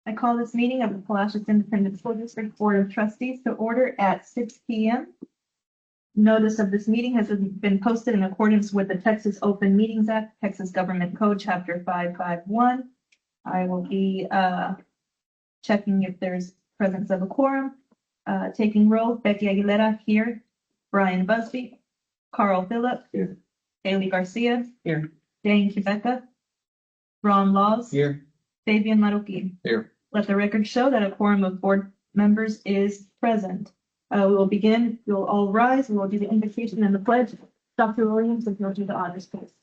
I call this meeting of the Palacios Independent School District Board of Trustees to order at 6 p.m. Notice of this meeting has been posted in accordance with the Texas Open Meetings Act, Texas Government Code, Chapter 551. I will be checking if there's presence of a quorum. Taking roll, Becky Aguilera here, Brian Busby, Carl Phillip, here, Haley Garcia, here, Jane Quebeca, Ron Laws, here, Fabian Maruki. here. Let the record show that a quorum of board members is present. We will begin. You'll all rise. We will do the invocation and the pledge. Dr. Williams, if you'll do the honors, please.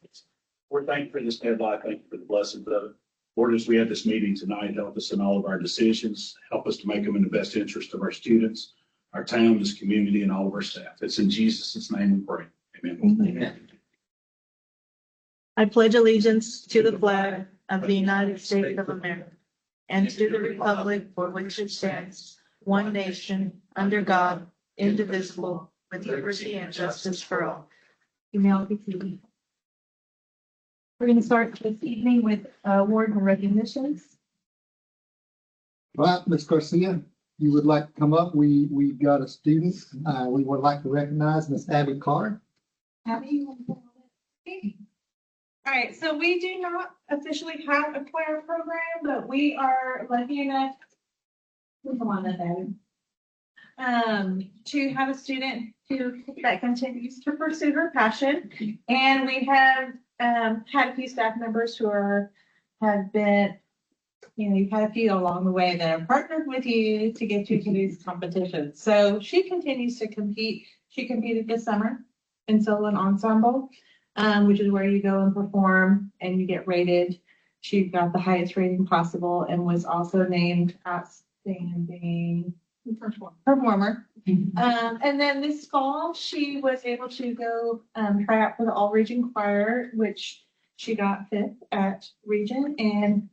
We're thankful for this day of life. Thank you for the blessings of it. Lord, as we have this meeting tonight, help us in all of our decisions. Help us to make them in the best interest of our students, our town, this community, and all of our staff. It's in Jesus' name we pray. Amen. I pledge allegiance to the flag of the United States of America and to the republic for which it stands, one nation, under God, indivisible, with liberty and justice for all. You may all be seated. We're going to start this evening with award and recognitions. All right, Ms. Garcia, you would like to come up. We've got a student. We would like to recognize Ms. Abby Carr. Abby, All right, so we do not officially have a choir program, but we are lucky enough to have a student that continues to pursue her passion. And we have had a few staff members who have been, you've had a few along the way that have partnered with you to get you to these competitions. So she continues to compete. She competed this summer in solo and ensemble. Which is where you go and perform and you get rated. She got the highest rating possible and was also named outstanding performer. And then this fall, she was able to go try out for the all region choir, which she got 5th at region, and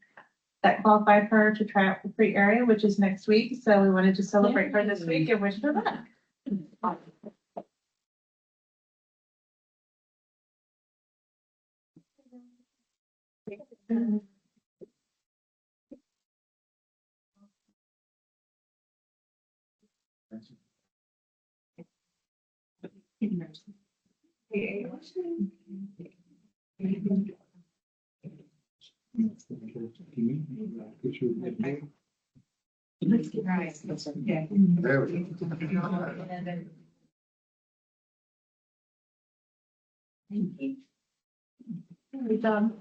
that qualified her to try out for pre-area, which is next week. So we wanted to celebrate her this week and wish her luck. There we go. We're done.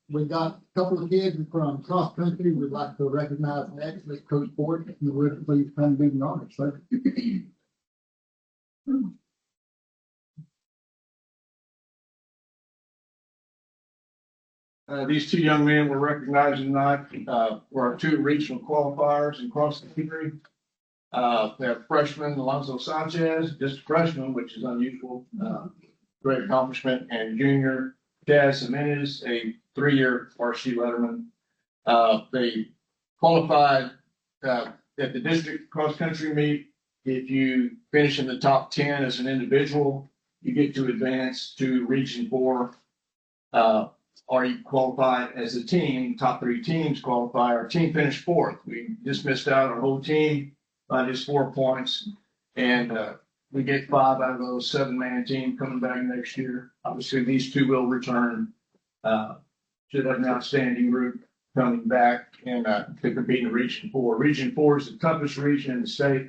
We got a couple of kids from cross country. We'd like to recognize next, Ms. Coach Ford. If you would, please come do the honors, sir. These two young men were recognized tonight for our two regional qualifiers in cross country. They have freshman Alonso Sanchez, just a freshman, which is unusual, great accomplishment, and junior Jazz Jimenez, a 3-year varsity letterman. They qualified at the district cross country meet. If you finish in the top 10 as an individual, you get to advance to Region 4. Or you qualify as a team, top 3 teams qualify. Our team finished 4th. We just missed out our whole team by just 4 points. And we get 5 out of those 7-man team coming back next year. Obviously, these two will return. Should have an outstanding group coming back and to compete in Region 4. Region 4 is the toughest region in the state.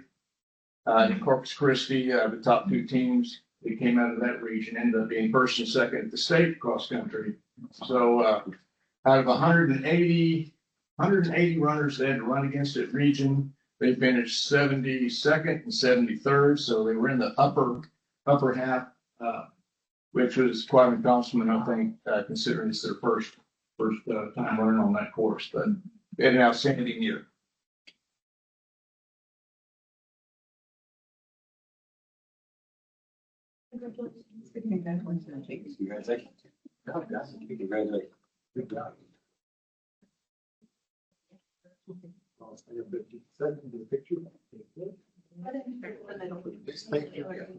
In Corpus Christi, the top 2 teams that came out of that region ended up being first and second at the state cross country. So out of 180 runners they had to run against at region, they finished 72nd and 73rd. So they were in the upper half, which was quite an accomplishment, I think, considering it's their first time running on that course. But they had an outstanding year. Congratulations. Congratulations. Good job.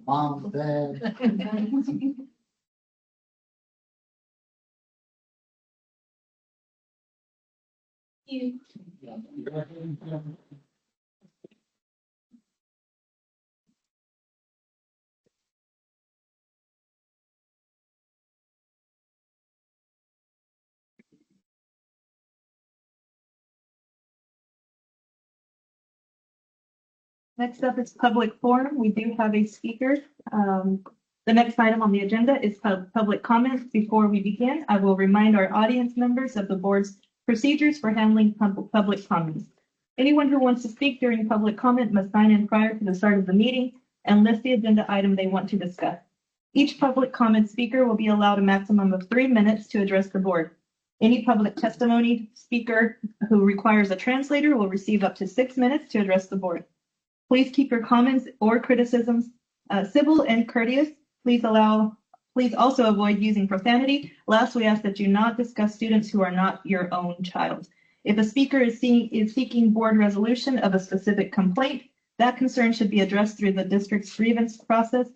Mom, Dad. You. Next up is public forum. We do have a speaker. The next item on the agenda is public comments. Before we begin, I will remind our audience members of the board's procedures for handling public comments. Anyone who wants to speak during public comment must sign in prior to the start of the meeting and list the agenda item they want to discuss. Each public comment speaker will be allowed a maximum of 3 minutes to address the board. Any public testimony speaker who requires a translator will receive up to 6 minutes to address the board. Please keep your comments or criticisms civil and courteous. Please also avoid using profanity. Last, we ask that you not discuss students who are not your own child. If a speaker is seeking board resolution of a specific complaint, that concern should be addressed through the district's grievance process.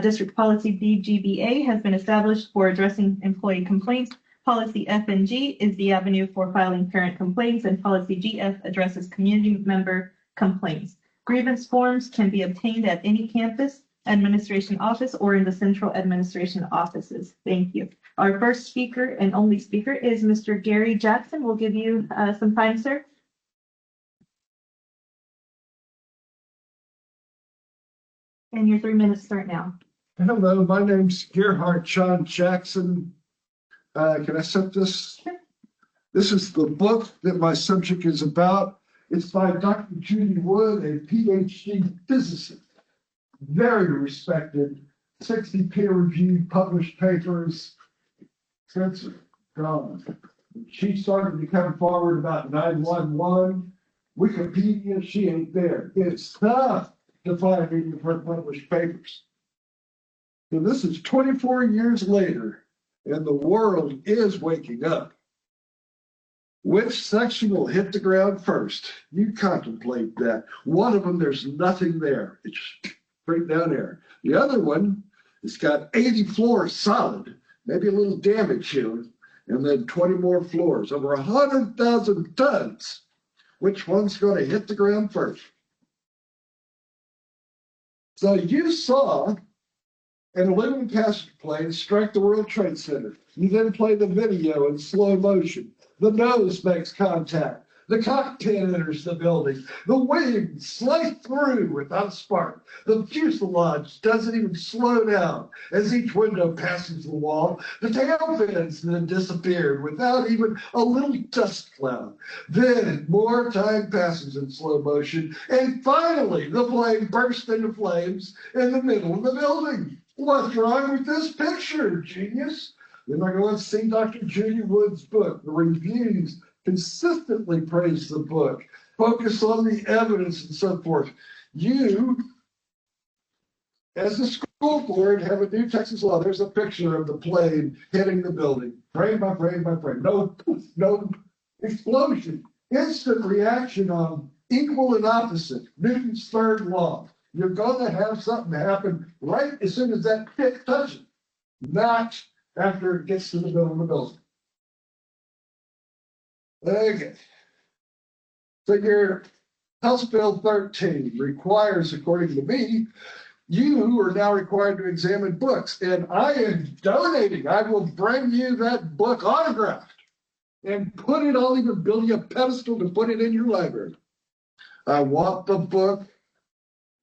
District policy DGBA has been established for addressing employee complaints. Policy F and G is the avenue for filing parent complaints, and policy GF addresses community member complaints. Grievance forms can be obtained at any campus administration office or in the central administration offices. Thank you. Our first speaker and only speaker is Mr. Gary Jackson. We'll give you some time, sir. And your 3 minutes start now. Hello, my name's Gerhard John Jackson. Can I set this? This is the book that my subject is about. It's by Dr. Judy Wood, a PhD physicist, very respected, 60 peer-reviewed published papers. Since gone. She started to come forward about 911. Wikipedia, she ain't there. It's tough to find any of her published papers. So this is 24 years later, and the world is waking up. Which section will hit the ground first? You contemplate that. One of them, there's nothing there. It's straight down there. The other one, it's got 80 floors solid, maybe a little damage here, and then 20 more floors, over 100,000 tons. Which one's going to hit the ground first? So you saw an aluminum passenger plane strike the World Trade Center. You then play the video in slow motion. The nose makes contact. The cockpit enters the building. The wings slice through without a spark. The fuselage doesn't even slow down as each window passes the wall. The tail fins then disappeared without even a little dust cloud. Then more time passes in slow motion, and finally the plane burst into flames in the middle of the building. What's wrong with this picture, genius? Then I go and see Dr. Judy Wood's book. The reviews consistently praise the book, focus on the evidence and so forth. You, as the school board, have a new Texas law. There's a picture of the plane hitting the building, frame by frame by frame. No explosion. Instant reaction on equal and opposite. Newton's third law. You're going to have something happen right as soon as that pit touches, not after it gets to the middle of the building. Okay. So your House Bill 13 requires, according to me, you are now required to examine books, and I am donating. I will bring you that book autographed and put it, I'll even build you a pedestal to put it in your library. I want the book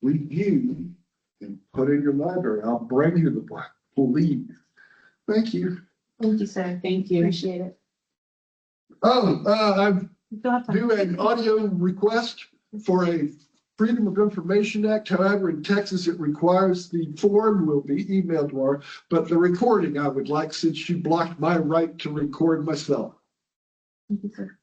reviewed and put in your library. I'll bring you the book, please. Thank you. Thank you, sir. Thank you. Appreciate it. Oh, I You still have time. do an audio request for a Freedom of Information Act. However, in Texas, it requires the form will be emailed to her, but the recording I would like, since you blocked my right to record myself. Thank you, sir.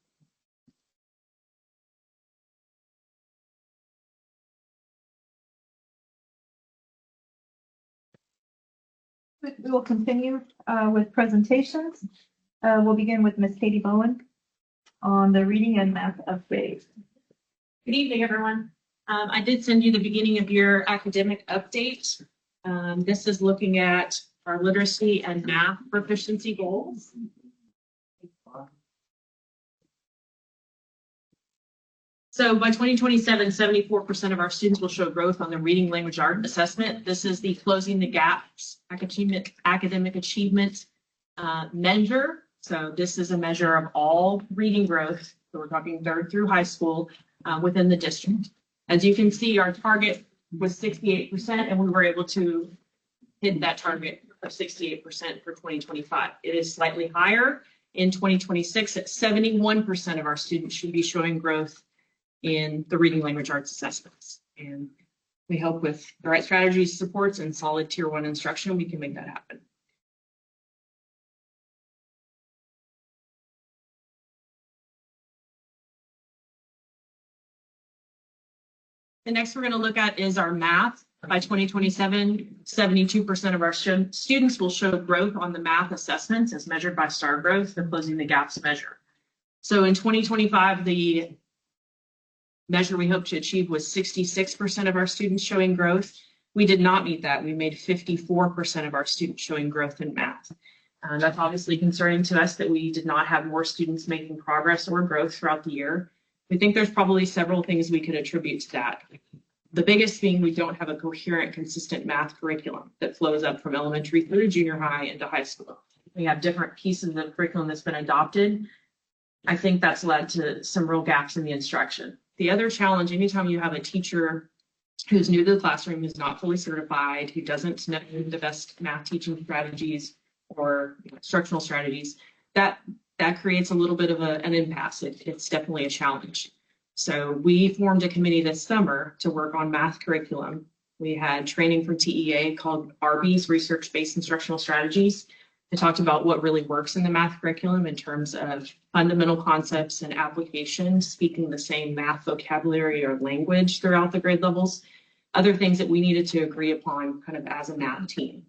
We will continue with presentations. We'll begin with Ms. Katie Bowen on the reading and math upgrade. Good evening, everyone. I did send you the beginning of your academic update. This is looking at our literacy and math proficiency goals. So by 2027, 74% of our students will show growth on the reading language art assessment. This is the closing the gaps academic achievement measure. So this is a measure of all reading growth. So we're talking third through high school within the district. As you can see, our target was 68%, and we were able to hit that target of 68% for 2025. It is slightly higher in 2026 at 71% of our students should be showing growth in the reading language arts assessments. And we hope with the right strategies, supports, and solid tier 1 instruction, we can make that happen. The next we're going to look at is our math. By 2027, 72% of our students will show growth on the math assessments as measured by STAR growth, the closing the gaps measure. So in 2025, the measure we hope to achieve was 66% of our students showing growth. We did not meet that. We made 54% of our students showing growth in math. That's obviously concerning to us that we did not have more students making progress or growth throughout the year. We think there's probably several things we could attribute to that. The biggest being we don't have a coherent, consistent math curriculum that flows up from elementary through to junior high into high school. We have different pieces of curriculum that's been adopted. I think that's led to some real gaps in the instruction. The other challenge, anytime you have a teacher who's new to the classroom, who's not fully certified, who doesn't know the best math teaching strategies or instructional strategies, that creates a little bit of an impasse. It's definitely a challenge. So we formed a committee this summer to work on math curriculum. We had training from TEA called RB's Research-Based Instructional Strategies. It talked about what really works in the math curriculum in terms of fundamental concepts and application, speaking the same math vocabulary or language throughout the grade levels, other things that we needed to agree upon kind of as a math team.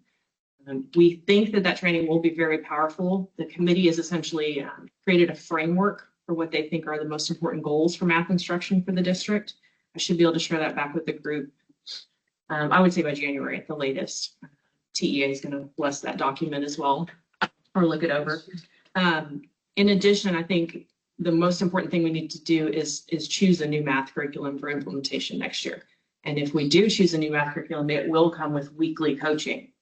We think that training will be very powerful. The committee has essentially created a framework for what they think are the most important goals for math instruction for the district. I should be able to share that back with the group. I would say by January at the latest. TEA is going to bless that document as well or look it over. In addition, I think the most important thing we need to do is choose a new math curriculum for implementation next year. And if we do choose a new math curriculum, it will come with weekly coaching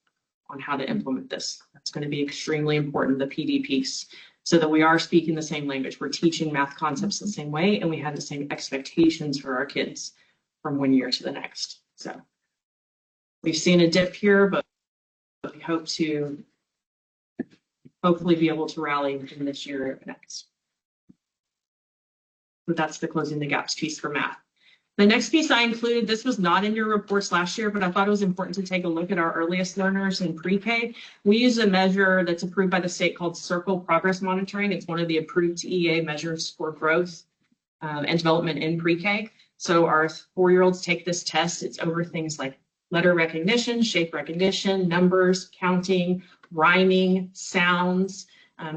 on how to implement this. That's going to be extremely important, the PD piece, so that we are speaking the same language. We're teaching math concepts the same way, and we have the same expectations for our kids from one year to the next. So we've seen a dip here, but we hope to hopefully be able to rally within this year or next. But that's the closing the gaps piece for math. The next piece I included, this was not in your reports last year, but I thought it was important to take a look at our earliest learners in pre-K. We use a measure that's approved by the state called Circle Progress Monitoring. It's one of the approved TEA measures for growth and development in pre-K. So our 4-year-olds take this test. It's over things like letter recognition, shape recognition, numbers, counting, rhyming, sounds,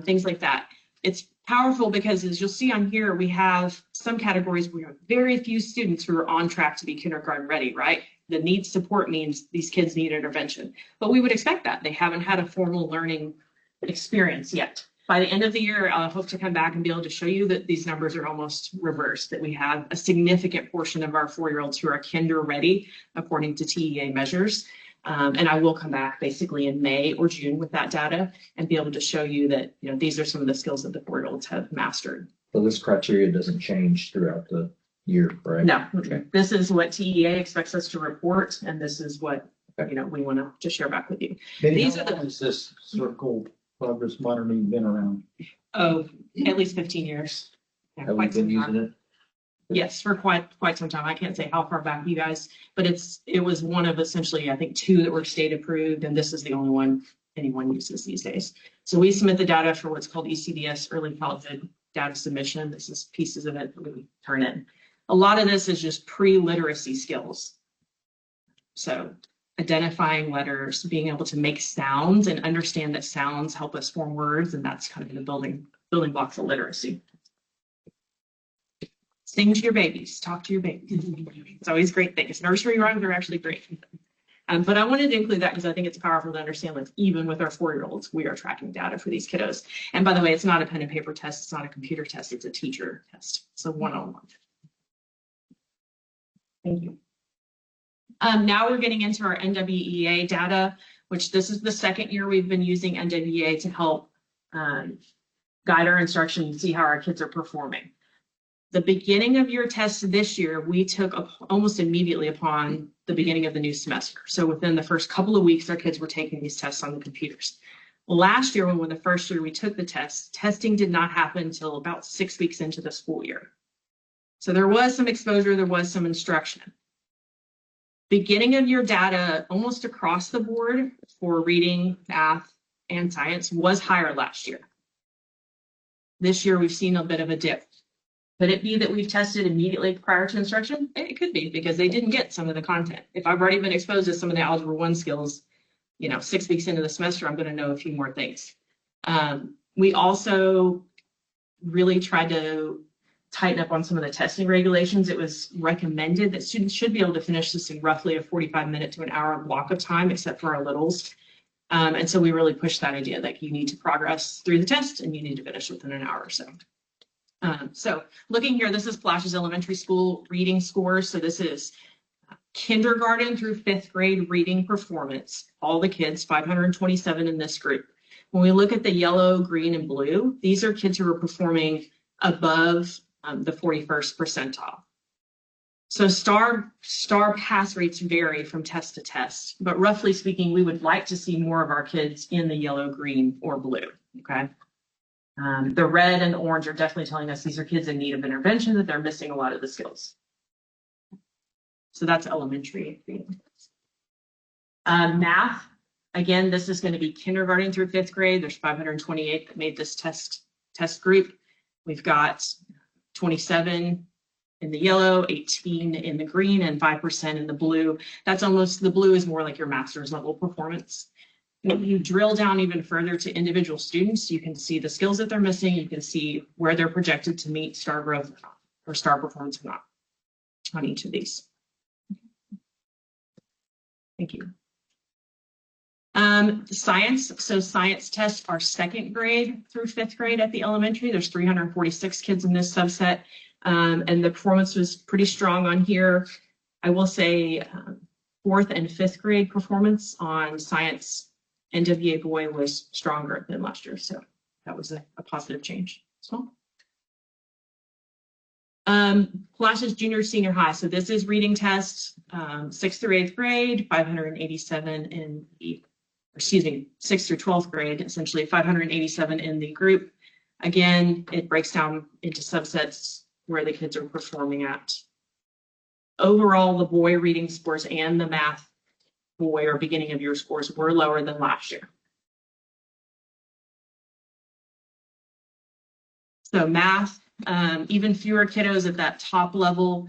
things like that. It's powerful because, as you'll see on here, we have some categories where we have very few students who are on track to be kindergarten ready, right? The needs support means these kids need intervention, but we would expect that. They haven't had a formal learning experience yet. By the end of the year, I hope to come back and be able to show you that these numbers are almost reversed, that we have a significant portion of our 4-year-olds who are kinder ready according to TEA measures. And I will come back basically in May or June with that data and be able to show you that, these are some of the skills that the 4-year-olds have mastered. So this criteria doesn't change throughout the year, right? No, Okay. This is what TEA expects us to report, and this is what, we want to share back with you. These are the- Has this Circle Progress Monitoring been around? Oh, at least 15 years. Yeah, Have we quite some been time. using it? Yes, for quite some time. I can't say how far back you guys, but it was one of essentially, I think, 2 that were state approved, and this is the only one anyone uses these days. So we submit the data for what's called ECDS, early childhood data submission. This is pieces of it that we turn in. A lot of this is just pre-literacy skills. So identifying letters, being able to make sounds and understand that sounds help us form words, and that's kind of the building blocks of literacy. Sing to your babies, talk to your babies. It's always great things. Nursery rhymes are actually great. But I wanted to include that because I think it's powerful to understand that even with our 4-year-olds, we are tracking data for these kiddos. And by the way, it's not a pen and paper test. It's not a computer test. It's a teacher test. It's a one-on-one. Thank you. Now we're getting into our NWEA data, which this is the second year we've been using NWEA to help guide our instruction and see how our kids are performing. The beginning of your tests this year, we took almost immediately upon the beginning of the new semester. So within the first couple of weeks, our kids were taking these tests on the computers. Last year, when the first year we took the tests, testing did not happen until about 6 weeks into the school year. So there was some exposure, there was some instruction. Beginning of your data, almost across the board for reading, math, and science was higher last year. This year, we've seen a bit of a dip. Could it be that we've tested immediately prior to instruction? It could be, because they didn't get some of the content. If I've already been exposed to some of the Algebra 1 skills, 6 weeks into the semester, I'm going to know a few more things. We also really tried to tighten up on some of the testing regulations. It was recommended that students should be able to finish this in roughly a 45-minute to an hour block of time, except for our littles. And so we really pushed that idea that you need to progress through the test and you need to finish within an hour or so. So looking here, this is Palacios Elementary School reading scores. So this is kindergarten through 5th grade reading performance. All the kids, 527 in this group. When we look at the yellow, green, and blue, these are kids who are performing above the 41st percentile. So star pass rates vary from test to test, but roughly speaking, we would like to see more of our kids in the yellow, green, or blue, okay? The red and the orange are definitely telling us these are kids in need of intervention, that they're missing a lot of the skills. So that's elementary. Math, again, this is going to be kindergarten through 5th grade. There's 528 that made this test group. We've got 27 in the yellow, 18 in the green, and 5% in the blue. That's almost, the blue is more like your master's level performance. When you drill down even further to individual students, you can see the skills that they're missing. You can see where they're projected to meet star growth or star performance or not on each of these. Thank you. Science. So science tests are 2nd grade through 5th grade at the elementary. There's 346 kids in this subset. And the performance was pretty strong on here. I will say 4th and 5th grade performance on science NWA boy was stronger than last year. So that was a positive change as well. Palacios Junior Senior High. So this is reading tests, 6th through 8th grade, 587 in the, 6th through 12th grade, essentially 587 in the group. Again, it breaks down into subsets where the kids are performing at. Overall, the boy reading scores and the math boy or beginning of year scores were lower than last year. So math, even fewer kiddos at that top level.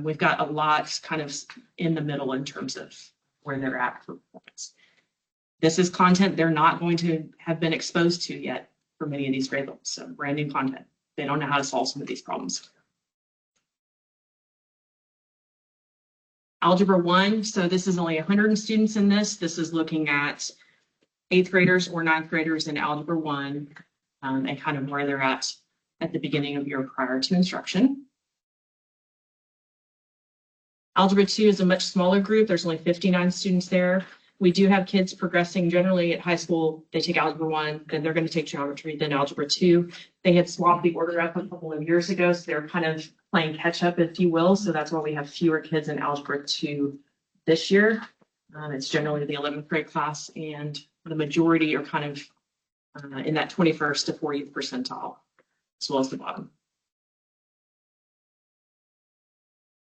We've got a lot kind of in the middle in terms of where they're at for performance. This is content they're not going to have been exposed to yet for many of these grade levels. So brand new content. They don't know how to solve some of these problems. Algebra 1, so this is only 100 students in this. This is looking at 8th graders or 9th graders in Algebra 1 and kind of where they're at the beginning of year prior to instruction. Algebra 2 is a much smaller group. There's only 59 students there. We do have kids progressing generally at high school. They take Algebra 1, then they're going to take geometry, then Algebra 2. They had swapped the order up a couple of years ago, so they're kind of playing catch up, if you will. So that's why we have fewer kids in Algebra 2 this year. It's generally the 11th grade class, and the majority are kind of in that 21st to 40th percentile, as well as the bottom.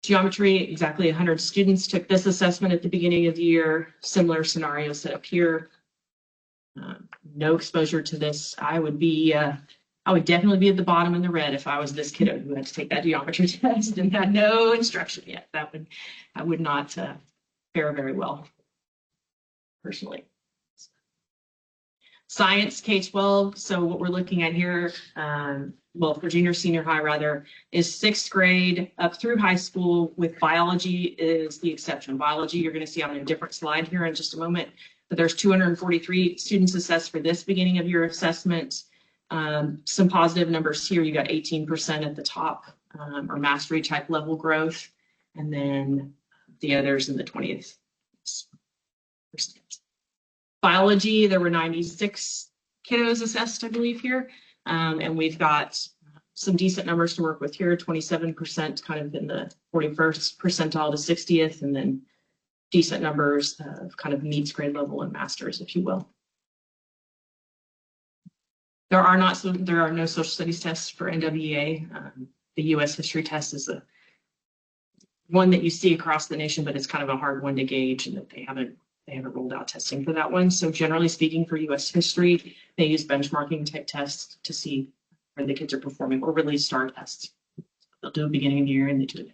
Geometry, exactly 100 students took this assessment at the beginning of the year. Similar scenario set up here. No exposure to this. I would definitely be at the bottom in the red if I was this kiddo who had to take that geometry test and had no instruction yet. I would not fare very well, personally. Science K-12. So what we're looking at here, well, for junior, senior high rather, is 6th grade up through high school, with biology is the exception. Biology, you're going to see on a different slide here in just a moment, but there's 243 students assessed for this beginning of year assessment. Some positive numbers here. You got 18% at the top, or mastery type level growth. and then the others in the 20th. Biology, there were 96 kiddos assessed, I believe, here. And we've got some decent numbers to work with here, 27% kind of in the 41st percentile to 60th, and then decent numbers of kind of meets grade level and masters, if you will. There are no social studies tests for NWEA. The U.S. history test is the one that you see across the nation, but it's kind of a hard one to gauge, and that they haven't rolled out testing for that one. So generally speaking, for U.S. history, they use benchmarking type tests to see where the kids are performing, or release star tests. They'll do a beginning of the year and they do it.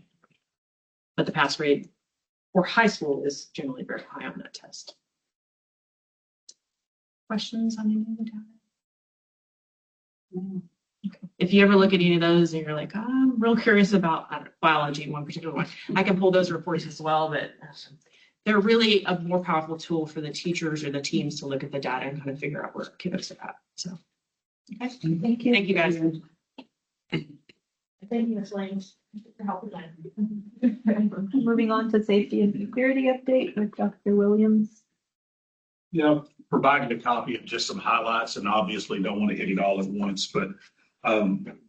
But the pass rate for high school is generally very high on that test. Questions on any of the data? Okay. If you ever look at any of those and you're like, I'm real curious about biology, one particular one, I can pull those reports as well, but they're really a more powerful tool for the teachers or the teams to look at the data and kind of figure out where kiddos are at. So, okay. Thank you. Thank you, guys. Thank you, Ms. Lane, for helping that. Moving on to safety and security update with Dr. Williams. Provided a copy of just some highlights, and obviously don't want to hit it all at once, but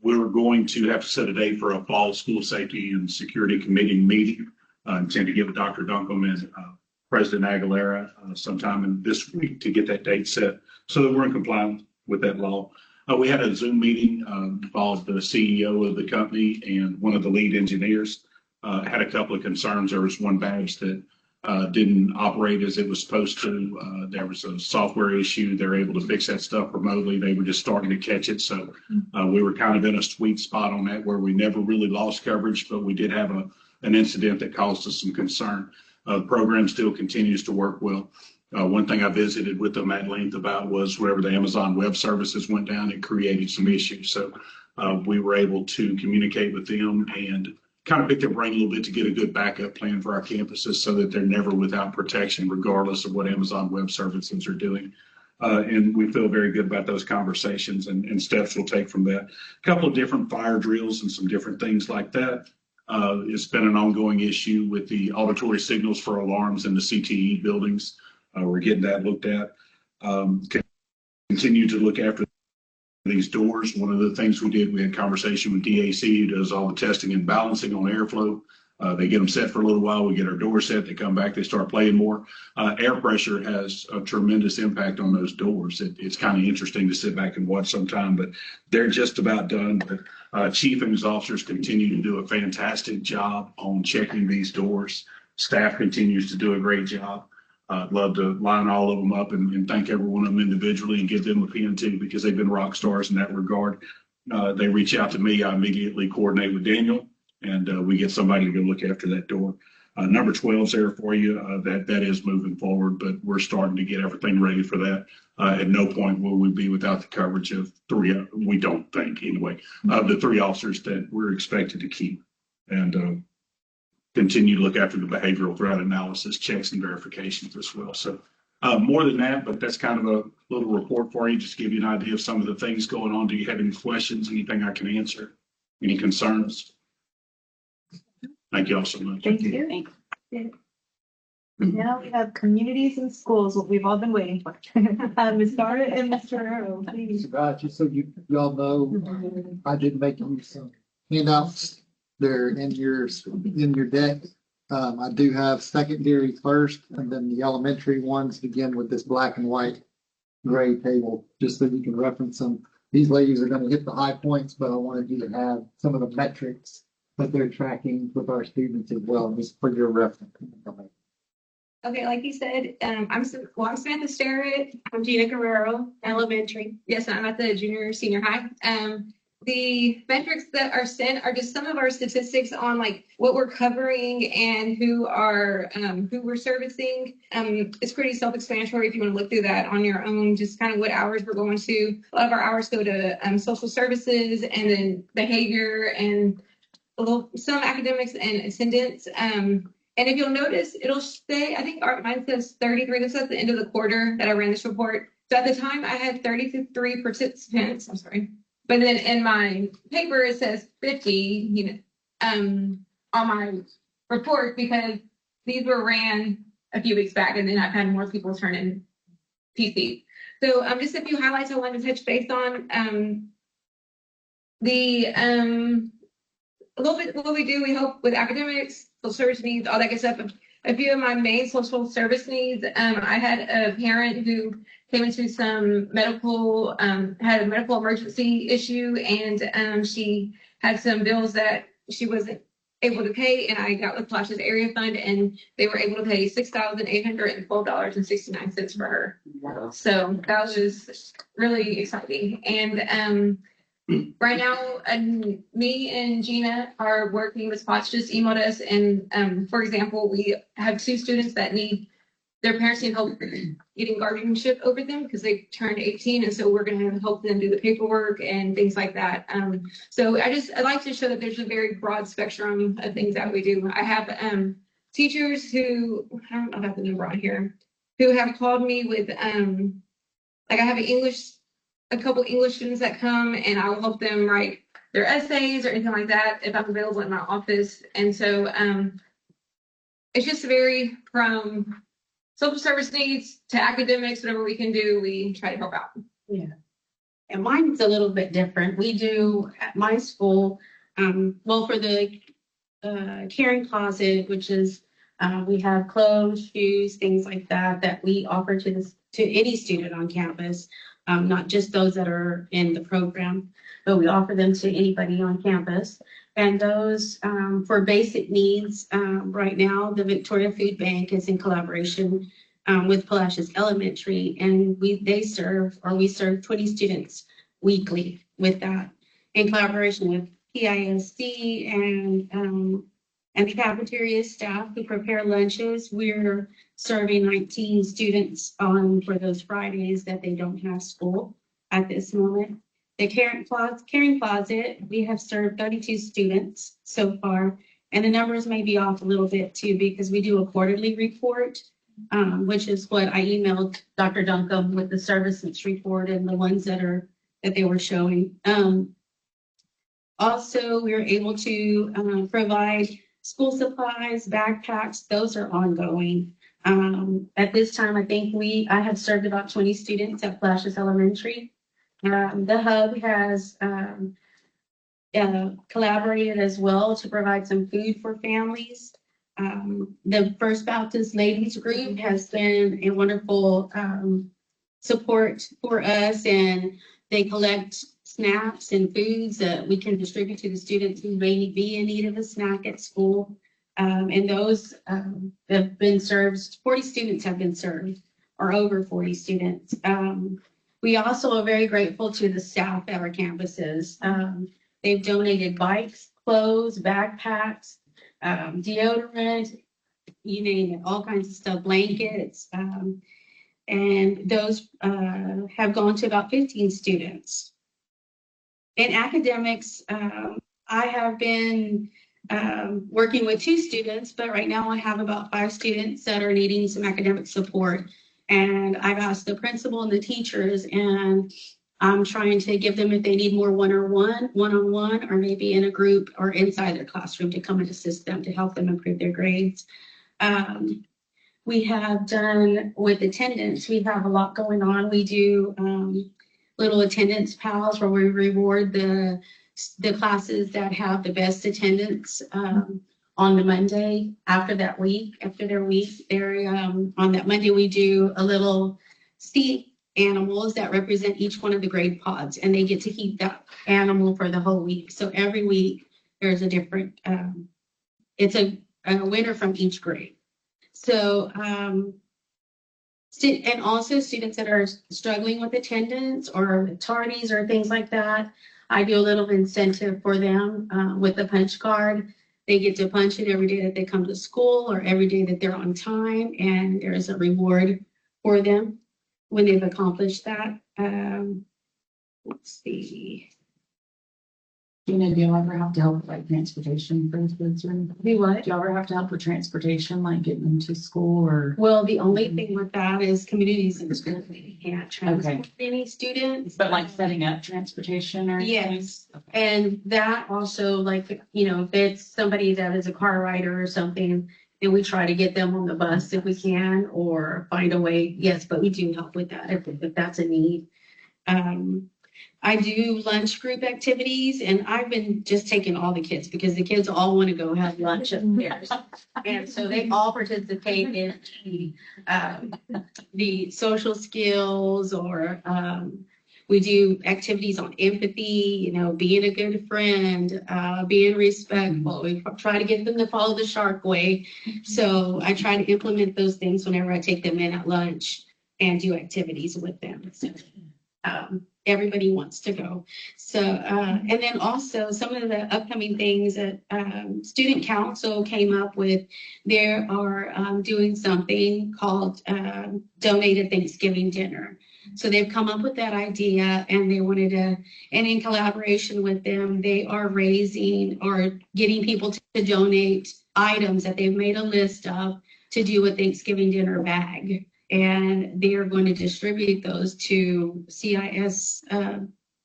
we're going to have to set a date for a fall school safety and security committee meeting. Intend to give Dr. Duncombe and President Aguilera sometime in this week to get that date set so that we're in compliance with that law. We had a Zoom meeting, involved the CEO of the company and one of the lead engineers. Had a couple of concerns. There was one badge that didn't operate as it was supposed to. There was a software issue. They're able to fix that stuff remotely. They were just starting to catch it. So we were kind of in a sweet spot on that where we never really lost coverage, but we did have an incident that caused us some concern. The program still continues to work well. One thing I visited with them at length about was wherever the Amazon Web Services went down, it created some issues. So we were able to communicate with them and kind of pick their brain a little bit to get a good backup plan for our campuses so that they're never without protection, regardless of what Amazon Web Services are doing. And we feel very good about those conversations and steps we'll take from that. A couple of different fire drills and some different things like that. It's been an ongoing issue with the auditory signals for alarms in the CTE buildings. We're getting that looked at. Continue to look after these doors. One of the things we did, we had conversation with DAC, who does all the testing and balancing on airflow. They get them set for a little while. We get our doors set. They come back. They start playing more. Air pressure has a tremendous impact on those doors. It's kind of interesting to sit back and watch sometime, but they're just about done. But Chief and his officers continue to do a fantastic job on checking these doors. Staff continues to do a great job. I'd love to line all of them up and thank every one of them individually and give them a pin too, because they've been rock stars in that regard. They reach out to me. I immediately coordinate with Daniel, and we get somebody to look after that door. Number 12's there for you. That is moving forward, but we're starting to get everything ready for that. At no point will we be without the coverage of three, we don't think anyway, of the three officers that we're expected to keep. And continue to look after the behavioral threat analysis, checks and verifications as well. So more than that, but that's kind of a little report for you, just to give you an idea of some of the things going on. Do you have any questions, anything I can answer? Any concerns? Thank you all so much. Thank you. Now we have communities and schools, what we've all been waiting for. Ms. Dara and Mr. Earl, please. Right, just so y'all know, I did make you some handouts there in your deck. I do have secondary first, and then the elementary ones begin with this black and white gray table, just so you can reference them. These ladies are going to hit the high points, but I wanted you to have some of the metrics that they're tracking with our students as well, just for your reference. Okay, like you said, I'm Samantha Starrett. I'm Gina Guerrero, elementary. Yes, I'm at the junior senior high. The metrics that are sent are just some of our statistics on like what we're covering and who we're servicing. It's pretty self-explanatory if you want to look through that on your own, just kind of what hours we're going to. A lot of our hours go to social services and then behavior and some academics and attendance. And if you'll notice, it'll say, I think mine says 33. This is at the end of the quarter that I ran this report. So at the time I had 33 participants. I'm sorry. But then in my paper, it says 50, on my report because these were ran a few weeks back, and then I've had more people turn in PC. So just a few highlights I wanted to touch base on. A little bit what we do, we help with academics, social service needs, all that good stuff. A few of my main social service needs, I had a parent who came into some medical, had a medical emergency issue, and she had some bills that she wasn't able to pay, and I got with Palacios Area Fund, and they were able to pay $6,812.69 for her. Wow. So that was really exciting. And right now, me and Gina are working. Ms. Potts just emailed us, and for example, we have 2 students that need their parents need help getting guardianship over them because they turned 18, and so we're going to help them do the paperwork and things like that. So I like to show that there's a very broad spectrum of things that we do. I have teachers who I don't know if I have the number on here who have called me with like I have a couple English students that come, and I will help them write their essays or anything like that if I'm available in my office. And so it's just very from social service needs to academics, whatever we can do, we try to help out. Yeah. And mine's a little bit different. We do at my school, well, for the caring closet, which is we have clothes, shoes, things like that, that we offer to any student on campus, not just those that are in the program, but we offer them to anybody on campus. And those for basic needs, right now, the Victoria Food Bank is in collaboration with Palacios Elementary, and we serve 20 students weekly with that, in collaboration with PISD and the cafeteria staff who prepare lunches. We're serving 19 students for those Fridays that they don't have school at this moment. The caring closet, we have served 32 students so far, and the numbers may be off a little bit too because we do a quarterly report, which is what I emailed Dr. Duncombe with the services report and the ones that they were showing. Also, we were able to provide school supplies, backpacks. Those are ongoing. At this time, I think I have served about 20 students at Palacios Elementary. The hub has collaborated as well to provide some food for families. The First Baptist Ladies Group has been a wonderful support for us, and they collect snacks and foods that we can distribute to the students who may be in need of a snack at school. And those have been served, 40 students have been served, or over 40 students. We also are very grateful to the staff at our campuses. They've donated bikes, clothes, backpacks, deodorant, you name it, all kinds of stuff, blankets. And those have gone to about 15 students. In academics, I have been working with 2 students, but right now I have about 5 students that are needing some academic support. And I've asked the principal and the teachers, and I'm trying to give them if they need more one-on-one, or maybe in a group or inside their classroom to come and assist them to help them improve their grades. We have done with attendance, we have a lot going on. We do little attendance pals where we reward the classes that have the best attendance on the Monday after their week. On that Monday, we do a little sea animals that represent each one of the grade pods, and they get to keep that animal for the whole week. So every week there's a different, it's a winner from each grade. So, and also students that are struggling with attendance or tardies or things like that, I do a little incentive for them with the punch card. They get to punch it every day that they come to school or every day that they're on time, and there is a reward for them when they've accomplished that. Let's see. Gina, do you ever have to help with like transportation for the kids or anything? Do what? Do you ever have to help with transportation, like getting them to school or? Well, the only thing with that is communities in school, they can't transport any students. But like setting up transportation or? Yes, and that also like, you know, if it's somebody that is a car rider or something, then we try to get them on the bus if we can, or find a way, yes, but we do help with that if that's a need. I do lunch group activities and I've been just taking all the kids because the kids all want to go have lunch upstairs. And so they all participate in the social skills or we do activities on empathy, you know, being a good friend, being respectful. We try to get them to follow the shark way. So I try to implement those things whenever I take them in at lunch and do activities with them. So, everybody wants to go. So, and then also some of the upcoming things that student council came up with, they are doing something called donated Thanksgiving dinner. So they've come up with that idea and they wanted to, and in collaboration with them, they are raising or getting people to donate items that they've made a list of to do a Thanksgiving dinner bag. And they are going to distribute those to CIS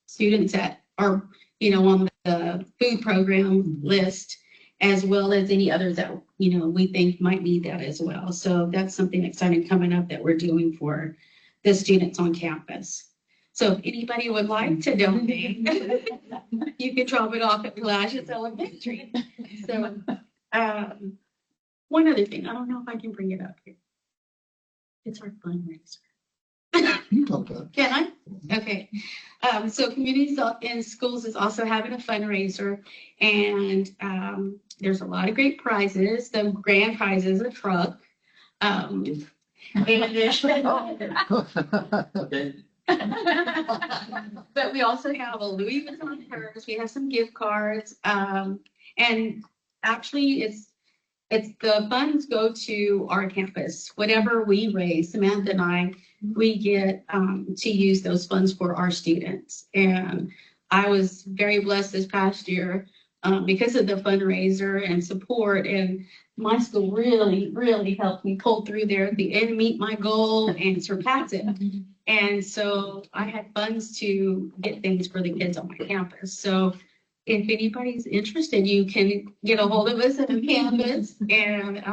students that are, you know, on the food program list, as well as any others that, you know, we think might need that as well. So that's something exciting coming up that we're doing for the students on campus. So if anybody would like to donate, you can drop it off at Palacios Elementary. So one other thing, I don't know if I can bring it up here. It's our fundraiser. You talk about it. Can I? Okay. So Communities in Schools is also having a fundraiser and there's a lot of great prizes. The grand prize is a truck. And but we also have a Louis Vuitton purse. We have some gift cards. And actually it's the funds go to our campus. Whatever we raise, Samantha and I, we get to use those funds for our students. And I was very blessed this past year because of the fundraiser and support. And my school really, really helped me pull through there at the end, meet my goal and surpass it. And so I had funds to get things for the kids on my campus. So if anybody's interested, you can get a hold of us at the campus and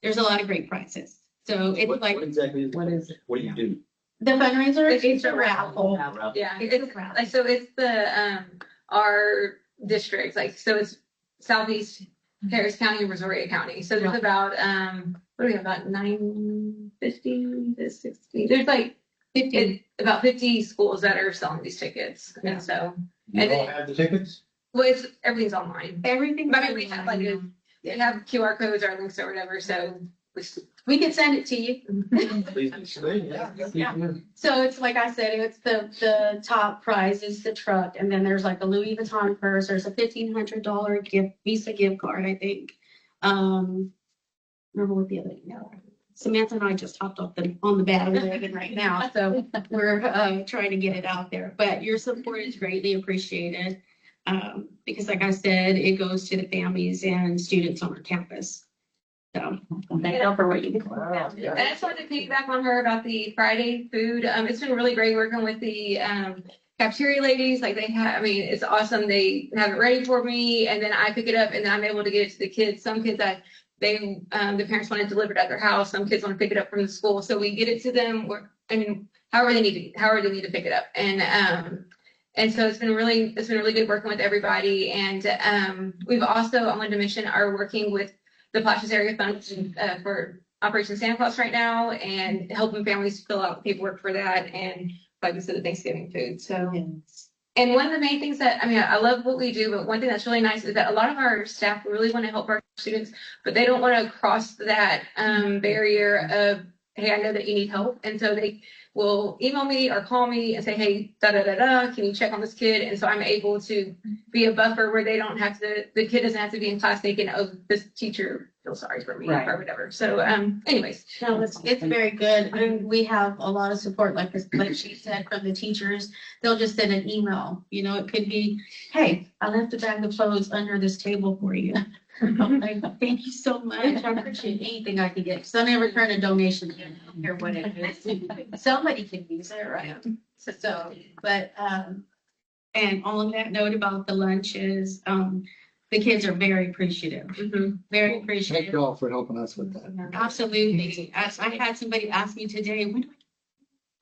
there's a lot of great prizes. So it's What like, exactly is, what is it? what do you do? The fundraiser, It's it's a raffle. Yeah, It's a it's raffle. like, so it's the, our districts, like, so it's Southeast Harris County and Brazoria County. So there's about, what do we have, about 950 to 60, there's like 50, about 50 schools that are selling these tickets. And so, You and all then, have the tickets? well, it's, everything's online. Everything. But I mean, we have like, we have QR codes or links or whatever, so We can send it to you. Please explain, yeah. So it's like I said, it's the top prize is the truck, and then there's like a Louis Vuitton purse. There's a $1,500 gift Visa gift card, I think. Remember what the other? No. Samantha and I just hopped off on the bandwagon right now, so we're trying to get it out there. But your support is greatly appreciated because, like I said, it goes to the families and students on our campus. So thank you for what you do. Wow, And I just wanted to piggyback on her about the Friday food. It's been really great working with the cafeteria ladies. Like they have, I mean, it's awesome. They have it ready for me and then I pick it up and then I'm able to get it to the kids. Some kids that the parents want it delivered at their house. Some kids want to pick it up from the school. So we get it to them however they need to pick it up. And so it's been really good working with everybody. And we've also, I wanted to mention, are working with the Palacios area funds for Operation Santa Claus right now and helping families fill out paperwork for that. And like we said, the Thanksgiving food. So, and one of the main things that, I mean, I love what we do, but one thing that's really nice is that a lot of our staff really want to help our students, but they don't want to cross that barrier of hey, I know that you need help. And so they will email me or call me and say, hey, da da da da, can you check on this kid? And so I'm able to be a buffer where they don't have to, the kid doesn't have to be in class thinking, oh, this teacher feels sorry for me Right. or whatever. So, anyways. No, it's very good. And we have a lot of support, like she said, from the teachers. They'll just send an email. You know, it could be, hey, I left a bag of clothes under this table for you. I'm like, thank you so much. I appreciate anything I can get. So I never return a donation. I don't care what it is. Somebody can use it, right? So, but, and on that note about the lunches, the kids are very appreciative, very Thank appreciative. you all for helping us with that. Absolutely. As I had somebody ask me today, when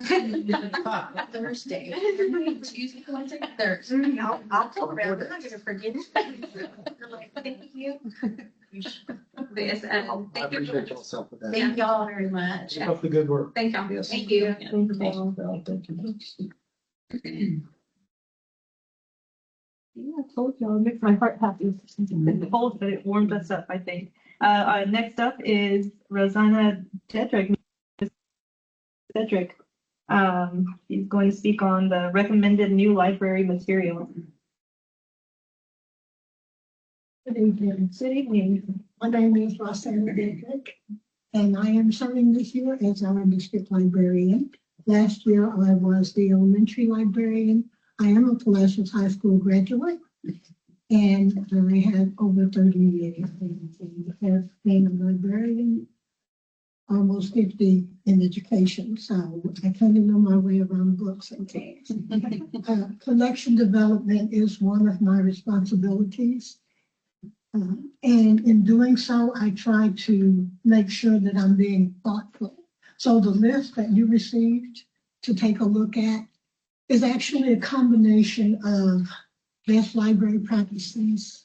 do Thursday. Tuesday, Wednesday, Thursday. I'll tell them, I'm not gonna forget it. They're like, thank you. Yes, I thank you. appreciate y'all help with that. Thank y'all very much. Keep up the good work. Thank y'all. Thank you. Yeah, I told y'all, it makes my heart happy. It's cold, but it warms us up, I think. Next up is Rosanna Jedrick. Cedric. He's going to speak on the recommended new library material. Good evening. Good evening. My name is Rosanna Dedrick, and I am serving this year as our district librarian. Last year, I was the elementary librarian. I am a Palacios High School graduate, and I have over 30 years of being a librarian, almost 50 in education, so I kind of know my way around books and things. Collection development is one of my responsibilities. And in doing so, I try to make sure that I'm being thoughtful. So the list that you received to take a look at is actually a combination of best library practices,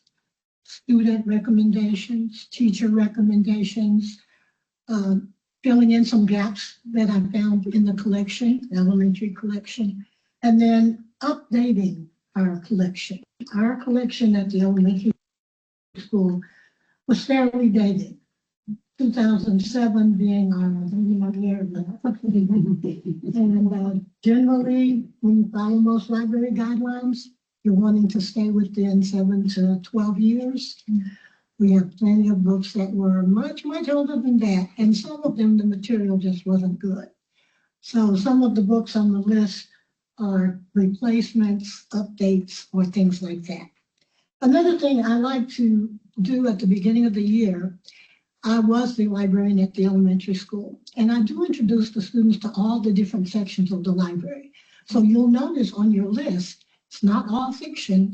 student recommendations, teacher recommendations, filling in some gaps that I found in the collection, elementary collection, and then updating our collection. Our collection at the elementary school was fairly dated. 2007 being our year. And generally, when you follow most library guidelines, you're wanting to stay within 7 to 12 years. We have plenty of books that were much, much older than that, and some of them, the material just wasn't good. So some of the books on the list are replacements, updates, or things like that. Another thing I like to do at the beginning of the year, I was the librarian at the elementary school, and I do introduce the students to all the different sections of the library. So you'll notice on your list, it's not all fiction,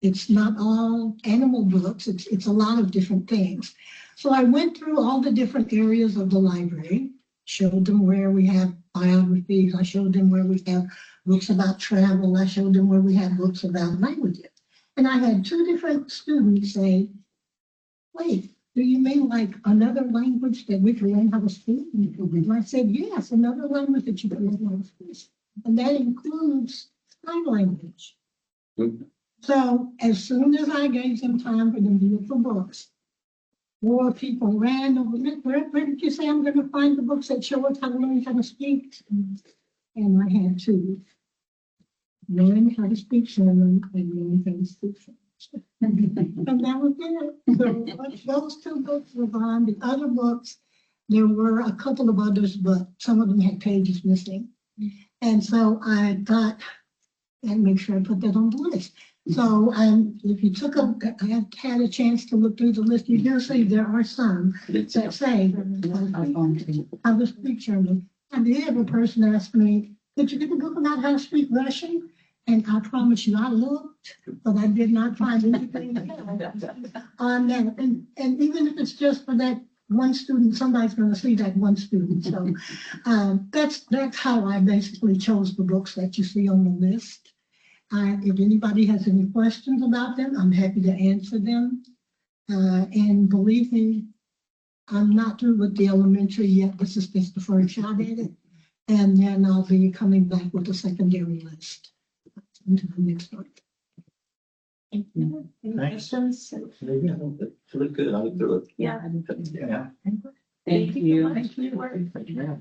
it's not all animal books, it's a lot of different things. So I went through all the different areas of the library, showed them where we have biographies, I showed them where we have books about travel, I showed them where we have books about languages. And I had two different students say, wait, do you mean like another language that we can learn how to speak? And I said, yes, another language that you can learn how to speak. And that includes sign language. So as soon as I gave them time for them to look for books, more people ran over, where did you say I'm going to find the books that show us how to learn how to speak? And I had to learn how to speak German and learn how to speak French. And that was it. So those two books were gone. The other books, there were a couple of others, but some of them had pages missing. And so I thought, I'd make sure I put that on the list. So if you I had a chance to look through the list, you do see there are some that say how to speak German. And the other person asked me, did you get the book about how to speak Russian? And I promise you, I looked, but I did not find anything on that. And even if it's just for that one student, somebody's going to see that one student. So that's how I basically chose the books that you see on the list. If anybody has any questions about them, I'm happy to answer them. And believe me, I'm not through with the elementary yet. This is just the first shot at it. And then I'll be coming back with a secondary list until the next one. Any Thanks. questions? Look good. I looked through it. Yeah. Yeah. Thank you so much for your work.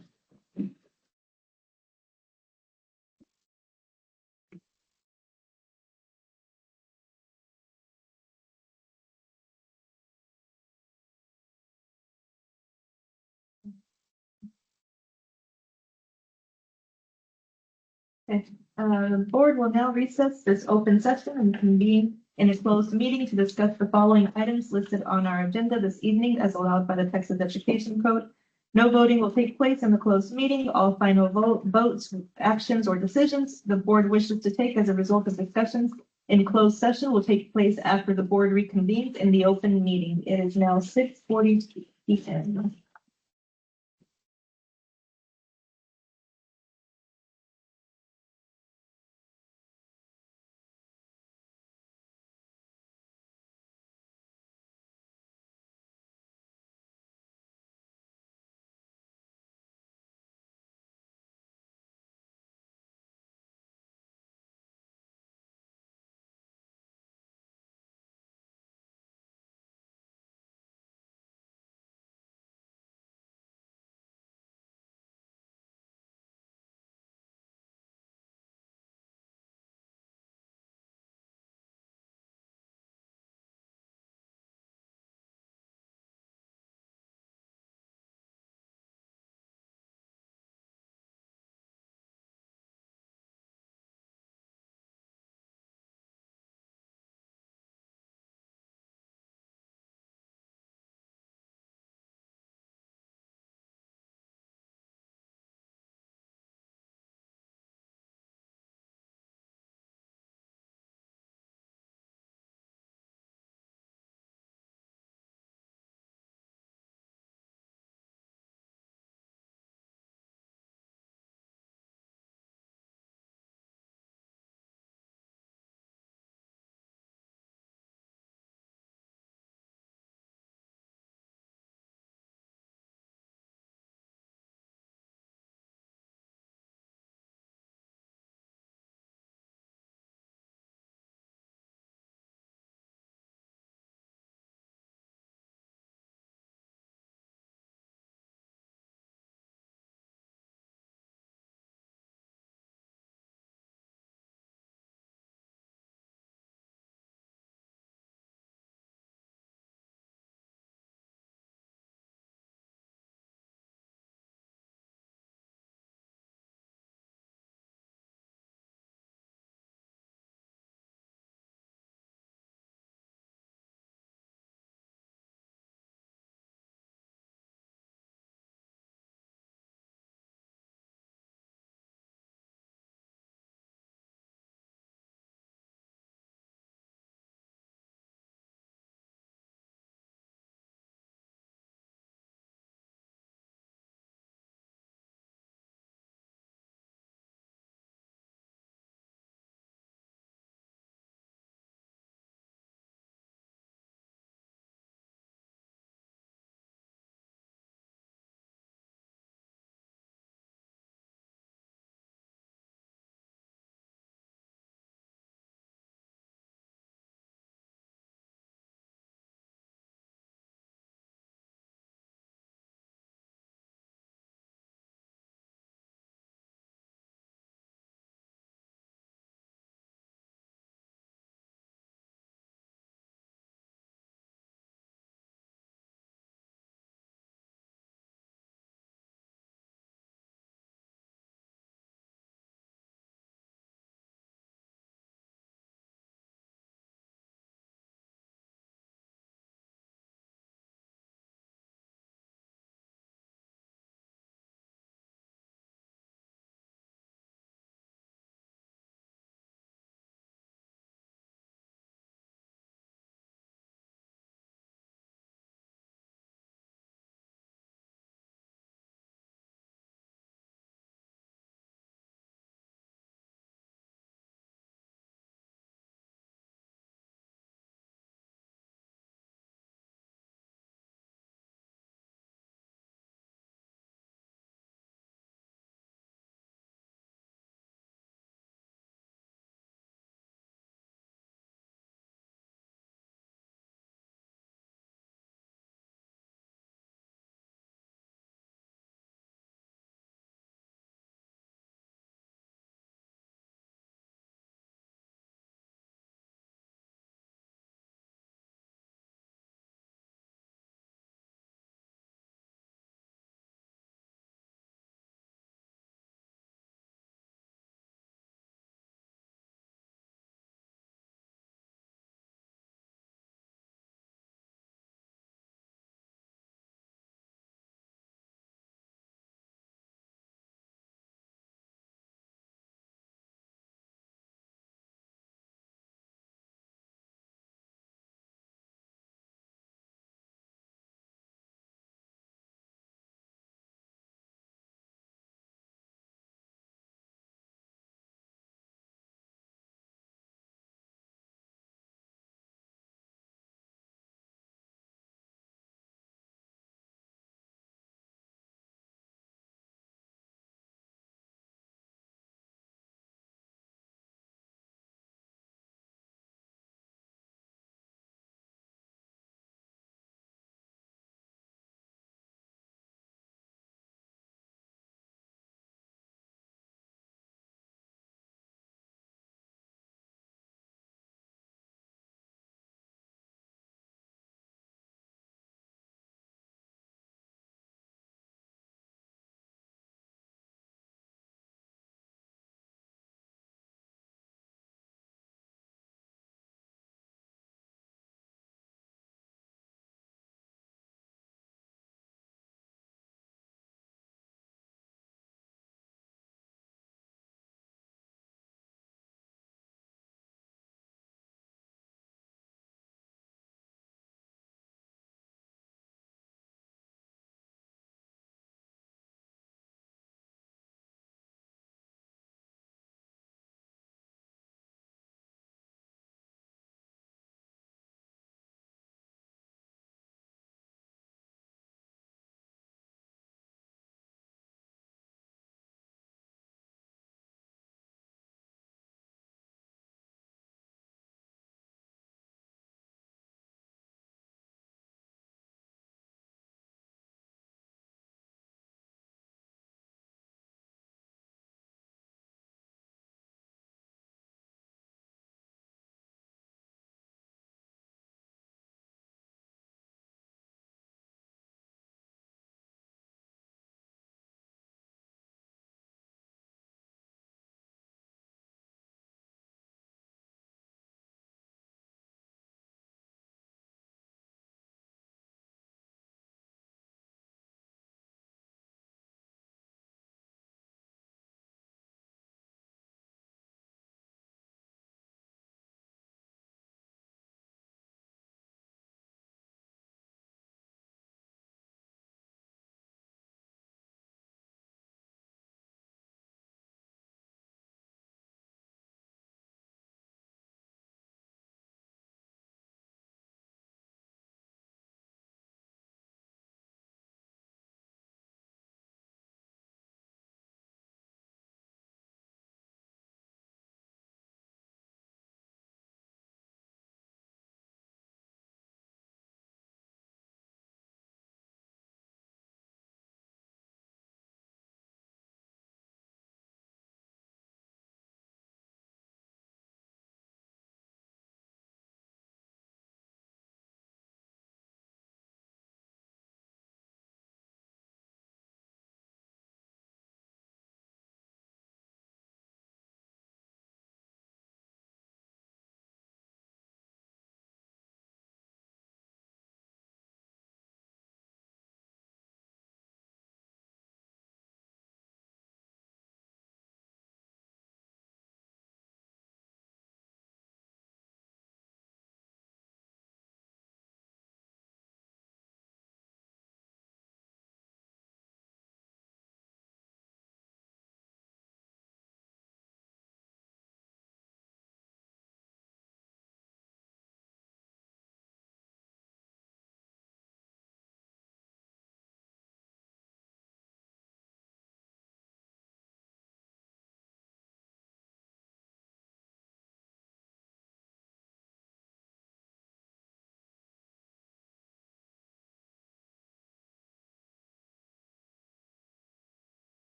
Okay, the board will now recess this open session and convene in a closed meeting to discuss the following items listed on our agenda this evening as allowed by the Texas Education Code. No voting will take place in the closed meeting. All final votes, actions, or decisions the board wishes to take as a result of discussions in closed session will take place after the board reconvenes in the open meeting. It is now 6:40 p.m.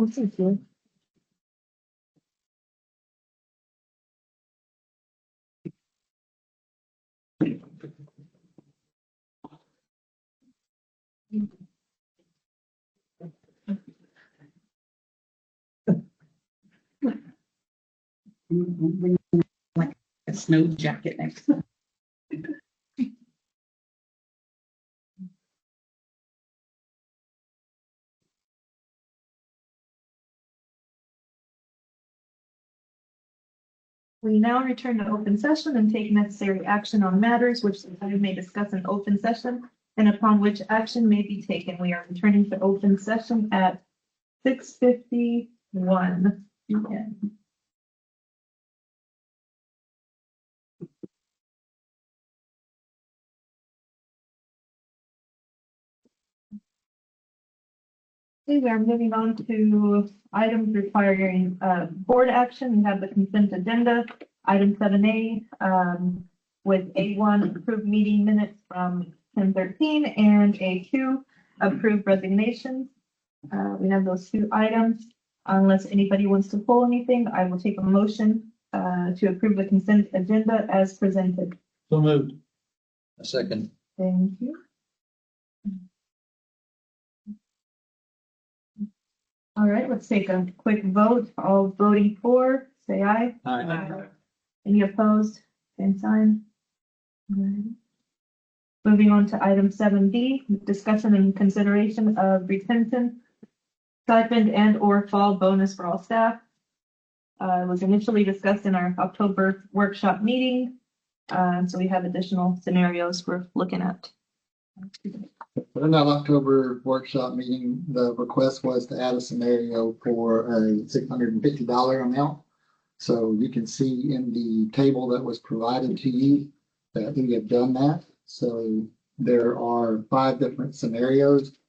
Oh, thank you. Like a snow jacket next to We now return to open session and take necessary action on matters which the body may discuss in open session and upon which action may be taken. We are returning to open session at 6:51 p.m. Okay, we are moving on to items requiring board action. We have the consent agenda, item 7A, with A1 approved meeting minutes from 10:13 and A2 approved resignations. We have those two items. Unless anybody wants to pull anything, I will take a motion to approve the consent agenda as presented. So moved. A second. Thank you. All right, let's take a quick vote. All voting for, say aye. Aye. Any opposed? Same sign. All right. Moving on to item 7B, discussion and consideration of retention, stipend and or fall bonus for all staff. It was initially discussed in our October workshop meeting. So we have additional scenarios we're looking at. In that October workshop meeting, the request was to add a scenario for a $650 amount. So you can see in the table that was provided to you that we have done that. So there are 5 different scenarios.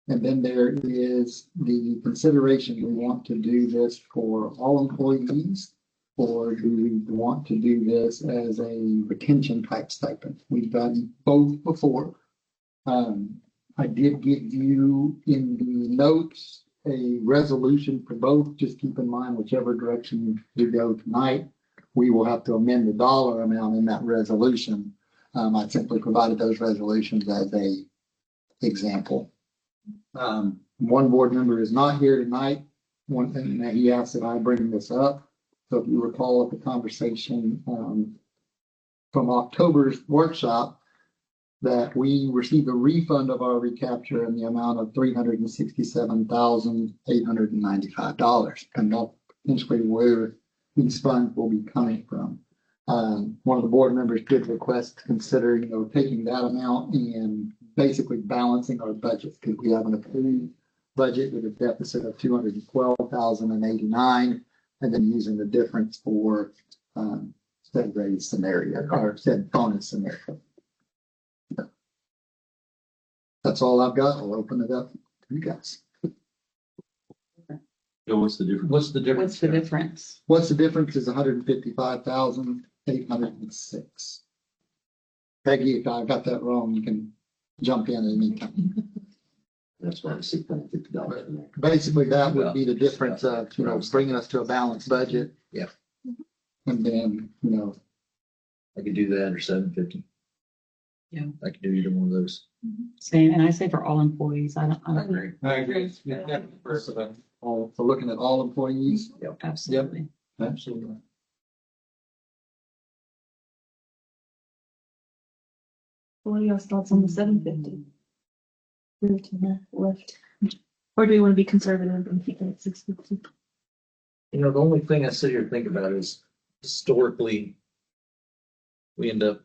And then there is the consideration, do we want to do this for all employees? Or do we want to do this as a retention type stipend? We've done both before. I did give you in the notes a resolution for both. Just keep in mind, whichever direction you go tonight, we will have to amend the dollar amount in that resolution. I simply provided those resolutions as a example. One board member is not here tonight. One thing that he asked that I bring this up. So if you recall at the conversation from October's workshop, that we received a refund of our recapture in the amount of $367,895. And that's potentially where these funds will be coming from. One of the board members did request to consider, taking that amount and basically balancing our budget because we have an approved budget with a deficit of $212,089, and then using the difference for said raise scenario or said bonus scenario. That's all I've got. I'll open it up to you guys. What's the difference? What's the difference? What's the difference is $155,806. Peggy, if I got that wrong, you can jump in at any time. That's why it's $650. Basically, that would be the difference of, bringing us to a balanced budget. Yep. And then, I could do that or $750. Yeah. I could do either one of those. Same, and I say for all employees, I don't agree. I agree. So looking at all employees. Absolutely. Absolutely. What are your thoughts on the 750? Move to the left. Or do we want to be conservative and keep it at 650? The only thing I sit here and think about is historically, we end up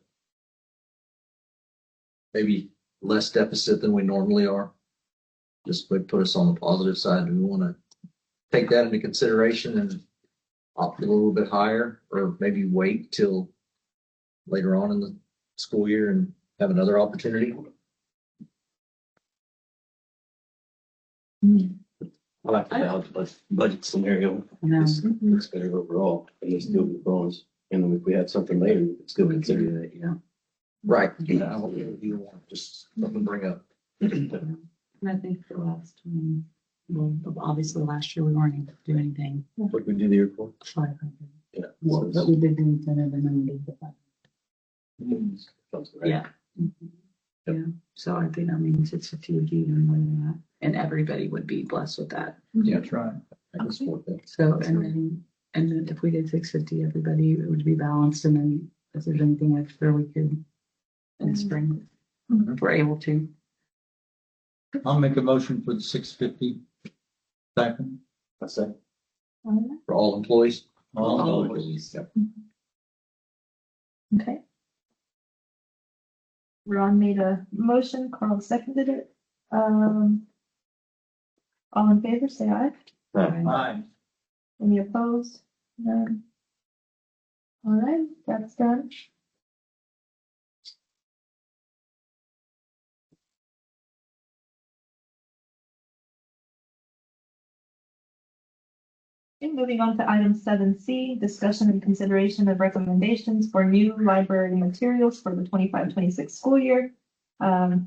maybe less deficit than we normally are. Just would put us on the positive side. Do we want to take that into consideration and opt a little bit higher, or maybe wait till later on in the school year and have another opportunity? I like the balanced budget scenario. No. It's better overall, and it's still good bonus. And if we had something later, we could still consider that, Right. Yeah, I don't really want just something to bring up. And I think the last time Well, obviously last year we weren't able to do anything. What we do the airport? 500. Yeah. Well, but we did the incentive and then we did the 500. Sounds right. Yeah. Yeah, so I think that means it's a few of you and more than that, and everybody would be blessed with that. Yeah, that's right. I can support that. So, and then if we did 650, everybody would be balanced, and then if there's anything extra, we could in spring, if we're able to. I'll make a motion for the 650. Second. I say. For all employees? All employees. Yep. Okay. Ron made a motion, Carl seconded it. All in favor, say aye. Aye. Any opposed? None. All right, that's done. Okay, moving on to item 7C, discussion and consideration of recommendations for new library materials for the 25-26 school year. The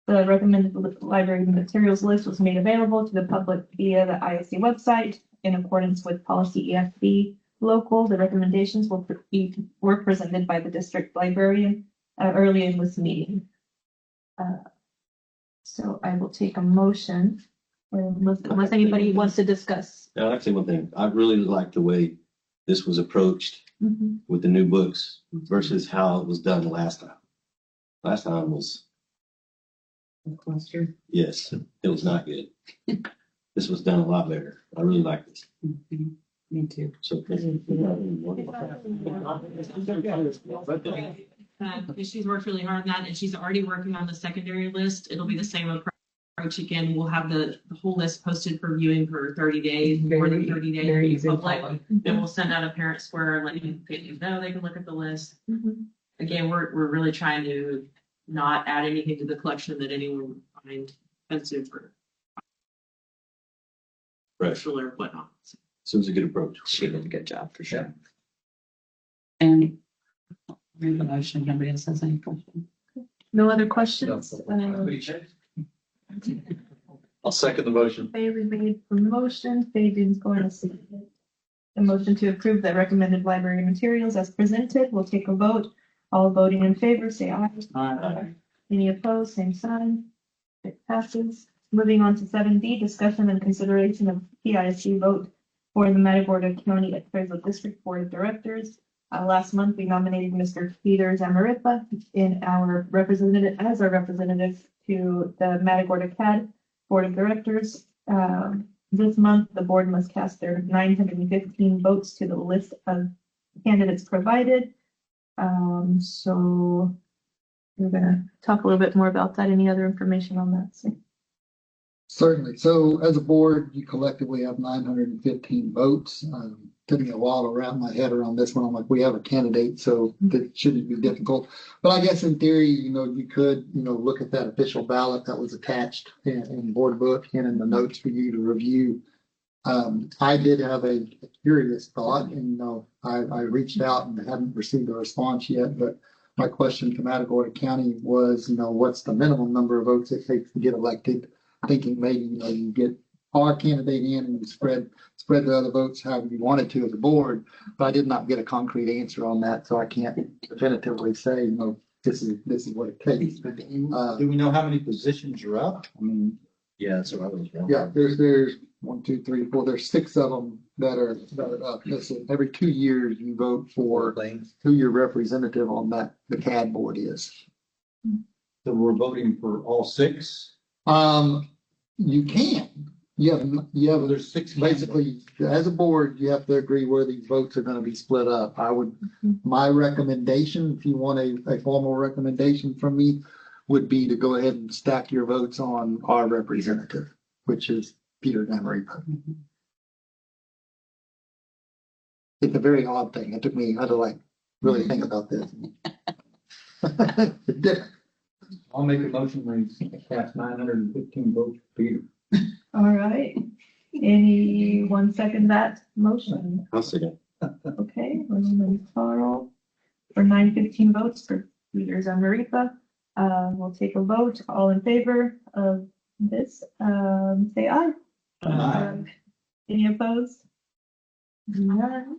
recommended library materials list was made available to the public via the ISD website in accordance with policy EFB local. The recommendations were presented by the district librarian early in this meeting. So I will take a motion unless anybody wants to discuss. Now, I'd say one thing. I really like the way this was approached with the new books versus how it was done last time. Last time was, Cluster. yes, it was not good. This was done a lot better. I really like this. Me too. So. She's worked really hard on that, and she's already working on the secondary list. It'll be the same approach again. We'll have the whole list posted for viewing for 30 days, more than 30 days. Very easy to public. follow. And we'll send out a parent square, letting families know they can look at the list. Again, we're really trying to not add anything to the collection that anyone would find offensive or sexual or whatnot. So it was a good approach. She did a good job for sure. And read the motion. Nobody else has any questions? No other questions? I'll second the motion. Bailey made the motion, Fabian's going to second it. The motion to approve the recommended library materials as presented. We'll take a vote. All voting in favor, say aye. Aye. Any opposed, same sign. It passes. Moving on to 7D, discussion and consideration of PIC vote for the Matagorda County Appraisal District Board of Directors. Last month, we nominated Mr. Peter Zamarripa as our representative to the Matagorda CAD Board of Directors. This month, the board must cast their 915 votes to the list of candidates provided. So we're gonna talk a little bit more about that. Any other information on that? So, Certainly. So as a board, you collectively have 915 votes. Took me a while to wrap my head around this one. I'm like, we have a candidate, so that shouldn't be difficult. But I guess in theory, you could, look at that official ballot that was attached in board book and in the notes for you to review. I did have a curious thought, and I reached out and haven't received a response yet. But my question to Matagorda County was, what's the minimum number of votes it takes to get elected? Thinking maybe you get our candidate in and you spread the other votes however you wanted to as a board. But I did not get a concrete answer on that, so I can't definitively say, this is what it takes. Do we know how many positions are up? I mean, Yeah, that's what I was wondering. Yeah, there's 1, 2, 3, 4. There's 6 of them that are up. Listen, every 2 years you vote for who your representative on the CAD board is. so we're voting for all 6? You can. You have There's 6. basically, as a board, you have to agree where these votes are going to be split up. My recommendation, if you want a formal recommendation from me, would be to go ahead and stack your votes on our representative, which is Peter Zamarripa. It's a very odd thing. It took me, I had to really think about this. I'll make a motion we cast 915 votes for Peter. all right. Anyone second that motion? I'll say that. Okay, and Carl for 915 votes for Peter Zamarripa. We'll take a vote. All in favor of this, say aye. Any opposed? None.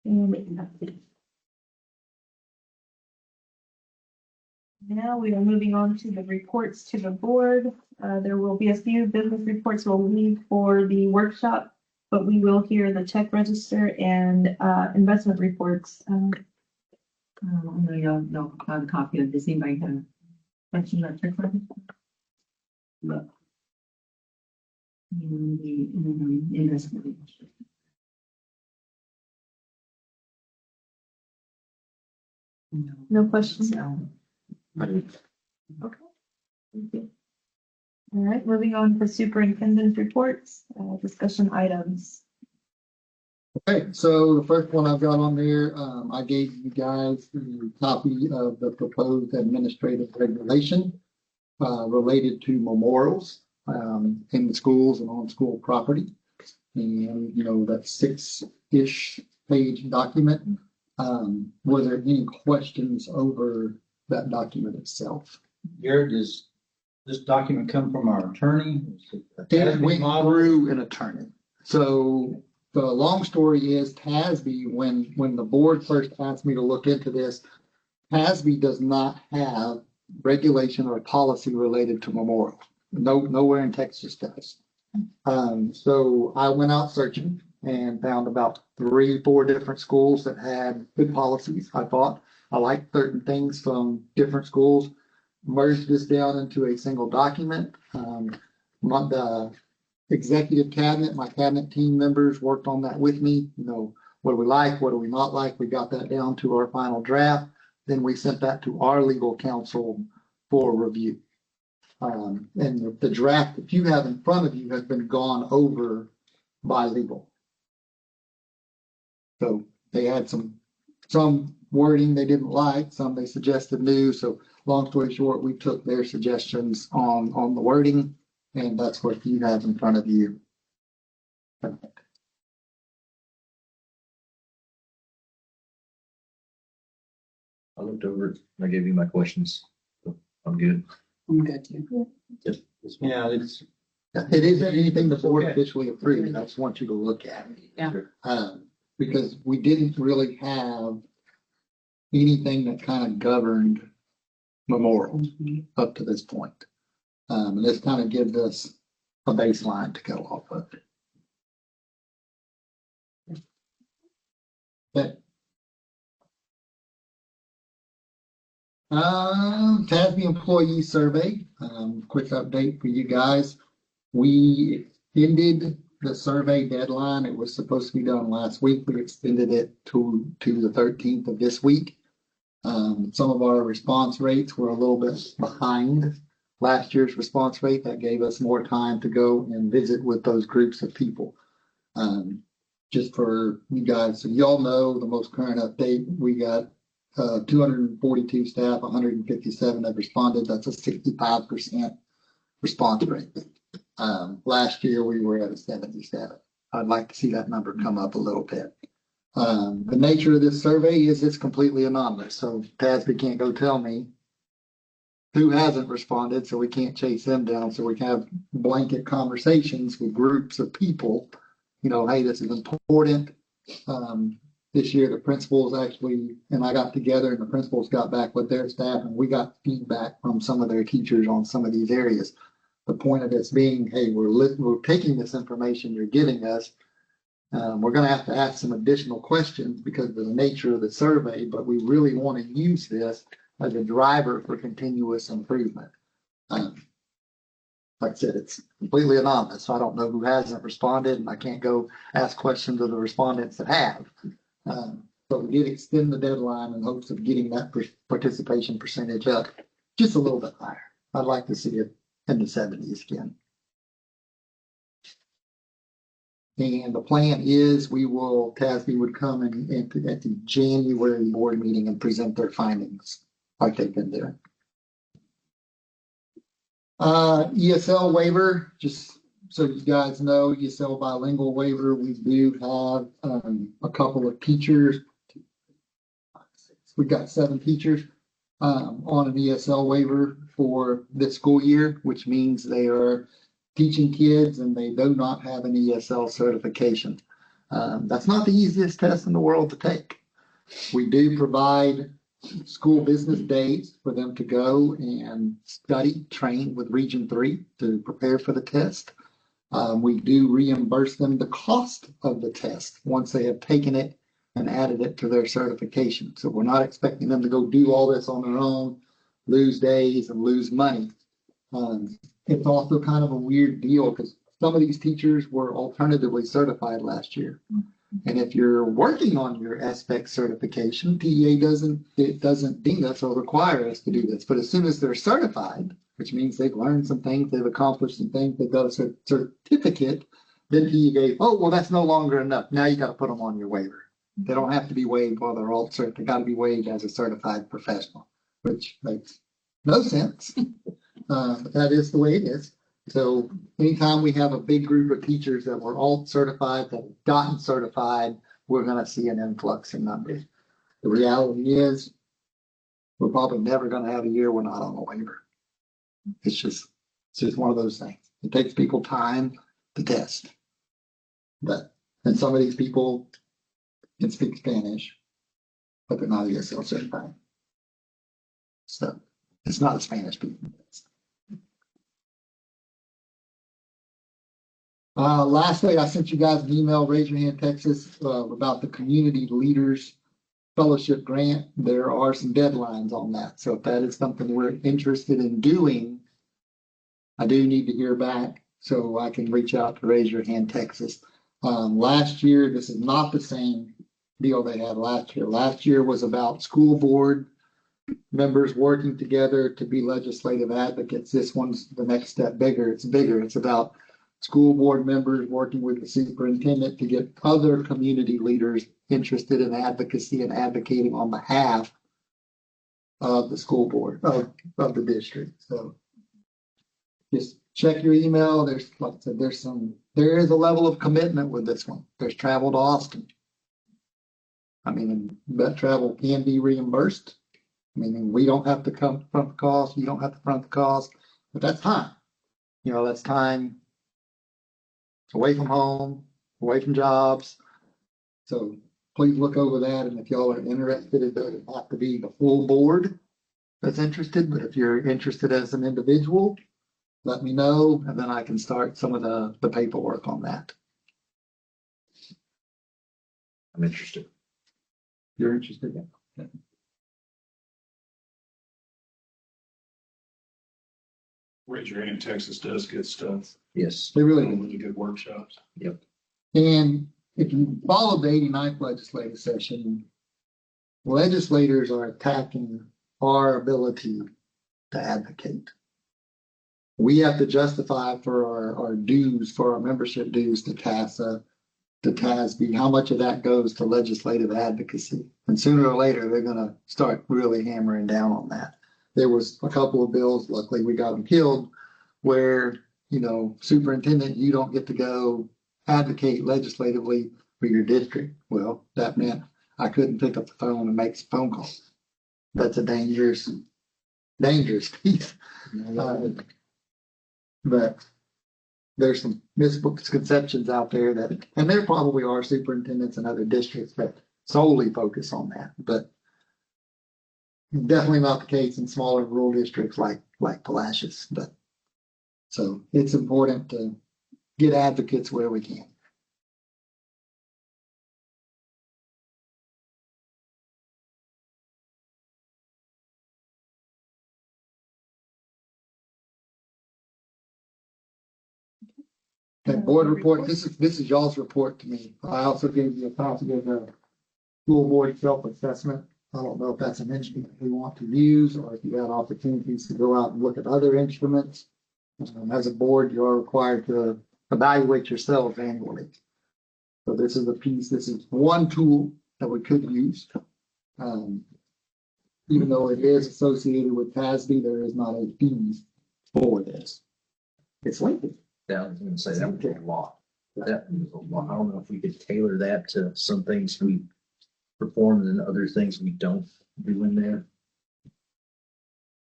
And it passes. Now we are moving on to the reports to the board. There will be a few business reports we'll leave for the workshop, but we will hear the check register and investment reports. I know y'all don't have a copy of this. Anybody have a question about check register? Look. And the investment register. No questions? So, Okay. Thank you. All right, moving on to superintendent reports, discussion items. Okay, so the first one I've got on there, I gave you guys the copy of the proposed administrative regulation related to memorials in the schools and on school property. And, you know, that 6-ish page document. Were there any questions over that document itself? Jared, does this document come from our attorney? It went through an attorney. So the long story is TASB, when the board first asked me to look into this, TASB does not have regulation or policy related to memorial. Nowhere in Texas does. So I went out searching and found about 3-4 different schools that had good policies. I thought I liked certain things from different schools, merged this down into a single document. The executive cabinet, my cabinet team members worked on that with me. You know, what do we like? What do we not like? We got that down to our final draft. Then we sent that to our legal counsel for review. And the draft that you have in front of you has been gone over by legal. So they had some wording they didn't like, some they suggested new. So long story short, we took their suggestions on the wording, and that's what you have in front of you. I looked over it. I gave you my questions. So I'm good. I'm good too. Yeah, it's. It isn't anything the board officially approved. I just want you to look at it. Yeah. Because we didn't really have anything that kind of governed memorials up to this point. And this kind of gives us a baseline to go off of. Okay. TASB employee survey, quick update for you guys. We extended the survey deadline. It was supposed to be done last week. We extended it to the 13th of this week. Some of our response rates were a little bit behind last year's response rate. That gave us more time to go and visit with those groups of people. Just for you guys, so y'all know the most current update, we got 242 staff, 157 have responded. That's a 65% response rate. Last year we were at a 77. I'd like to see that number come up a little bit. The nature of this survey is it's completely anonymous. So TASB can't go tell me who hasn't responded, so we can't chase them down. So we can have blanket conversations with groups of people, you know, hey, this is important. This year, the principals actually, and I got together and the principals got back with their staff and we got feedback from some of their teachers on some of these areas. The point of this being, hey, we're taking this information you're giving us. We're going to ask some additional questions because of the nature of the survey, but we really want to use this as a driver for continuous improvement. Like I said, it's completely anonymous, so I don't know who hasn't responded, and I can't go ask questions of the respondents that have. But we did extend the deadline in hopes of getting that participation percentage up just a little bit higher. I'd like to see it in the 70s again. And the plan is TASB would come in at the January board meeting and present their findings like they've been doing. ESL waiver, just so you guys know, ESL bilingual waiver, we do have a couple of teachers. We've got 7 teachers on an ESL waiver for this school year, which means they are teaching kids and they do not have an ESL certification. That's not the easiest test in the world to take. We do provide school business days for them to go and study, train with Region 3 to prepare for the test. We do reimburse them the cost of the test once they have taken it and added it to their certification. So we're not expecting them to go do all this on their own, lose days and lose money. It's also kind of a weird deal because some of these teachers were alternatively certified last year. And if you're working on your SPEC certification, TEA doesn't ding us or require us to do this. But as soon as they're certified, which means they've learned some things, they've accomplished some things, they've got a certificate, then TEA gave, oh, well, that's no longer enough. Now you got to put them on your waiver. They don't have to be waived while they're alt cert. They got to be waived as a certified professional, which makes no sense. But that is the way it is. So anytime we have a big group of teachers that were alt certified, that have gotten certified, we're going to see an influx in numbers. The reality is we're probably never going to have a year we're not on a waiver. It's just one of those things. It takes people time to test. And some of these people can speak Spanish, but they're not ESL certified. So it's not a Spanish speaking test. Lastly, I sent you guys an email, Raise Your Hand Texas, about the Community Leaders Fellowship Grant. There are some deadlines on that. So if that is something we're interested in doing, I do need to hear back so I can reach out to Raise Your Hand Texas. Last year, this is not the same deal they had last year. Last year was about school board members working together to be legislative advocates. This one's the next step bigger. It's bigger. It's about school board members working with the superintendent to get other community leaders interested in advocacy and advocating on behalf of the school board of the district. So just check your email. There's, like I said, there is a level of commitment with this one. There's travel to Austin. I mean, that travel can be reimbursed. I mean, we don't have to come front the cost. You don't have to front the cost, but that's time. You know, that's time away from home, away from jobs. So please look over that. And if y'all are interested, it doesn't have to be the full board that's interested, but if you're interested as an individual, let me know, and then I can start some of the paperwork on that. I'm interested. You're interested? Yeah. Raise Your Hand Texas does good stuff. Yes. They really Really good workshops. Yep. And if you follow the 89th legislative session, legislators are attacking our ability to advocate. We have to justify for our dues, for our membership dues to TASA, to TASB, how much of that goes to legislative advocacy. And sooner or later, they're going to start really hammering down on that. There was a couple of bills, luckily we got them killed, where, you know, superintendent, you don't get to go advocate legislatively for your district. Well, that meant I couldn't pick up the phone and make some phone calls. That's a dangerous piece. But there's some misconceptions out there that, and there probably are superintendents in other districts that solely focus on that, but definitely not the case in smaller rural districts like Palacios. But so it's important to get advocates where we can. Okay, board report. This is y'all's report to me. I also gave you a copy of the school board self-assessment. I don't know if that's an instrument we want to use or if you had opportunities to go out and look at other instruments. As a board, you are required to evaluate yourselves annually. So this is a piece, this is one tool that we could use. Even though it is associated with TASB, there is not a fee for this. It's lengthy. Yeah, I was going to say that would take a lot. That was a lot. I don't know if we could tailor that to some things we perform and other things we don't do in there.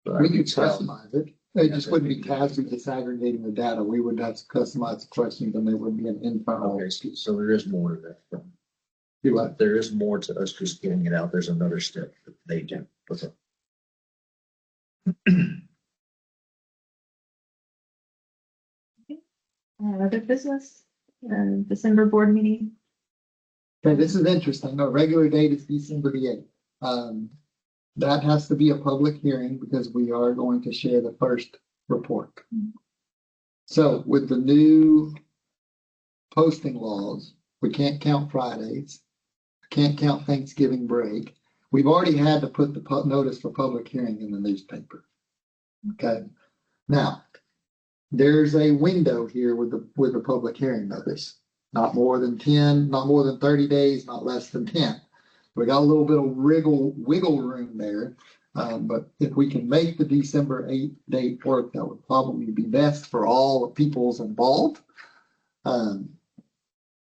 But I We can could tell. customize it. It just wouldn't be TASB disaggregating the data. We would have to customize the questions and there would be an internal. Okay, so there is more to that. Do what? There is more to us just getting it out. There's another step that they do. Okay. Other business, December board meeting. Okay, this is interesting. Our regular date is December the eighth. That has to be a public hearing because we are going to share the first report. So with the new posting laws, we can't count Fridays, can't count Thanksgiving break. We've already had to put the notice for public hearing in the newspaper. Okay, now there's a window here with the public hearing notice. Not more than 10, not more than 30 days, not less than 10. We got a little bit of wiggle room there. But if we can make the December 8th date work, that would probably be best for all the peoples involved.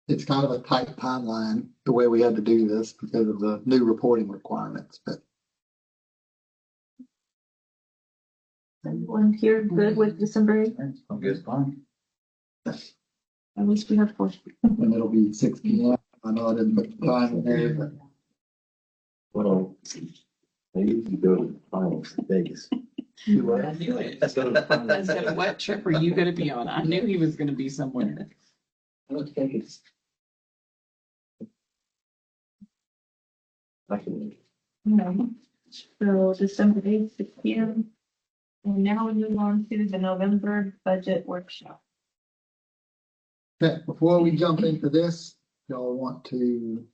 It's kind of a tight timeline, the way we had to do this because of the new reporting requirements, but Everyone here good with December 8th? I'm good. Fine. At least we have four. and it'll be 6 p.m. I know I didn't put the time in there, but Well, maybe you can go to finals in Vegas. I knew it. I said, what trip are you gonna be on? I knew he was gonna be somewhere. I don't think it's. I can. No. So December 8th, 6 p.m. And now we move on to the November budget workshop. okay, before we jump into this, y'all want to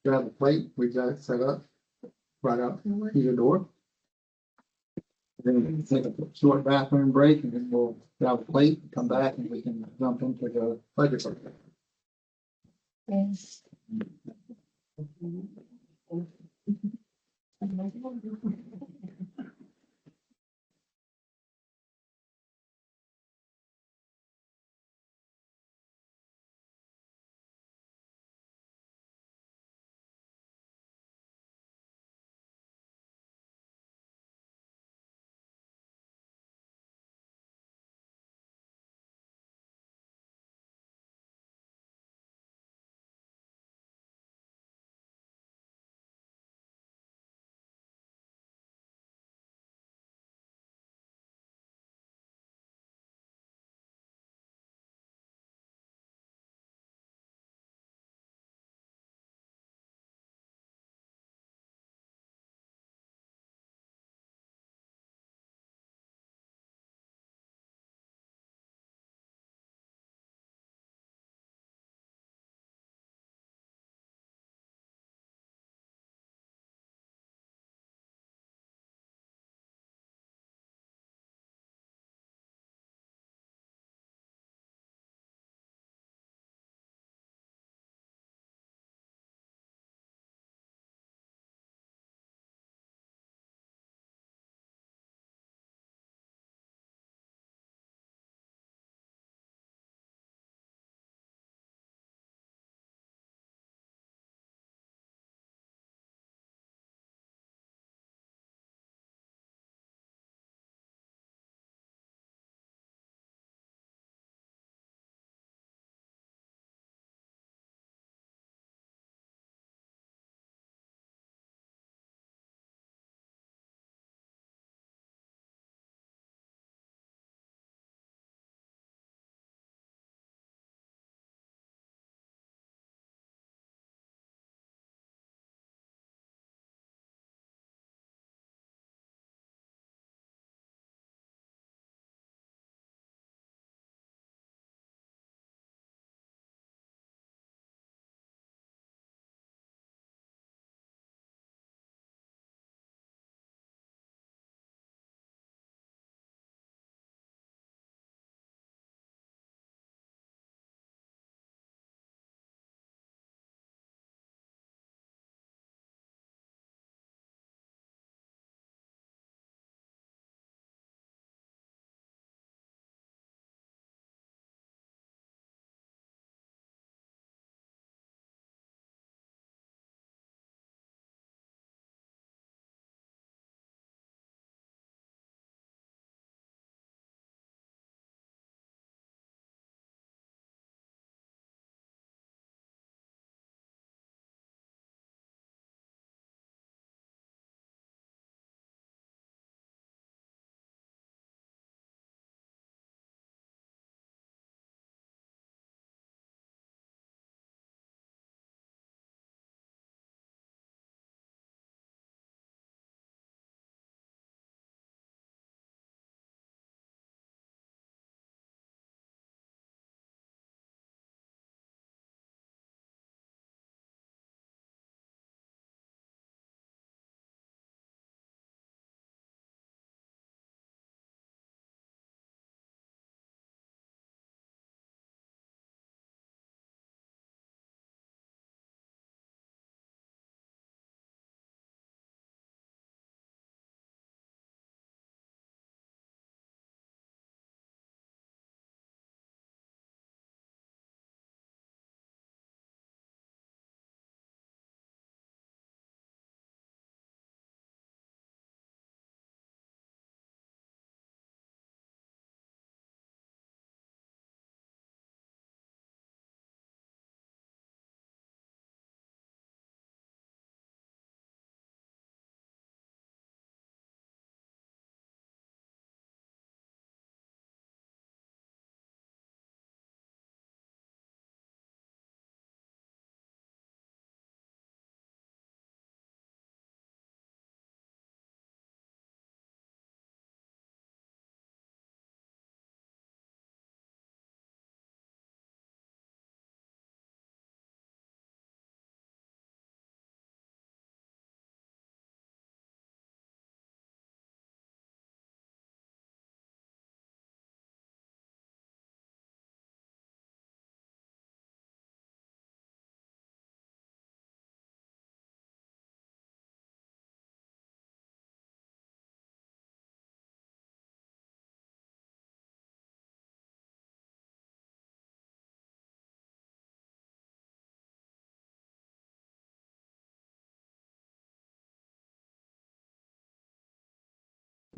grab a plate? We've got it set up right out your door. Then we can take a short bathroom break and then we'll grab a plate, come back and we can jump into the budget. Yes.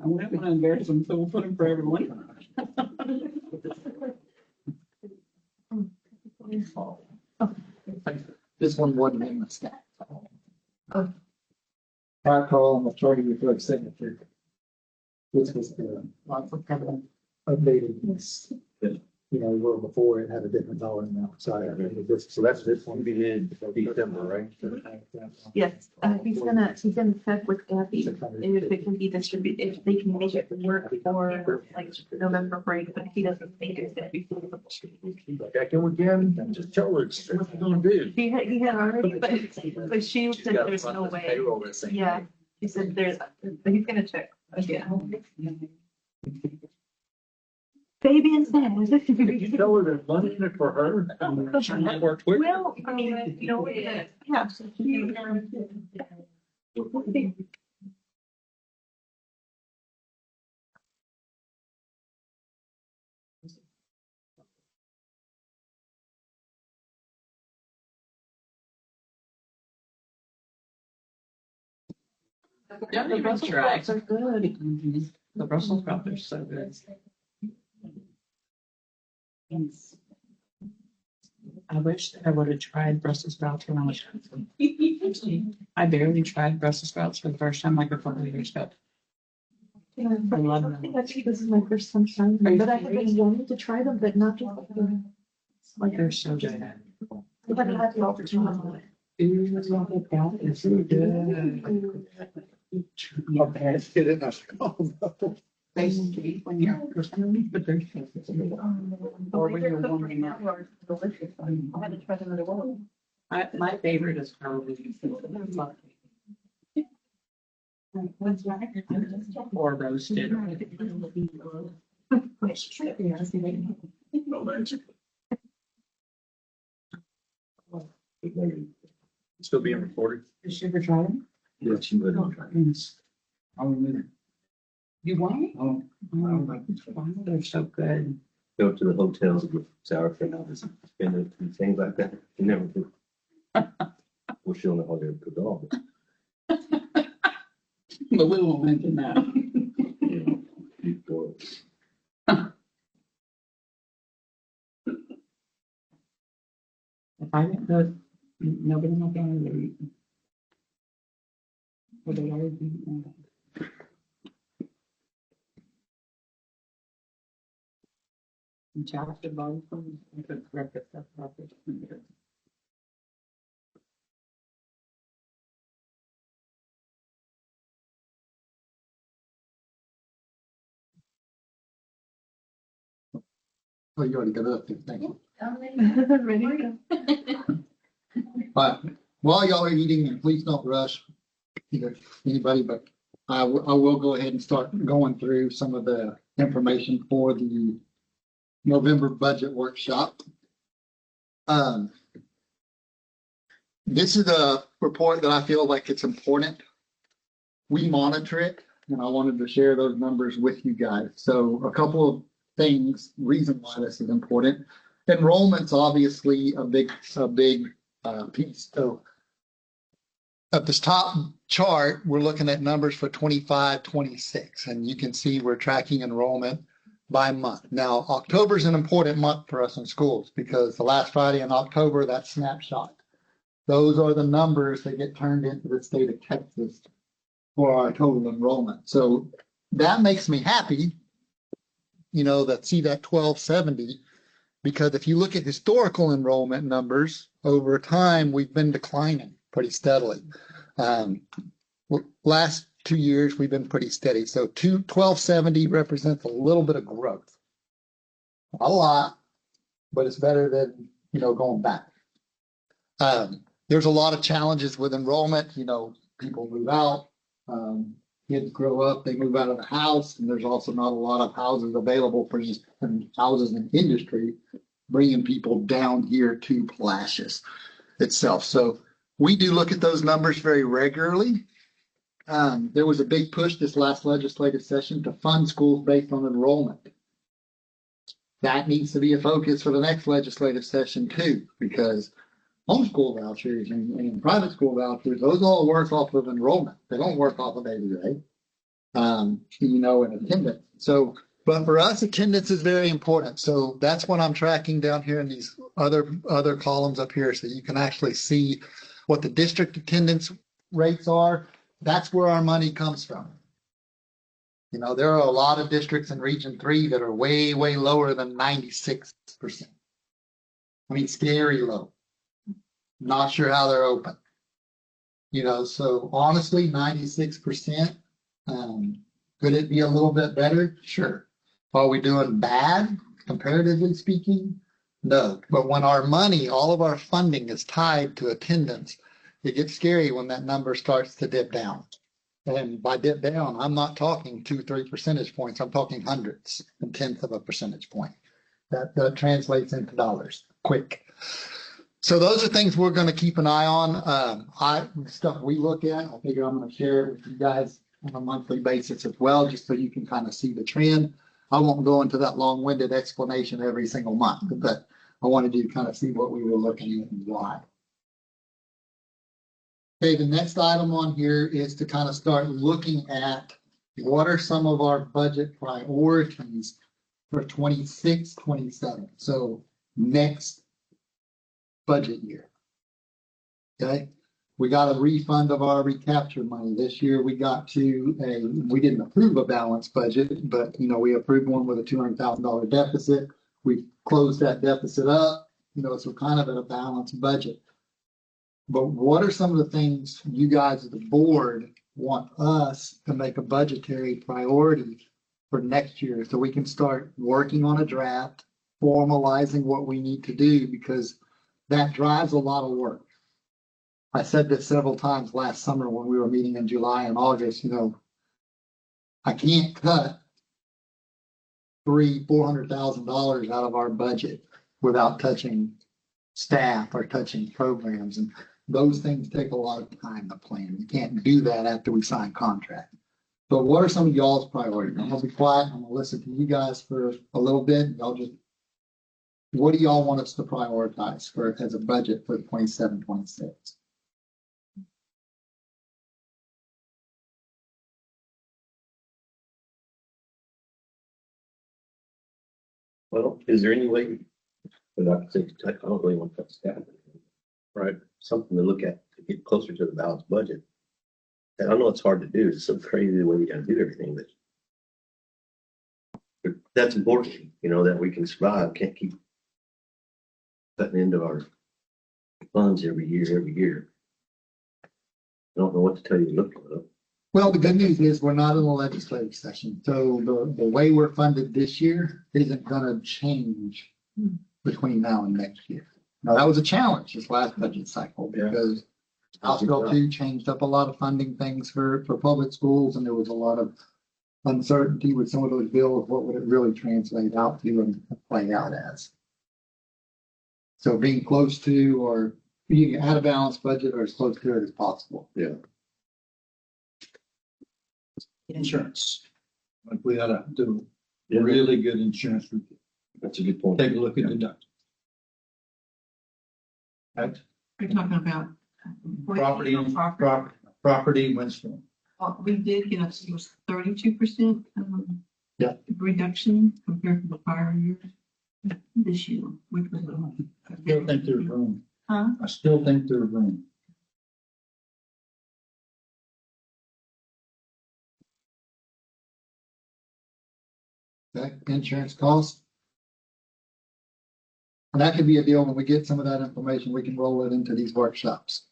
I'm not gonna embarrass them, so we'll put them for everyone. This one wasn't in the stack. I call on the charter before signature. This was the updated, you know, where before it had a different dollar amount. So that's this one. We did December, right? Yes, he's gonna check with Abby if it can be distributed, if they can make it work for like November break, but he doesn't think it's gonna be. Back in again, just tell her it's what we're gonna do. He had already, but she She's said got there's no this way. payroll this thing. Yeah, he said there's, but he's gonna check again. Fabian says. You tell her there's money in it for her. She might work quick. Well, I mean, you know, yeah. Yeah, The Brussels sprouts are good. The Brussels sprouts are so good. I wish I would have tried Brussels sprouts when I was. I barely tried Brussels sprouts for the first time like a couple of years ago. I love them. Actually, this is my first time trying them, but I have been wanting to try them, but not just like They're so good. I haven't had the opportunity. Ooh, that is so good. My parents did it, and I was like, oh no. They sweet when you're Christmas, but they're so good. Or when you're warming up. Delicious. I had to try them another one. My favorite is probably or roasted. Still being recorded. Did you ever try them? Yeah, she would. You want? Oh, Wow, they're so good. go to the hotels with sauerkraut and spend it and things like that. You never do. Well, she'll know how to cook all. But we won't mention that. You know, you go. If I didn't cook, nobody in my family would eat. Would they always eat? And chopped the bones and cooked breakfast stuff. Oh, you already got it up there. Thank you. Ready to go. But while y'all are eating, please don't rush, either anybody, but I will go ahead and start going through some of the information for the November budget workshop. This is a report that I feel like it's important. We monitor it, and I wanted to share those numbers with you guys. So a couple of things, reason why this is important. Enrollment's obviously a big piece. So at this top chart, we're looking at numbers for 25, 26, and you can see we're tracking enrollment by month. Now, October is an important month for us in schools because the last Friday in October, that's snapshot. Those are the numbers that get turned into the state of Texas for our total enrollment. So that makes me happy, you know, that see that 1270, because if you look at historical enrollment numbers over time, we've been declining pretty steadily. Last 2 years, we've been pretty steady. So 1270 represents a little bit of growth. A lot, but it's better than, you know, going back. There's a lot of challenges with enrollment. You know, people move out, kids grow up, they move out of the house, and there's also not a lot of houses available for just houses in industry, bringing people down here to Palacios itself. So we do look at those numbers very regularly. There was a big push this last legislative session to fund schools based on enrollment. That needs to be a focus for the next legislative session too, because homeschool vouchers and private school vouchers, those all work off of enrollment. They don't work off of day-to-day. in attendance. So, but for us, attendance is very important. So that's what I'm tracking down here in these other columns up here, so you can actually see what the district attendance rates are. That's where our money comes from. There are a lot of districts in Region 3 that are way, way lower than 96%. I mean, scary low. Not sure how they're open. So honestly, 96%. Could it be a little bit better? Sure. Are we doing bad, comparatively speaking? No. But when our money, all of our funding is tied to attendance, it gets scary when that number starts to dip down. And by dip down, I'm not talking 2-3 percentage points. I'm talking hundreds and tenths of a percentage point. That translates into dollars quick. So those are things we're going to keep an eye on. Stuff we look at, I figure I'm going to share it with you guys on a monthly basis as well, just so you can kind of see the trend. I won't go into that long-winded explanation every single month, but I wanted you to kind of see what we were looking at and why. Okay, the next item on here is to kind of start looking at what are some of our budget priorities for 26, 27. So next budget year. Okay, we got a refund of our recapture money. This year we didn't approve a balanced budget, but we approved one with a $200,000 deficit. We closed that deficit up, so kind of at a balanced budget. But what are some of the things you guys as the board want us to make a budgetary priority for next year, so we can start working on a draft, formalizing what we need to do, because that drives a lot of work. I said this several times last summer when we were meeting in July and August, I can't cut $400,000 out of our budget without touching staff or touching programs. And those things take a lot of time to plan. You can't do that after we sign contract. But what are some of y'all's priorities? I'm gonna be quiet. I'm gonna listen to you guys for a little bit. What do y'all want us to prioritize as a budget for 27, 26? Well, is there any way, without saying, I don't really want to cut staff, right? Something to look at to get closer to the balanced budget. And I know it's hard to do. It's so crazy the way we got to do everything, but that's important, that we can survive. Can't keep cutting into our funds every year. I don't know what to tell you to look for. Well, the good news is we're not in a legislative session. So the way we're funded this year isn't going to change between now and next year. Now, that was a challenge this last budget cycle, because House Bill 2 changed up a lot of funding things for public schools, and there was a lot of uncertainty with some of those bills. What would it really translate out to and play out as? So being close to, or being at a balanced budget, or as close to it as possible. Yeah. Insurance. Like we ought to do really good insurance review. That's a good point. Take a look at deductibles. Right? We're talking about Property wins from. We did get it was 32% reduction compared to the prior year this year, which was I still think there's room. Huh? I still think there's room. Okay, insurance costs. And that could be a deal when we get some of that information, we can roll it into these workshops.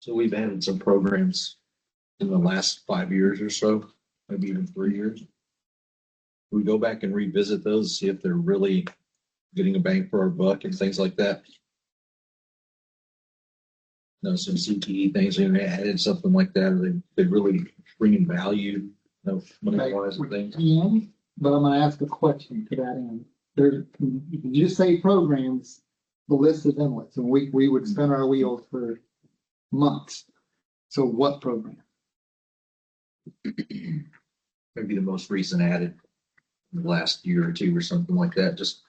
So we've added some programs in the last 5 years or so, maybe even 3 years. We go back and revisit those, see if they're really getting a bang for our buck and things like that. Some CTE things, we added something like that. They really bringing value, money-wise and things. Yeah, but I'm going to ask a question to that end. You can just say programs, the list is endless, and we would spin our wheels for months. So what program? Maybe the most recent added the last year or two or something like that, just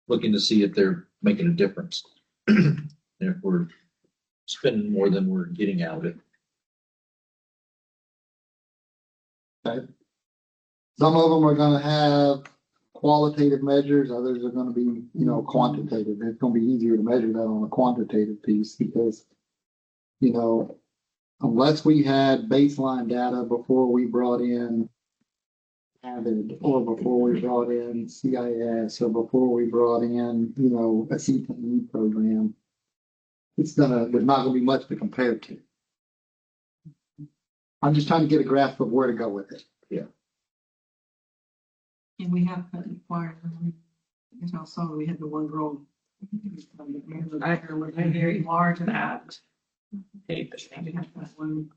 looking to see if they're making a difference. And if we're spending more than we're getting out of it. Some of them are gonna have qualitative measures, others are gonna be, quantitative. It's gonna be easier to measure that on a quantitative piece because, unless we had baseline data before we brought in Avid or before we brought in CIS or before we brought in, a CTE program, there's not gonna be much to compare to. I'm just trying to get a grasp of where to go with it. And we have cut the choir. As y'all saw, we had the one girl. I heard was very large and apt. Hate this thing. We have that one.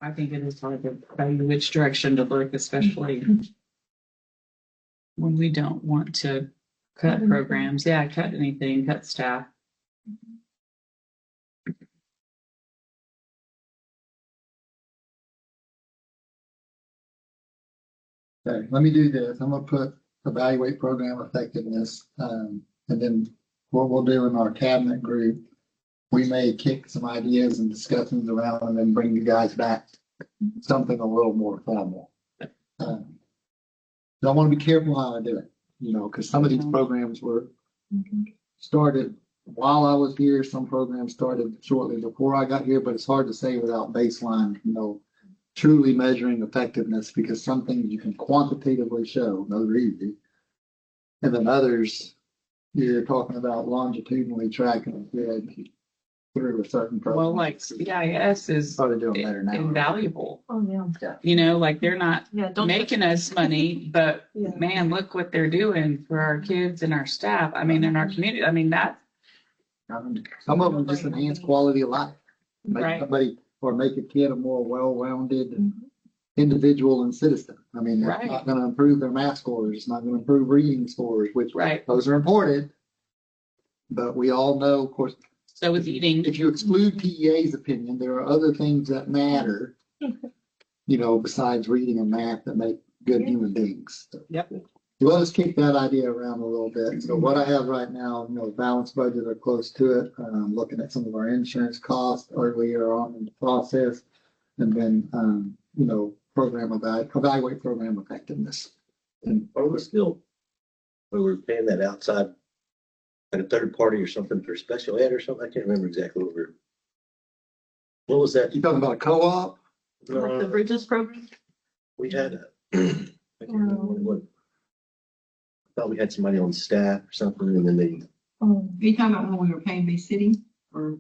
I think it is hard to tell you which direction to look, especially when we don't want to cut programs. Yeah, cut anything, cut staff. Okay, let me do this. I'm gonna put evaluate program effectiveness, and then what we'll do in our cabinet group, we may kick some ideas and discussions around and then bring you guys back something a little more formal. So I want to be careful how I do it, because some of these programs were started while I was here. Some programs started shortly before I got here, but it's hard to say without baseline, truly measuring effectiveness, because some things you can quantitatively show, those are easy. And then others, you're talking about longitudinally tracking through a certain program. Well, like CIS is Probably doing better now. invaluable. Oh, yeah. Like they're not Yeah, don't. making us money, but Yeah. man, look what they're doing for our kids and our staff. I mean, in our community. I mean, that. Some of them just enhance quality of life. Make Right. somebody or make a kid a more well-rounded individual and citizen. I mean, it's Right. not going to improve their math scores. It's not going to improve reading scores, which Right. those are important. But we all know, of course, So with eating. if you exclude PEA's opinion, there are other things that matter, besides reading and math that make good human beings. So, Yep. well, let's kick that idea around a little bit. So what I have right now, balanced budget or close to it, looking at some of our insurance costs earlier on in the process, and then, evaluate program effectiveness. And are we still, we're paying that outside, like a third party or something for special ed or something? I can't remember exactly what was that? You talking about a co-op? Like the Bridges program? We had I can't remember what it was. I thought we had somebody on staff or something, and then they, Are you talking about when we were paying Bay City or?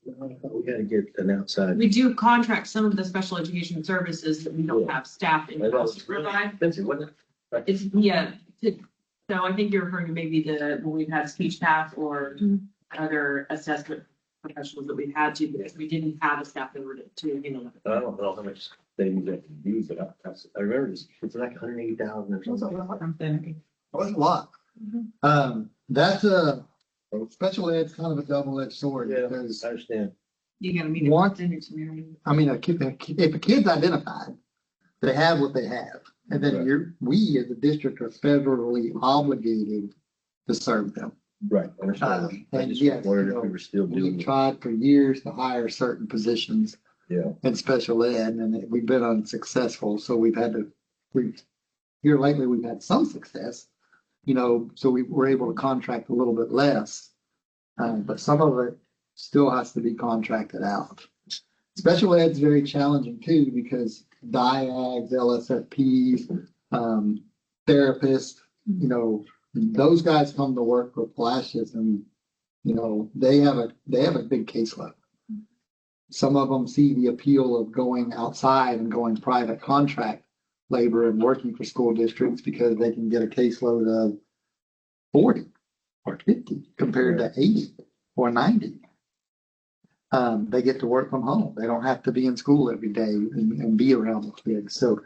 I thought we had to get an outside. We do contract some of the special education services that we don't have staff in That house was to really provide. expensive, wasn't it? It's, so I think you're referring to maybe when we've had speech path or other assessment professionals that we've had to, because we didn't have a staff member to handle it. I don't know how much they use, but I remember it's like 180,000 or something. That's a lot. That's a special ed's kind of a double-edged sword. Yeah, Because I understand. You gotta meet. One- Community. I mean, if a kid's identified, they have what they have. And then we as a district are federally obligated to serve them. Right. I understand. I And just yes, wondered if we were still doing We've it. tried for years to hire certain positions Yeah. in special ed, and we've been unsuccessful. So here lately, we've had some success, so we were able to contract a little bit less. But some of it still has to be contracted out. Special ed's very challenging too, because diags, LSFPs, therapists, those guys come to work for Palacios, and they have a big caseload. Some of them see the appeal of going outside and going private contract labor and working for school districts because they can get a caseload of 40 or 50 compared to 80 or 90. They get to work from home. They don't have to be in school every day and be around the kids. So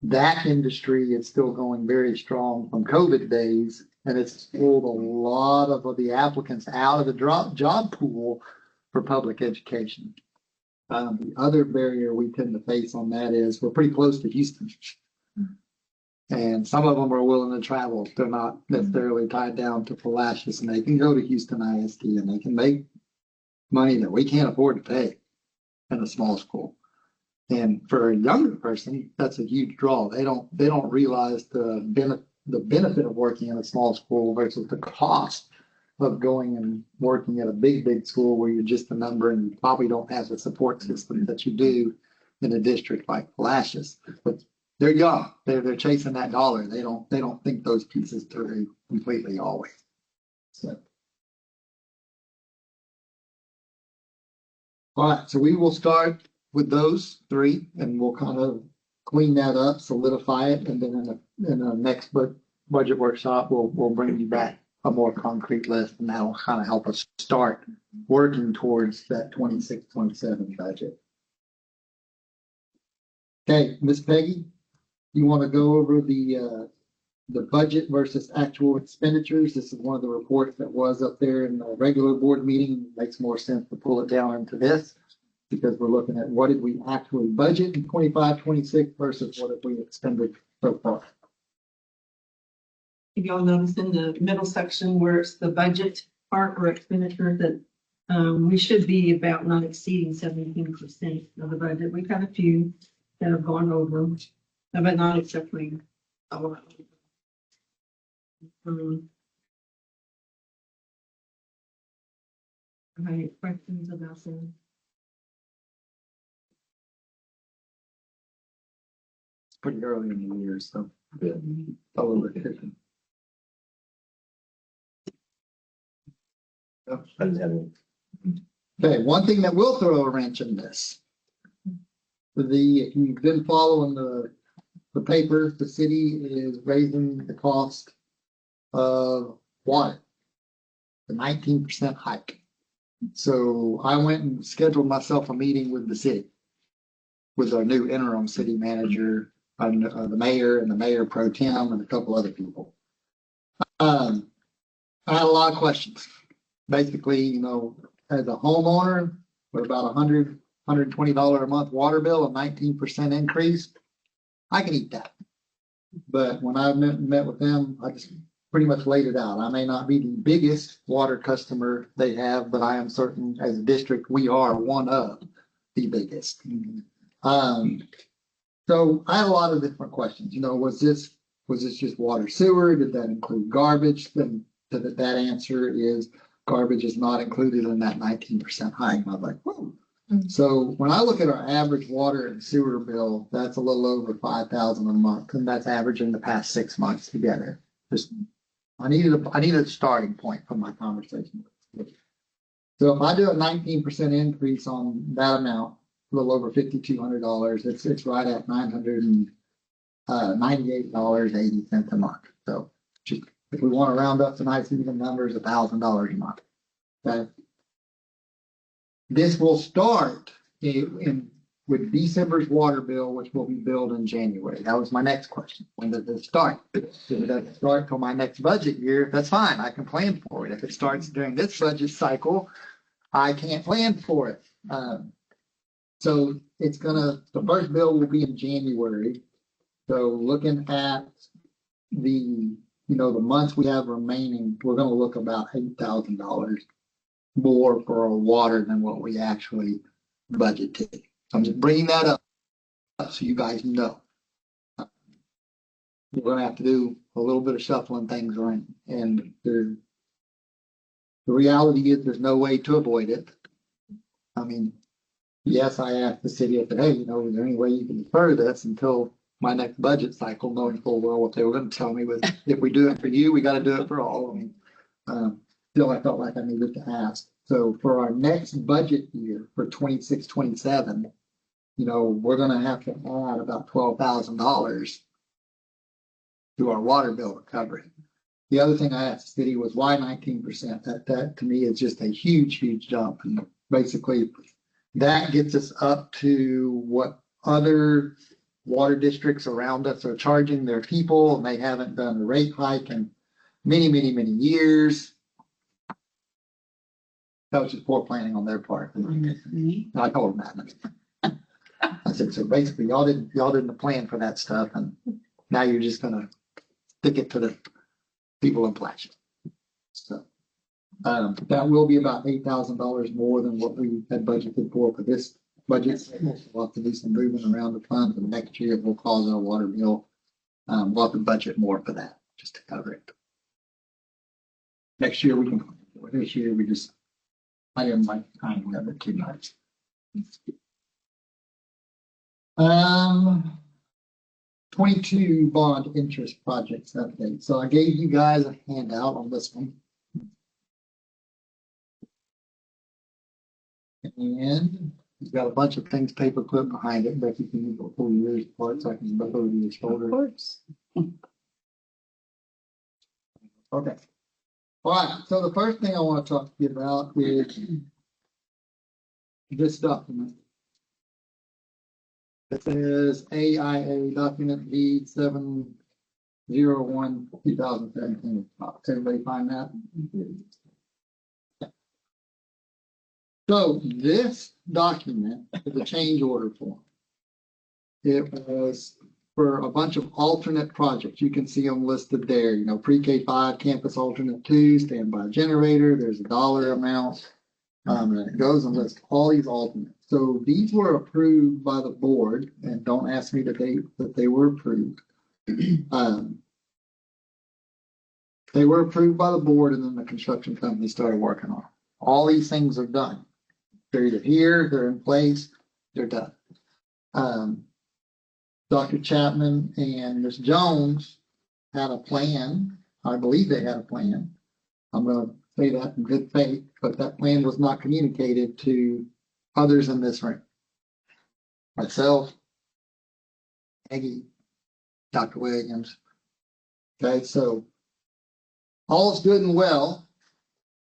that industry is still going very strong from COVID days. And it's pulled a lot of the applicants out of the job pool for public education. The other barrier we tend to face on that is we're pretty close to Houston. And some of them are willing to travel. They're not necessarily tied down to Palacios, and they can go to Houston ISD and they can make money that we can't afford to pay in a small school. And for a younger person, that's a huge draw. They don't realize the benefit of working in a small school versus the cost of going and working at a big school where you're just a number and you probably don't have the support system that you do in a district like Palacios. But they're young. They're chasing that dollar. They don't think those pieces through completely always. So. All right, so we will start with those three and we'll kind of clean that up, solidify it, and then in the next budget workshop, we'll bring you back a more concrete list, and that'll kind of help us start working towards that 26-27 budget. Okay, Miss Peggy, you want to go over the budget versus actual expenditures? This is one of the reports that was up there in the regular board meeting. It makes more sense to pull it down into this because we're looking at what did we actually budget in 25-26 versus what have we expended so far. If y'all notice in the middle section where it's the budget part or expenditure that we should be about not exceeding 17% of the budget. We've had a few that have gone over, but not exceptionally a lot. Any questions about that? It's pretty early in the year, so yeah, a little bit different. Okay, one thing that will throw a wrench in this. If you've been following the paper, the city is raising the cost of water, the 19% hike. So I went and scheduled myself a meeting with the city, with our new interim city manager, the mayor and the mayor pro tem and a couple other people. I had a lot of questions. Basically, as a homeowner with about $120 a month water bill, a 19% increase, I can eat that. But when I met with them, I just pretty much laid it out. I may not be the biggest water customer they have, but I am certain as a district, we are one of the biggest. So I had a lot of different questions. Was this just water sewer? Did that include garbage? Then that answer is garbage is not included in that 19% hike. And I was like, whoa. So when I look at our average water and sewer bill, that's a little over $5,000 a month, and that's averaging the past 6 months together. I needed a starting point for my conversation. So if I do a 19% increase on that amount, a little over $5,200, it's right at $998.80 a month. So just, if we want to round up to nice even numbers, $1,000 a month. Okay. This will start with December's water bill, which will be billed in January. That was my next question. When does it start? If it doesn't start till my next budget year, that's fine. I can plan for it. If it starts during this budget cycle, I can't plan for it. So the first bill will be in January. So looking at the months we have remaining, we're going to look about $8,000 more for our water than what we actually budgeted. I'm just bringing that up so you guys know. We're going to have to do a little bit of shuffling things around, and the reality is there's no way to avoid it. I mean, yes, I asked the city, I said, hey, is there any way you can defer this until my next budget cycle, knowing full well what they were going to tell me was, if we do it for you, we got to do it for all. I mean, still, I felt like I needed to ask. So for our next budget year for 26-27, we're going to have to add about $12,000 to our water bill recovery. The other thing I asked the city was why 19%? That to me is just a huge jump. And basically that gets us up to what other water districts around us are charging their people, and they haven't done a rate hike in many, many, many years. That was just poor planning on their part. I told them that. I said, so basically y'all didn't plan for that stuff and now you're just gonna stick it to the people in Palacios. So, that will be about $8,000 more than what we had budgeted for this budget. We'll have to do some moving around the funds and next year it will cause our water bill. We'll have to budget more for that just to cover it. Next year we can, this year we just, I didn't like timing of it too much. 22 bond interest projects update. So I gave you guys a handout on this one. And you've got a bunch of things paperclip behind it, but you can pull your ears apart so I can look over your shoulder. Of course. Okay. All right. So the first thing I want to talk to you about is this document. It says AIA document V701-2017. Everybody find that? So this document is a change order form. It was for a bunch of alternate projects. You can see them listed there, you know, pre-K 5, campus alternate 2, standby generator, there's a dollar amount. And it goes and lists all these alternates. So these were approved by the board, and don't ask me the date that they were approved. They were approved by the board, and then the construction company started working on them. All these things are done. They're either here, they're in place, they're done. Dr. Chapman and Ms. Jones had a plan. I believe they had a plan. I'm going to say that in good faith, but that plan was not communicated to others in this room. Myself, Aggie, Dr. Williams. Okay, so all's good and well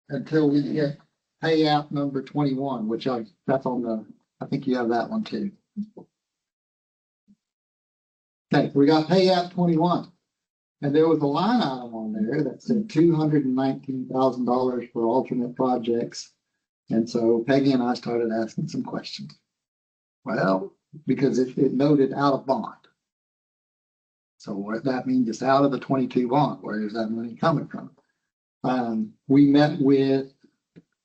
until we get payout number 21, which that's on the, I think you have that one too. Okay, we got payout 21. And there was a line item on there that said $219,000 for alternate projects. And so Peggy and I started asking some questions. Well, because it noted out of bond. So what that means is out of the 22 bond. Where is that money coming from? We met with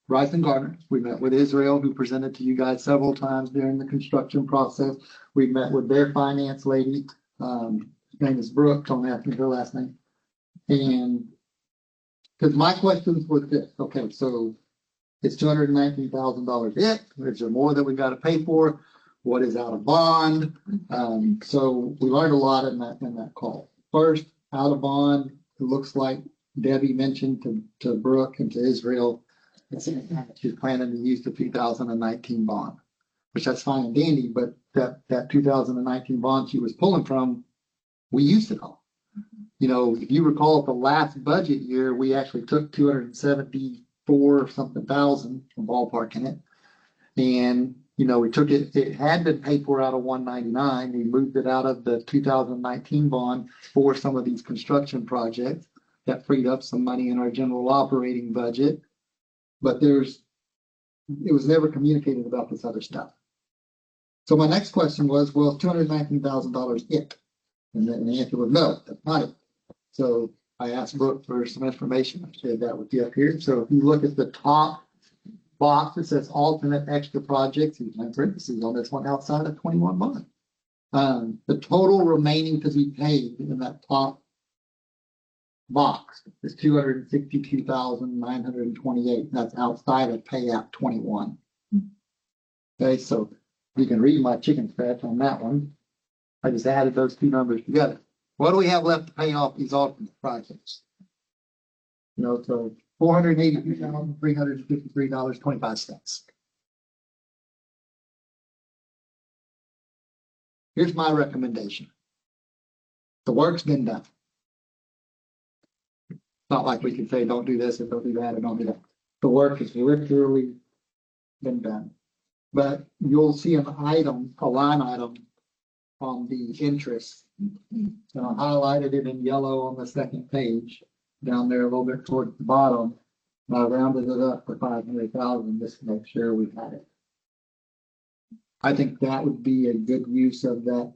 Rice and Gardner. We met with Israel, who presented to you guys several times during the construction process. We met with their finance lady. His name is Brooke. Don't ask me her last name. And because my questions were this, okay, so it's $219,000. Is there more that we got to pay for? What is out of bond? So we learned a lot in that call. First, out of bond, it looks like Debbie mentioned to Brooke and to Israel, she's planning to use the 2019 bond, which that's fine and dandy, but that 2019 bond she was pulling from, we used it all. You know, if you recall the last budget year, we actually took 274 something thousand, ballpark in it. And, you know, we took it had been paid for out of 199. We moved it out of the 2019 bond for some of these construction projects. That freed up some money in our general operating budget. But it was never communicated about this other stuff. So my next question was, well, $219,000 it? And then the answer was no, that's not it. So I asked Brooke for some information. I shared that with you up here. So if you look at the top box, it says alternate extra projects. Here's my parentheses on this one outside of 21 bond. The total remaining to be paid in that top box is $262,928. That's outside of payout 21. Okay, so you can read my chicken scratch on that one. I just added those two numbers together. What do we have left to pay off these alternate projects? You know, so $482,353.25. Here's my recommendation. The work's been done. Not like we can say, don't do this or don't do that or don't do that. The work has literally been done. But you'll see an item, a line item on the interest. And I highlighted it in yellow on the second page. down there a little bit towards the bottom. And I rounded it up to 500,000 just to make sure we had it. I think that would be a good use of that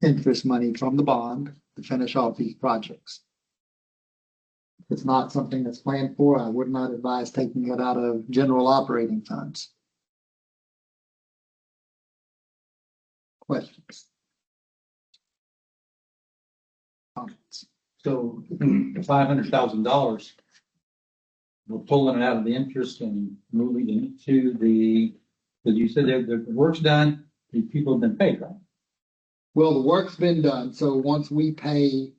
interest money from the bond to finish off these projects. If it's not something that's planned for, I would not advise taking it out of general operating funds. Questions? Comments? So $500,000, we're pulling it out of the interest and moving it into because you said the work's done, the people have been paid, right? Well, the work's been done, so once we pay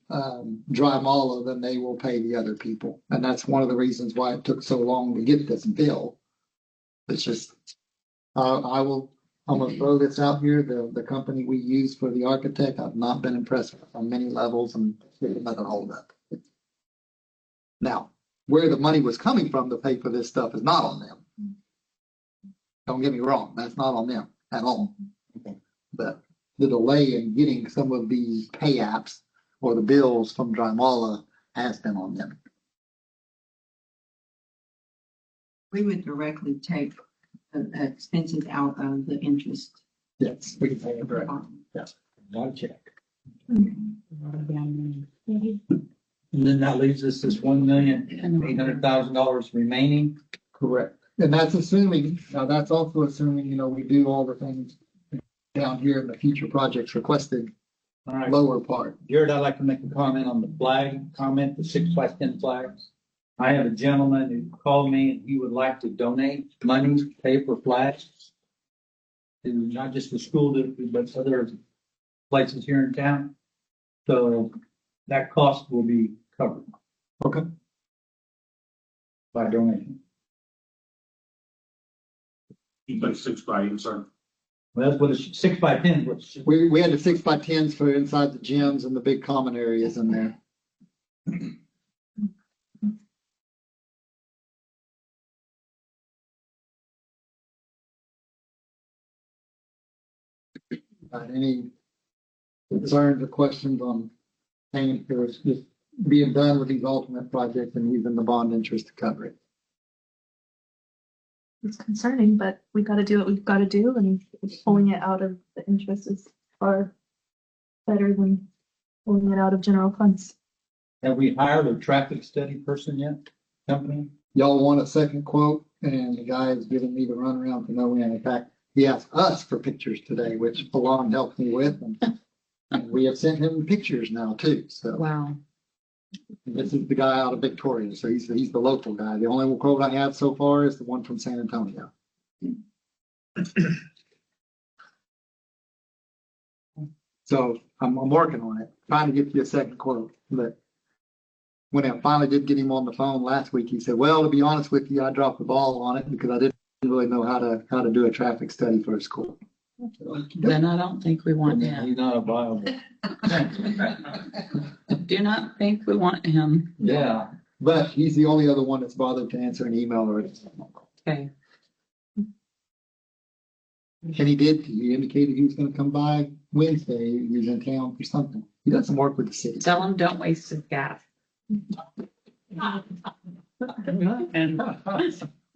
Dry Mala, then they will pay the other people. And that's one of the reasons why it took so long to get this bill. It's just, I'm gonna throw this out here, the company we use for the architect, I've not been impressed with on many levels and there's another holdup. Now, where the money was coming from to pay for this stuff is not on them. Don't get me wrong, that's not on them at all. But the delay in getting some of the pay apps or the bills from Dry Mala has been on them. We would directly take expenses out of the interest. Yes, we can pay it directly. Yes. Not a check. And then that leaves us this $1,800,000 remaining. Correct. And that's assuming, now that's also assuming, we do all the things down here in the future projects requested. All right. Lower part. Jared, I'd like to make a comment on the flag comment, the 6x10 flags. I have a gentleman who called me and he would like to donate money to pay for flags. To not just the school district, but other places here in town. So that cost will be covered. Okay. By donation. You put 6 by inside. Well, that's what it's 6x10, which We had the 6x10s for inside the gyms and the big common areas in there. Any concerns or questions on paying for just being done with these ultimate projects and using the bond interest to cover it? It's concerning, but we gotta do what we've gotta do, and pulling it out of the interest is far better than pulling it out of general funds. have we hired a traffic study person yet? Company? Y'all want a second quote, and the guy is giving me the runaround to know, in fact, he asked us for pictures today, which Alon helped me with, and we have sent him pictures now too, so. Wow. This is the guy out of Victoria, so he's the local guy. The only quote I have so far is the one from San Antonio. So I'm working on it, trying to get you a second quote, but when I finally did get him on the phone last week, he said, well, to be honest with you, I dropped the ball on it because I didn't really know how to do a traffic study for a school. Then I don't think we want him. He's not a viable. Do not think we want him. Yeah, but he's the only other one that's bothered to answer an email or anything. Okay. And he indicated he was gonna come by Wednesday. He was in town for something. He does some work with the city. Tell him don't waste his gas. And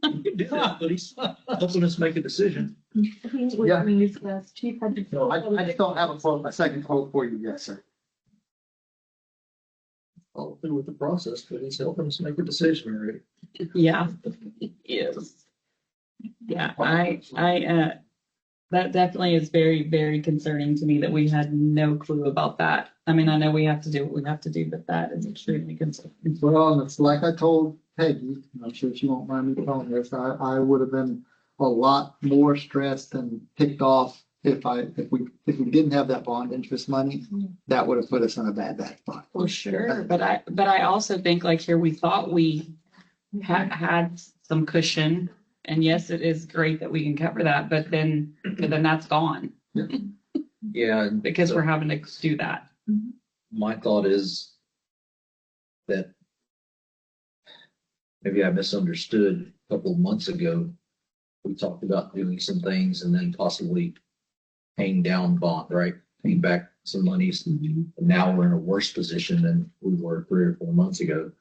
You do that, but he's helping us make a decision. Yeah. Chief had to. No, I just don't have a second quote for you yet, sir. All through with the process, but he's helping us make a decision already. yeah, yes. Yeah, that definitely is very, very concerning to me that we had no clue about that. I mean, I know we have to do what we have to do, but that is extremely concerning. Well, and it's like I told Peggy, I'm sure she won't mind me telling this, I would have been a lot more stressed and ticked off if we didn't have that bond interest money. That would have put us in a bad spot. For sure, but I also think like here, we thought we had some cushion. And yes, it is great that we can cover that, but then that's gone. Yeah. Because we're having to do that. My thought is that maybe I misunderstood a couple of months ago. We talked about doing some things and then possibly paying down bond, right? Paying back some monies. And now we're in a worse position than we were 3 or 4 months ago.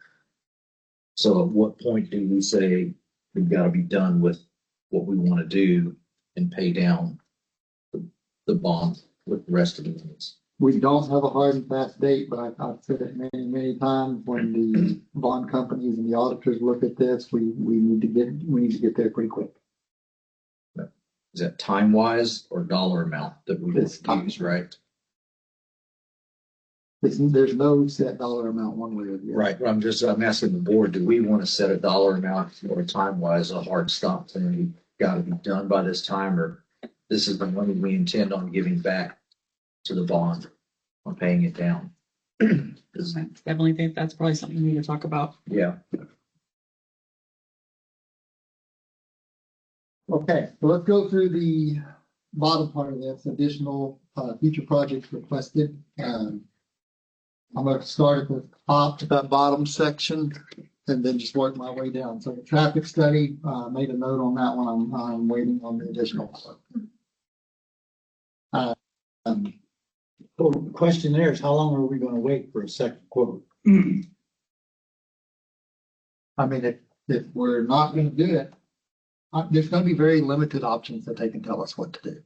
So at what point do we say we've got to be done with what we want to do and pay down the bond with the rest of the ones? We don't have a hard and fast date, but I've said it many, many times when the bond companies and the auditors look at this, we need to get there pretty quick. Is that time wise or dollar amount that we It's time. use, right? There's no set dollar amount one way or the other. Right. I'm asking the board, do we want to set a dollar amount or time wise, a hard stop saying we got to be done by this time, or this is the money we intend on giving back to the bond on paying it down? I definitely think that's probably something we need to talk about. Yeah. Okay, so let's go through the bottom part of this, additional future projects requested. I'm going to start at the top, that bottom section, and then just work my way down. So the traffic study, made a note on that one. I'm waiting on the additional. So the question there is, how long are we gonna wait for a second quote? I mean, if we're not going to do it, there's going to be very limited options that they can tell us what to do.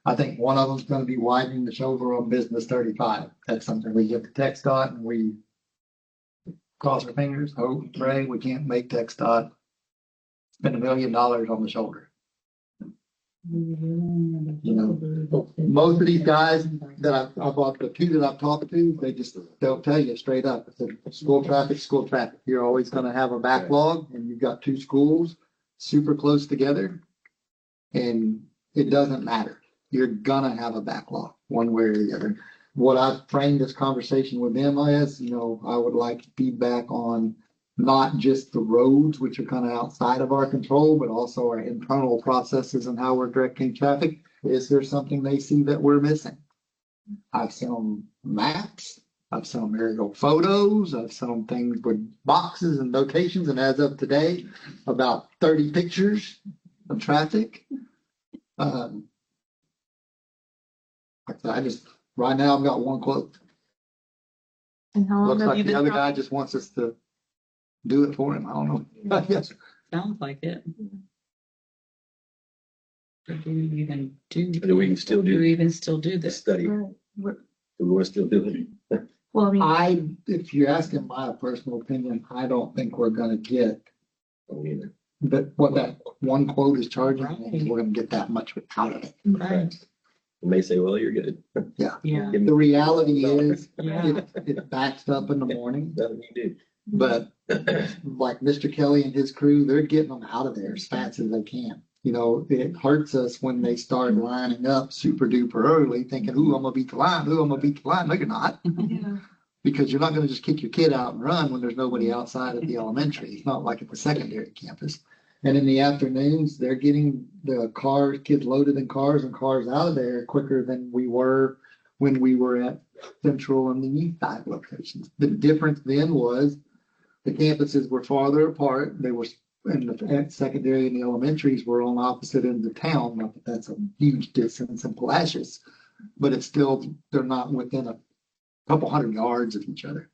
I think one of them is going to be widening the shoulder on Business 35. That's something we give to TxDOT and we cross our fingers, hope, pray we can't make TxDOT spend $1 million on the shoulder. You know, most of these guys that I've the two that I've talked to, they'll tell you straight up. It's school traffic. You're always going to have a backlog, and you've got two schools super close together, and it doesn't matter. You're gonna have a backlog one way or the other. What I've framed this conversation with them as, I would like feedback on not just the roads, which are kind of outside of our control, but also our internal processes and how we're directing traffic. Is there something they see that we're missing? I've sent them maps. I've sent them aerial photos. I've sent them things with boxes and notations. And as of today, about 30 pictures of traffic. Right now I've got one quote. And how long Looks have like you the been other guy trying? just wants us to do it for him. I don't know. Yes. Sounds like it. Do we even do? Do we still Do we do even still do the this? study? Do we want to still do it? Well, I mean, If you're asking my personal opinion, I don't think we're gonna get Don't either. what that one quote is charging. I think Right. we're gonna get that much out of it. Right. You may say, well, you're good. Yeah. Give me The reality is, Yeah. it backs up in the morning, nothing you do. but like Mr. Kelly and his crew, they're getting them out of there as fast as they can. It hurts us when they start lining up super duper early, thinking, "Ooh, I'm gonna beat the line. Ooh, I'm gonna beat the line." No, you're not, yeah. because you're not gonna just kick your kid out and run when there's nobody outside at the elementary. It's not like at the secondary campus. And in the afternoons, they're getting the kids loaded in cars and cars out of there quicker than we were when we were at Central and the East Side locations. The difference then was the campuses were farther apart. They were, and the secondary and the elementaries were on opposite ends of town. Not that that's a huge distance in Palacios, but it's still, they're not within a couple hundred yards of each other.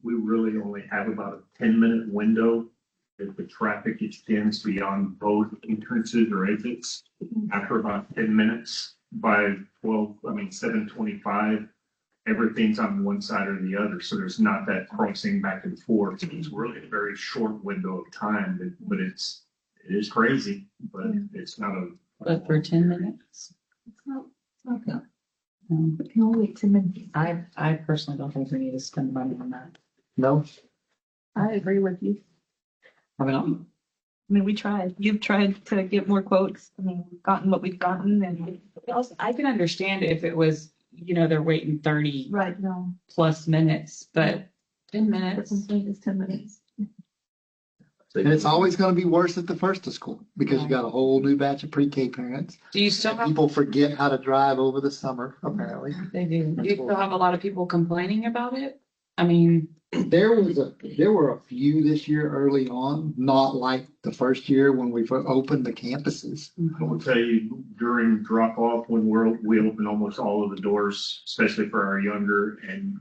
We really only have about a 10-minute window if the traffic extends beyond both entrances or exits. After about 10 minutes, by 7:25, everything's on one side or the other. So there's not that crossing back and forth. It's really a very short window of time, but it is crazy, but it's not a. But for 10 minutes? It's not that. No. It can only wait 10 minutes. I personally don't think we need to spend money on that. No, I agree with you. I mean, I mean, we tried. You've tried to get more quotes. I mean, we've gotten what we've gotten and. Also, I can understand if it was, they're waiting 30 Right, no. plus minutes, but 10 The minutes. complaint is 10 minutes. and it's always going to be worse at the first of school because you got a whole new batch of pre-K parents. Do you still have, People forget how to drive over the summer, apparently. they do, do you still have a lot of people complaining about it? I mean, There were a few this year early on, not like the first year when we opened the campuses. I will tell you, during drop off, when we open almost all of the doors, especially for our younger, and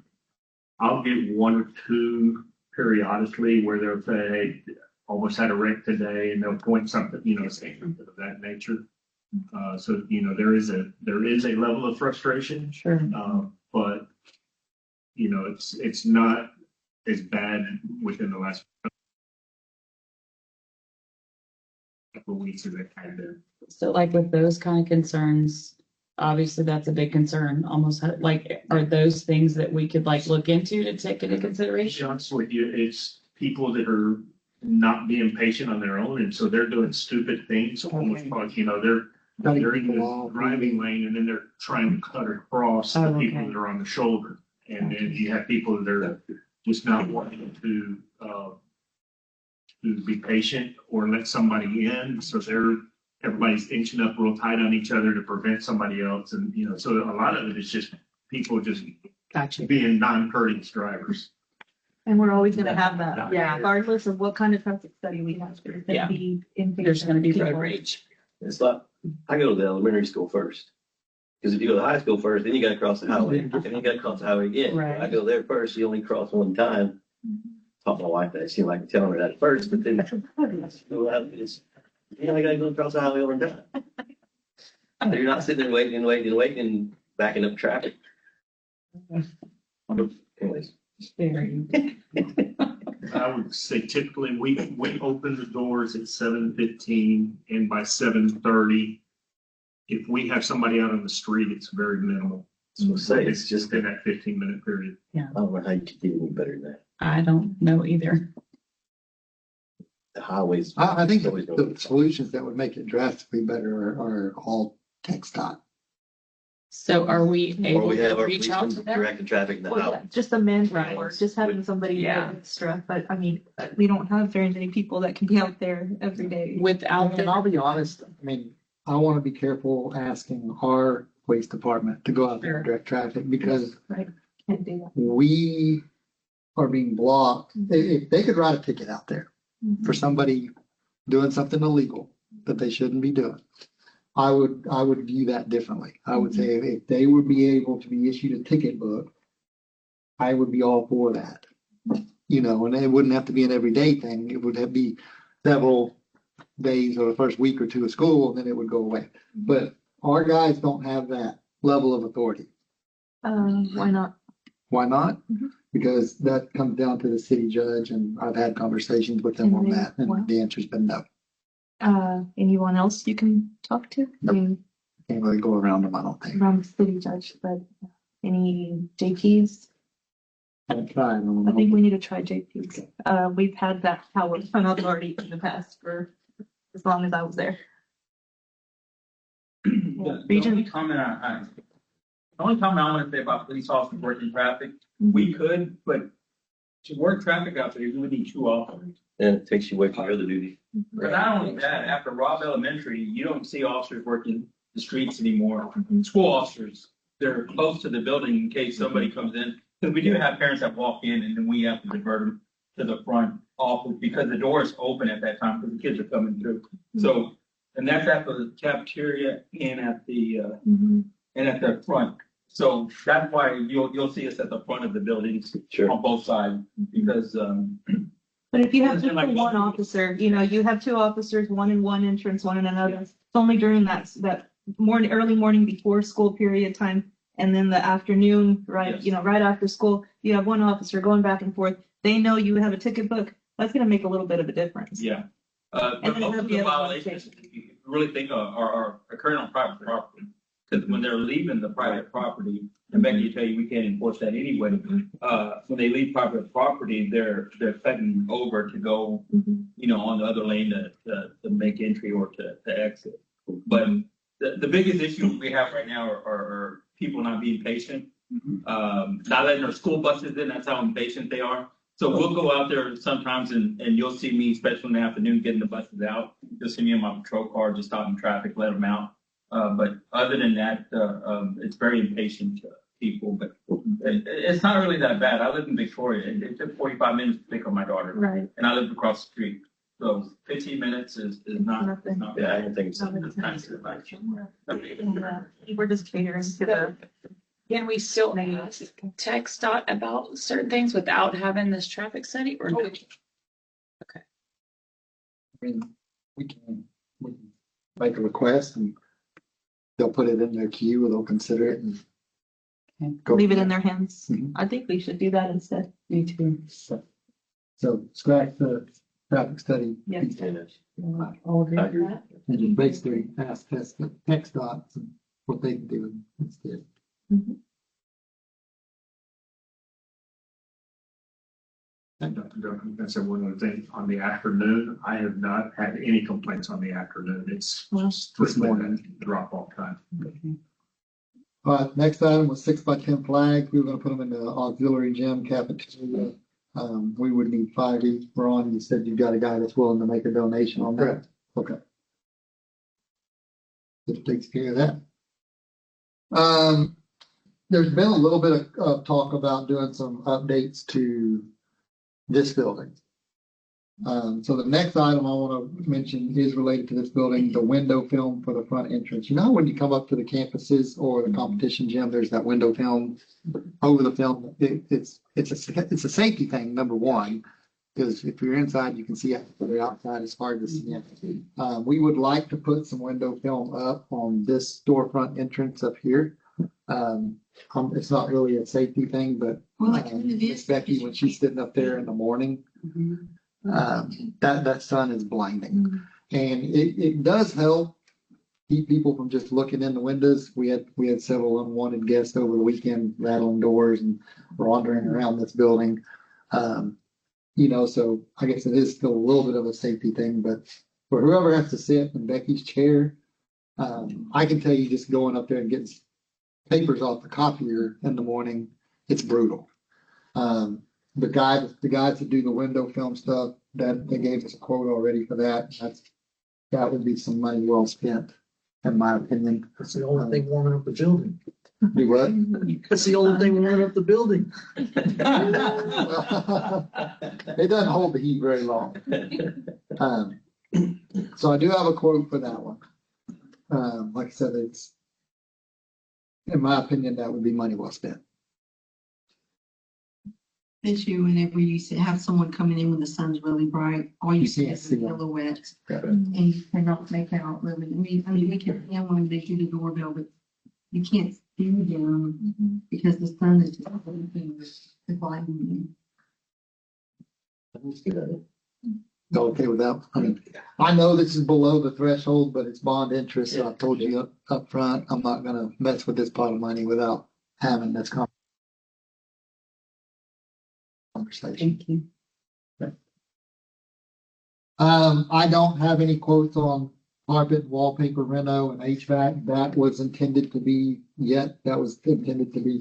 I'll get one or two periodically where they'll say, hey, almost had a wreck today, and they'll point something, something of that nature. So, there is a level of frustration, Sure. but, it's not as bad within the last couple of weeks as it had been. So like with those kind of concerns, obviously that's a big concern, almost like, are those things that we could like look into to take into To be consideration? honest with you, it's people that are not being patient on their own, and so they're doing stupid things, almost like, they're in the driving lane, and then they're trying to cut across the people Okay. that are on the shoulder. And then you have people that are just not wanting to be patient or let somebody in, so everybody's inching up real tight on each other to prevent somebody else, and, so a lot of it is just people just Gotcha. being non-courteous drivers. And we're always gonna have that. Yeah. Regardless of what kind of traffic study we have, there's Yeah. gonna be impatient There's gonna be road people. rage. It's like, I go to the elementary school first. Because if you go to high school first, then you gotta cross the highway, and then you gotta cross the highway again. Right. I go there first, you only cross one time. Taught my wife that, she didn't like telling her that at first, but then, I gotta go across the highway one time. So you're not sitting there waiting and backing up traffic. Anyways. Very. I would say typically we open the doors at 7:15, and by 7:30, if we have somebody out on the street, it's very minimal. So say It's just in that 15-minute period. I don't know how you could do any better than that. I don't know either. The highways. I think always the going- solutions that would make it drastically better are all text dot. So are we Or able we have to our reach out to policemen them? directing traffic in the Well, yeah, highway. just a manpower, Right. just having somebody Yeah. extra, but I mean, we don't have very many people that can be out there every day. Without And I'll the, be honest, I mean, I want to be careful asking our police department to go out there and direct traffic because Right, can't do that. we are being blocked. If they could write a ticket out there for somebody doing something illegal that they shouldn't be doing, I would view that differently. I would say if they would be able to be issued a ticket book, I would be all for that. And it wouldn't have to be an everyday thing. It would have be several days or the first week or two of school, and then it would go away. But our guys don't have that level of authority. Why not? Why not? Mhm. Because that comes down to the city judge, and I've had conversations with them on that, and the answer's been no. Anyone else you can talk to? I mean, Can't really go around them, I don't think. around the city judge, but any JPs? I'll try, I don't I know. think we need to try JPs. We've had that power and authority in the past for as long as I was there. The only comment the only comment I want to say about police officers working traffic, we could, but to work traffic out there, you would need 2 officers. And it takes you away from your other duties. But not only that, after Robb Elementary, you don't see officers working the streets anymore. School officers, they're close to the building in case somebody comes in. Because we do have parents that walk in and then we have to divert them to the front office because the door is open at that time because the kids are coming through. So, and that's at the cafeteria and at the front. So that's why you'll see us at the front of the buildings on both sides because, But if you have It's just like- one officer, you have 2 officers, one in one entrance, one in another. It's only during that early morning before school period time. And then the afternoon, right, Yes. right after school, you have one officer going back and forth. They know you have a ticket book. That's gonna make a little bit of a difference. yeah. And But then most have of the the other violations, if you really think are occurring on private property. Because when they're leaving the private property, and Becky will tell you, we can't enforce that anyway. When they leave private property, they're cutting over to go, on the other lane to make entry or to exit. But the biggest issue we have right now are people not being patient. Not letting their school buses in, that's how impatient they are. So we'll go out there sometimes and you'll see me, especially in the afternoon, getting the buses out. You'll see me in my patrol car, just stopping traffic, let them out. But other than that, it's very impatient people, but it's not really that bad. I live in Victoria. It took 45 minutes to pick up my daughter. Right. And I live across the street. So 15 minutes is not, it's not Yeah, I bad. don't think so. We're just catering to Can we still ask text dot about certain things without having this traffic study or no? I mean, we can make a request and they'll put it in their queue or they'll consider it and go. Leave it in their hands. Mhm. I think we should do that instead. Me too. So scratch the traffic study. Yes. All agree with that? And just basically ask text dots and what they can do instead. And Dr. Duncan, I said one other thing, on the afternoon, I have not had any complaints on the afternoon. It's strictly that drop off time. Next item was 6x10 flags. We were gonna put them in the auxiliary gym cafeteria. We would need 5 each. Ron, you said you got a guy that's willing to make a donation on that. Okay. This takes care of that. There's been a little bit of talk about doing some updates to this building. So the next item I want to mention is related to this building, the window film for the front entrance. You know, when you come up to the campuses or the competition gym, there's that window film over the film. It's a safety thing, number one, because if you're inside, you can see it. If you're outside, it's hard to see it. We would like to put some window film up on this storefront entrance up here. It's not really a safety thing, but Miss Becky, when she's sitting up there in the morning, that sun is blinding, and it does help keep people from just looking in the windows. We had several unwanted guests over the weekend rattling doors and wandering around this building. So I guess it is still a little bit of a safety thing, but for whoever has to sit in Becky's chair, I can tell you just going up there and getting papers off the copier in the morning, it's brutal. The guys that do the window film stuff, that they gave us a quote already for that. That would be some money well spent, in my opinion. That's the only thing warming up the building. Do what? That's the only thing warming up the building. It doesn't hold the heat very long. So I do have a quote for that one. Like I said, it's, in my opinion, that would be money well spent. Issue whenever you have someone coming in when the sun's really bright, all you see is the silhouette. And you cannot make out really. I mean, we can tell when they do the doorbell, but you can't see them because the sun is just blinding you. Okay with that? I mean, I know this is below the threshold, but it's bond interest. So I told you up front, I'm not gonna mess with this pot of money without having this conversation. Thank you. Okay. I don't have any quotes on carpet, wallpaper, reno, and HVAC. That was intended to be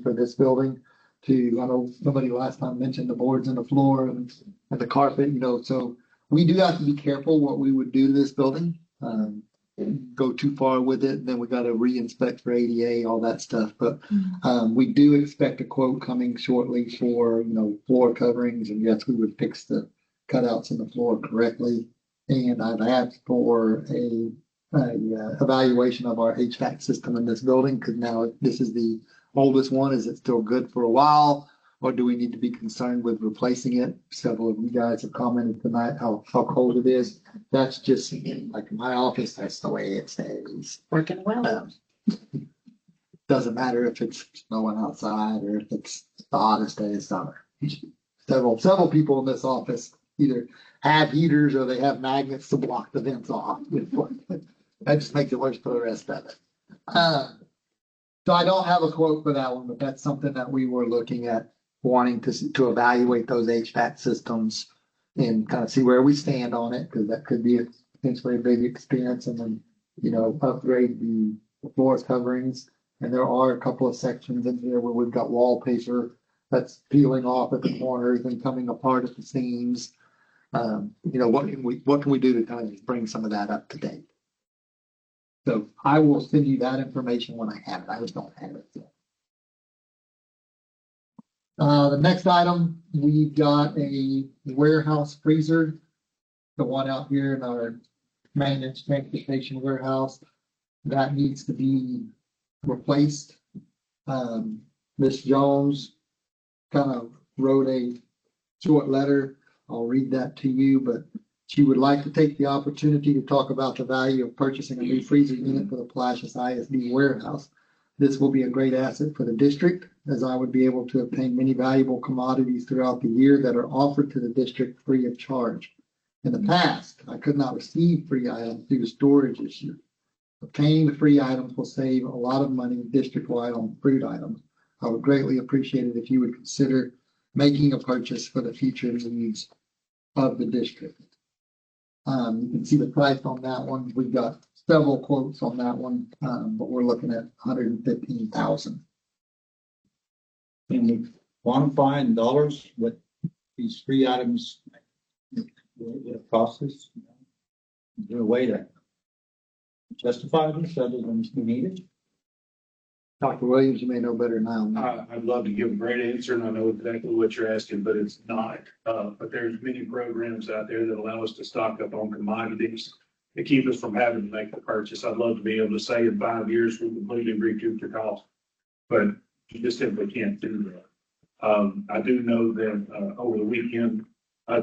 for this building. I know somebody last time mentioned the boards and the floor and the carpet, so we do have to be careful what we would do to this building. Go too far with it, then we got to re-inspect for ADA, all that stuff. But we do expect a quote coming shortly for floor coverings, and yes, we would fix the cutouts in the floor correctly. And I've asked for a evaluation of our HVAC system in this building, because now this is the oldest one. Is it still good for a while, or do we need to be concerned with replacing it? Several of you guys have commented tonight how cold it is. That's just like in my office, that's the way it stays. Working well. Doesn't matter if it's snowing outside or if it's the hottest day of summer. Several people in this office either have heaters or they have magnets to block the vents off. That just makes it worse for the rest of it. So I don't have a quote for that one, but that's something that we were looking at, wanting to evaluate those HVAC systems and kind of see where we stand on it, because that could be potentially a big expense, and then, upgrade the floor coverings. And there are a couple of sections in here where we've got wallpaper that's peeling off at the corners and coming apart at the seams. What can we do to kind of just bring some of that up to date? So I will send you that information when I have it. I just don't have it yet. The next item, we've got a warehouse freezer, the one out here in our maintenance transportation warehouse, that needs to be replaced. Ms. Jones kind of wrote a short letter. I'll read that to you, but she would like to take the opportunity to talk about the value of purchasing a new freezer unit for the Palacios ISD warehouse. This will be a great asset for the district, as I would be able to obtain many valuable commodities throughout the year that are offered to the district free of charge. In the past, I could not receive free items due to storage issues. Obtaining the free items will save a lot of money district-wide on food items. I would greatly appreciate it if you would consider making a purchase for the future needs of the district. You can see the price on that one. We've got several quotes on that one, but we're looking at $115,000. Can we quantify in dollars what these free items would cost us? Is there a way to justify this other than we need it? Dr. Williams, you may know better now. I'd love to give a great answer, and I know exactly what you're asking, but it's not. But there's many programs out there that allow us to stock up on commodities to keep us from having to make the purchase. I'd love to be able to say in 5 years, we completely recoup the cost, but you just simply can't do that. I do know that over the weekend,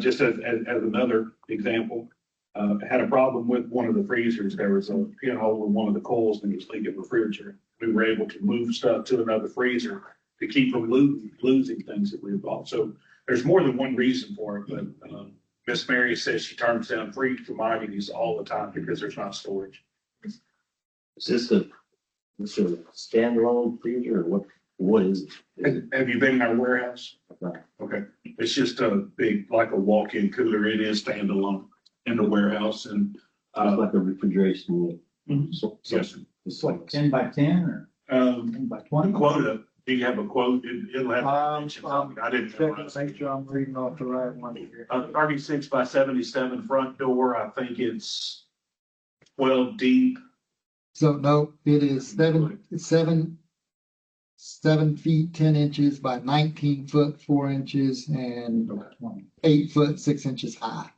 just as another example, had a problem with one of the freezers. There was a pinhole in one of the coils and it was leaking refrigerant. We were able to move stuff to another freezer to keep from losing things that we bought. So there's more than one reason for it, but Miss Mary says she turns down free commodities all the time because there's not storage. Is this a standalone freezer or what is it? Have you been in our warehouse? Okay. It's just a big, like a walk-in cooler. It is standalone in the warehouse and. It's like a refrigeration unit. Yes. It's like 10 by 10 or 10 by 20? Quota, do you have a quote? It'll have. I didn't. Make sure I'm reading off the right one here. 36 by 77 front door. I think it's 12 deep. So no, it is 7 feet, 10 inches by 19 foot, 4 inches and 8 foot, 6 inches high.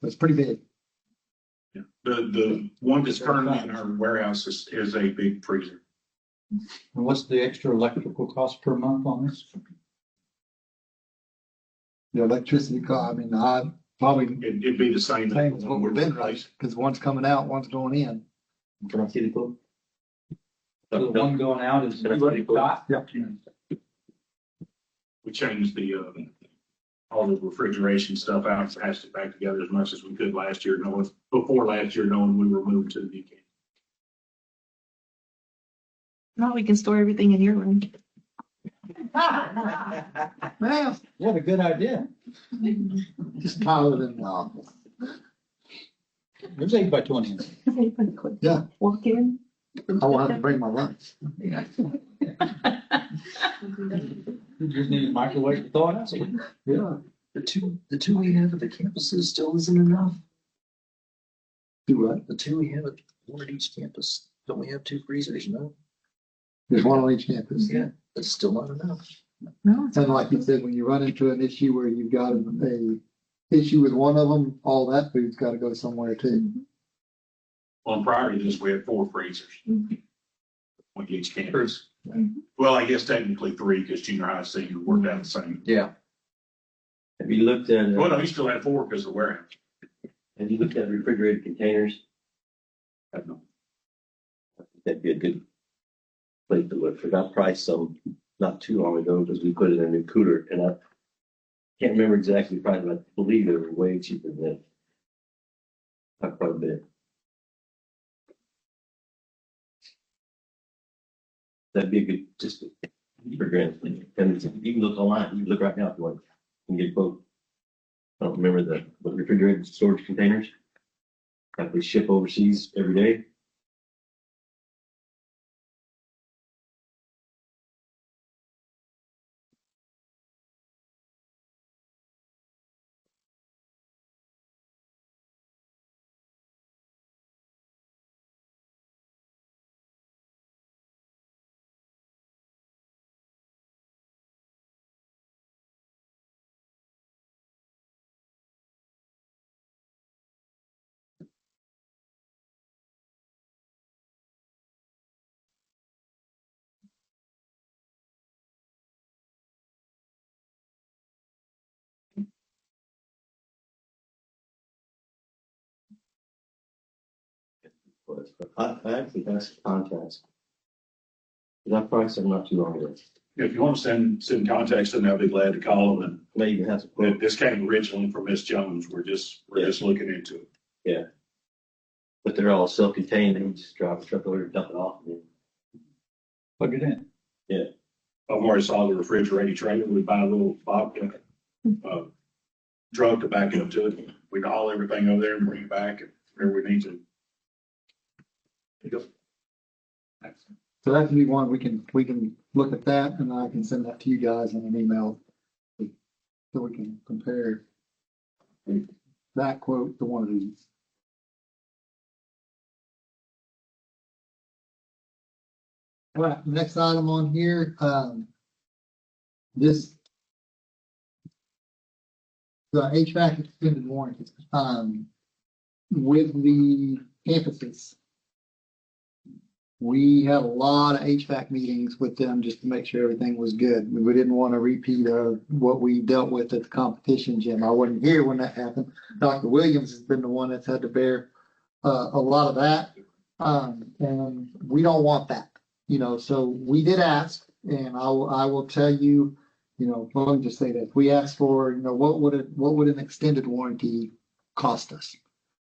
It's pretty big. Yeah. The one that's currently in our warehouse is a big freezer. And what's the extra electrical cost per month on this? The electricity cost, I mean, I probably. It'd be the same. Same as what we've been, right? Because one's coming out, one's going in. Can I see the quote? So the one going out is. Yep. We changed all the refrigeration stuff out, patched it back together as much as we could before last year, knowing we were moving to the new camp. Now we can store everything in your room. Man, What a good idea. just pile it in the office. There's 8 by 20. Yeah. Walk in. I will have to bring my lunch. You just need a microwave to thaw it out. Yeah. The two we have at the campuses still isn't enough. Do what? The two we have at one at each campus, don't we have 2 freezers? No. There's one on each campus. Yeah, that's still not enough. No. And like you said, when you run into an issue where you've got a issue with one of them, all that food's got to go somewhere too. Well, prior to this, we had 4 freezers. On each campus. Well, I guess technically 3 because junior high, senior worked out the same. Yeah. Have you looked at, Well, no, you still had 4 because of the warehouse. have you looked at refrigerated containers? I don't know. I think that'd be a good place to look. I got priced some not too long ago because we put it in a new cooler and I can't remember exactly the price, but I believe they were way cheaper than that. Not quite a bit. That'd be a good, just for granted. And you can look online, you can look right now if you want, you can get a quote. I don't remember the refrigerated storage containers that we ship overseas every day. I actually got some contacts. That price I'm not too long ago. If you want to send contacts, then I'll be glad to call them. Maybe have some. And this came originally from Miss Jones. We're just looking into it. But they're all self-contained, and you just drive a truck over and dump it off. Plug it in. I've already saw the refrigerator trailer. We buy a little vodka drug to back up to it. We can haul everything over there and bring it back wherever we need to. So that can be one, we can look at that and I can send that to you guys in an email. So we can compare that quote to one of these. All right, next item on here, the HVAC extended warranty, with the campuses. We had a lot of HVAC meetings with them just to make sure everything was good. We didn't want to repeat of what we dealt with at the competition gym. I wasn't here when that happened. Dr. Williams has been the one that's had to bear a lot of that. And we don't want that, so we did ask, and I will tell you, let me just say that we asked for, what would an extended warranty cost us?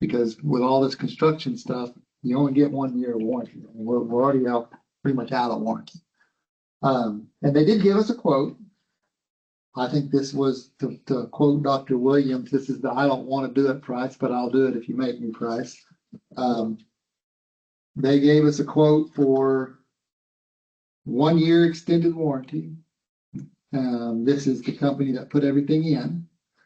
Because with all this construction stuff, you only get 1 year of warranty. I mean, we're already pretty much out of warranty. And they did give us a quote. I think this was to quote Dr. Williams, this is the I don't want to do it price, but I'll do it if you make me price. They gave us a quote for 1 year extended warranty. This is the company that put everything in.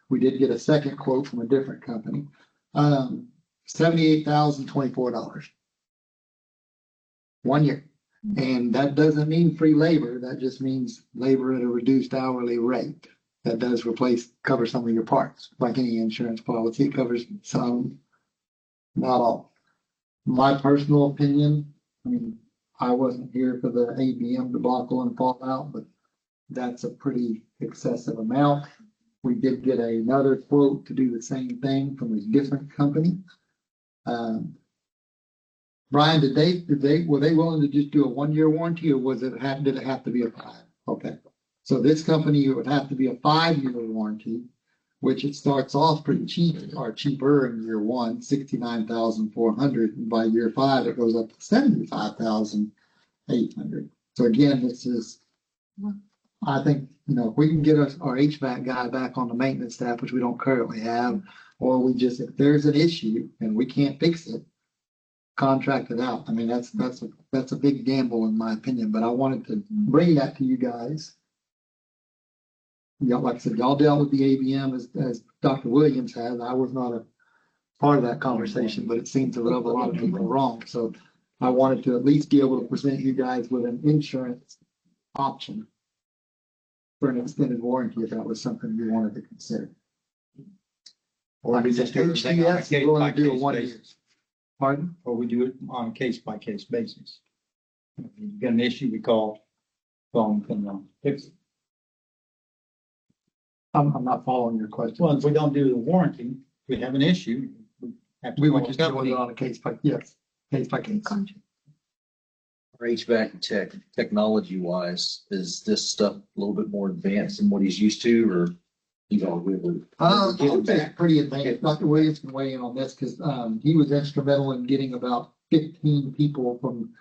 We did get a second quote from a different company. $78,024. 1 year. And that doesn't mean free labor. That just means labor at a reduced hourly rate. That does cover some of your parts. Like any insurance policy, it covers some, not all. My personal opinion, I wasn't here for the ABM debacle and fallout, but that's a pretty excessive amount. We did get another quote to do the same thing from a different company. Brian, were they willing to just do a 1 year warranty, or did it have to be a 5? Okay. So this company, it would have to be a 5 year warranty, which it starts off pretty cheap or cheaper in year one, $69,400. And by year 5, it goes up to $75,800. So again, this is, I think, if we can get our HVAC guy back on the maintenance staff, which we don't currently have, or if there's an issue and we can't fix it, contract it out. That's a big gamble in my opinion, but I wanted to bring that to you guys. Like I said, y'all dealt with the ABM as Dr. Williams has. I was not a part of that conversation, but it seemed to rub a lot of people wrong. So I wanted to at least be able to present you guys with an insurance option for an extended warranty if that was something you wanted to consider. Or we just do everything on a HTS is willing to do a case-by-case 1 year. basis. Pardon? Or we do it on a case-by-case basis. If you get an issue, we call and fix it. I'm not following your question. Well, if we don't do the warranty, we have an issue. We would just do it on a case by case. Our HVAC technology wise, is this stuff a little bit more advanced than what he's used to, or he's all really? I would say it's pretty advanced. Dr. Williams can weigh in on this because he was instrumental in getting about 15 people from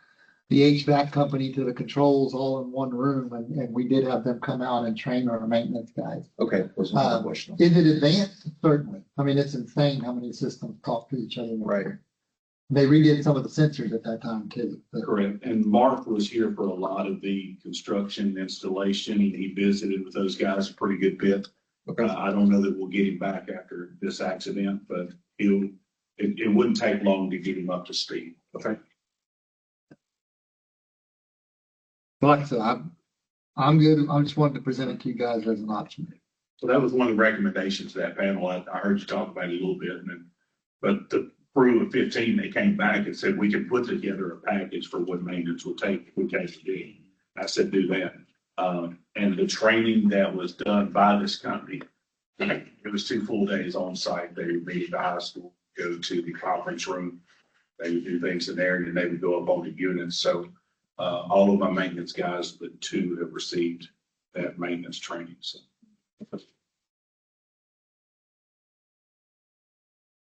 the HVAC company to the controls all in one room, and we did have them come out and train our maintenance guys. Okay. Was my question. Is it advanced? Certainly. It's insane how many systems talk to each other. Right. They redid some of the sensors at that time too. Correct. And Mark was here for a lot of the construction installation. He visited with those guys a pretty good bit. Okay. I don't know that we'll get him back after this accident, but it wouldn't take long to get him up to speed. Okay. Like I said, I'm good. I just wanted to present it to you guys as an option. So that was one of the recommendations of that panel. I heard you talk about it a little bit, but the crew of 15, they came back and said we could put together a package for what maintenance would take if we came to do it. I said, do that. And the training that was done by this company, it was 2 full days on site. They would meet at the high school, go to the conference room, They would do things in there and then they would go up on the units. So all of my maintenance guys, but two have received that maintenance training. So I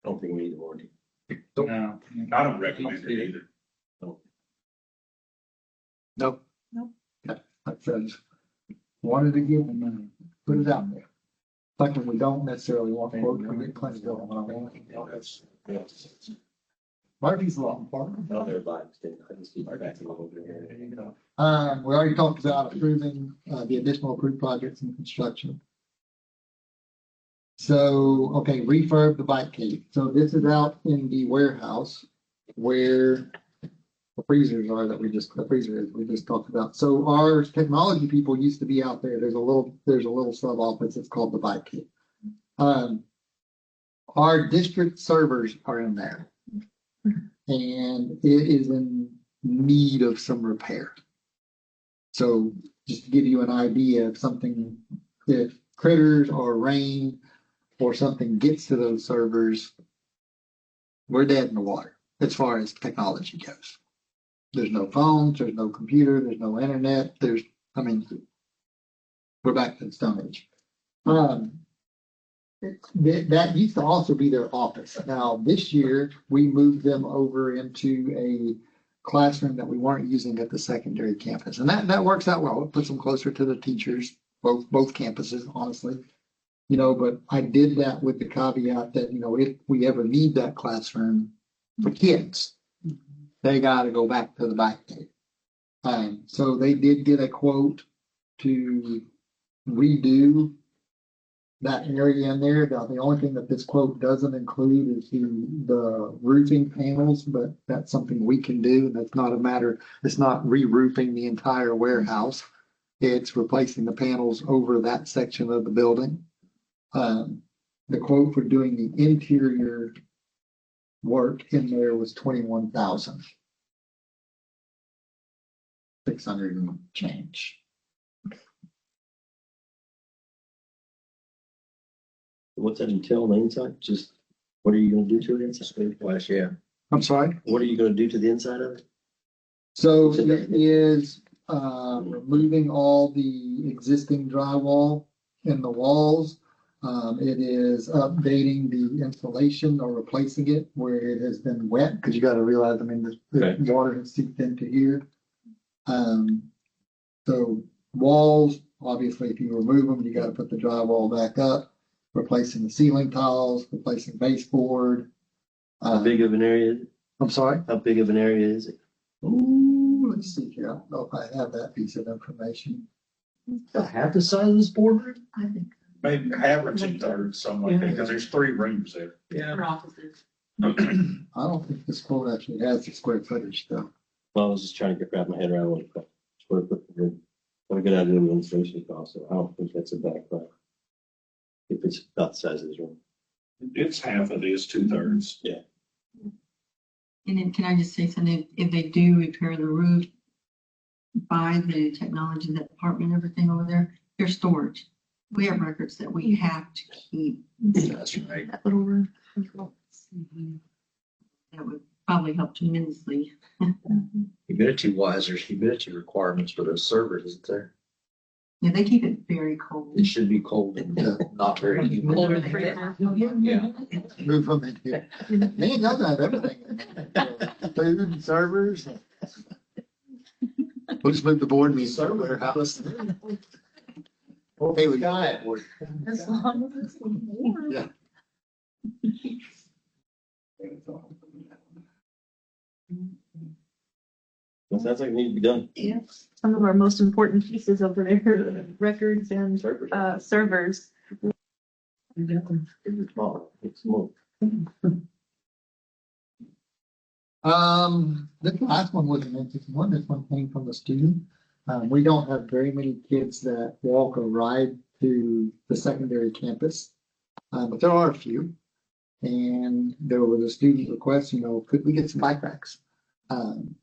don't think we need a warranty. No. I don't recommend it either. Nope. Nope. Yeah, like I said, wanted to give them, put it out there. Like when we don't necessarily want to quote, we get plenty going on. Marty's a lot important. No, they're buying. I just keep backing over here. We already talked about approving, the additional approved projects in construction. So, okay, refurb the bike cave. So this is out in the warehouse where the freezers are we just talked about. So our technology people used to be out there. There's a little sub office. It's called the bike cave. Our district servers are in there and it is in need of some repair. So just to give you an idea of something, if critters or rain or something gets to those servers, we're dead in the water as far as technology goes. There's no phones, there's no computer, there's no internet, we're back to the Stone Age. That used to also be their office. Now, this year, we moved them over into a classroom that we weren't using at the secondary campus. And that works out well. It puts them closer to the teachers, both campuses, honestly. But I did that with the caveat that, if we ever need that classroom for kids, they got to go back to the back cave. So they did get a quote to redo that area in there. The only thing that this quote doesn't include is the roofing panels, but that's something we can do. That's not it's not re-roofing the entire warehouse. It's replacing the panels over that section of the building. The quote for doing the interior work in there was $21,600 and change. What's that entail on the inside? Just, what are you gonna do to it inside? Yeah. I'm sorry? What are you gonna do to the inside of it? So it is removing all the existing drywall in the walls. It is updating the insulation or replacing it where it has been wet, because you got to realize, the water has seeped into here. So walls, obviously, if you remove them, you got to put the drywall back up. Replacing the ceiling tiles, replacing baseboard. How big of an area is it? I'm sorry? How big of an area is it? Ooh, let's see here. I don't know if I have that piece of information. Half the size of this boardroom? I think. Maybe half or 2/3, something like that, because there's 3 rooms there. Yeah. For offices. I don't think this quote actually has the square footage though. Well, I was just trying to wrap my head around what a good idea of installation cost. So I don't think that's a bad price. If it's about the size of this room. It's half of this, 2/3. Yeah. And then can I just say something? If they do repair the roof, buy the technology, that department, everything over there, there's storage. We have records that we have to keep. That's right. That little room. That would probably help tremendously. Humidity requirements for those servers, isn't there? Yeah, they keep it very cold. It should be cold and not very humid. Colder than freezer. Yeah. Move them in here. Man, y'all have everything. Food and servers. We'll just move the board meeting to the warehouse. Hey, we got it. As long as it's warm. Yeah. That sounds like it needs to be done. Yeah, some of our most important pieces over there, records and servers. It's small. It's small. The last one was an interesting one. This one came from a student. We don't have very many kids that walk or ride to the secondary campus, but there are a few. And there was a student request, could we get some bike racks? And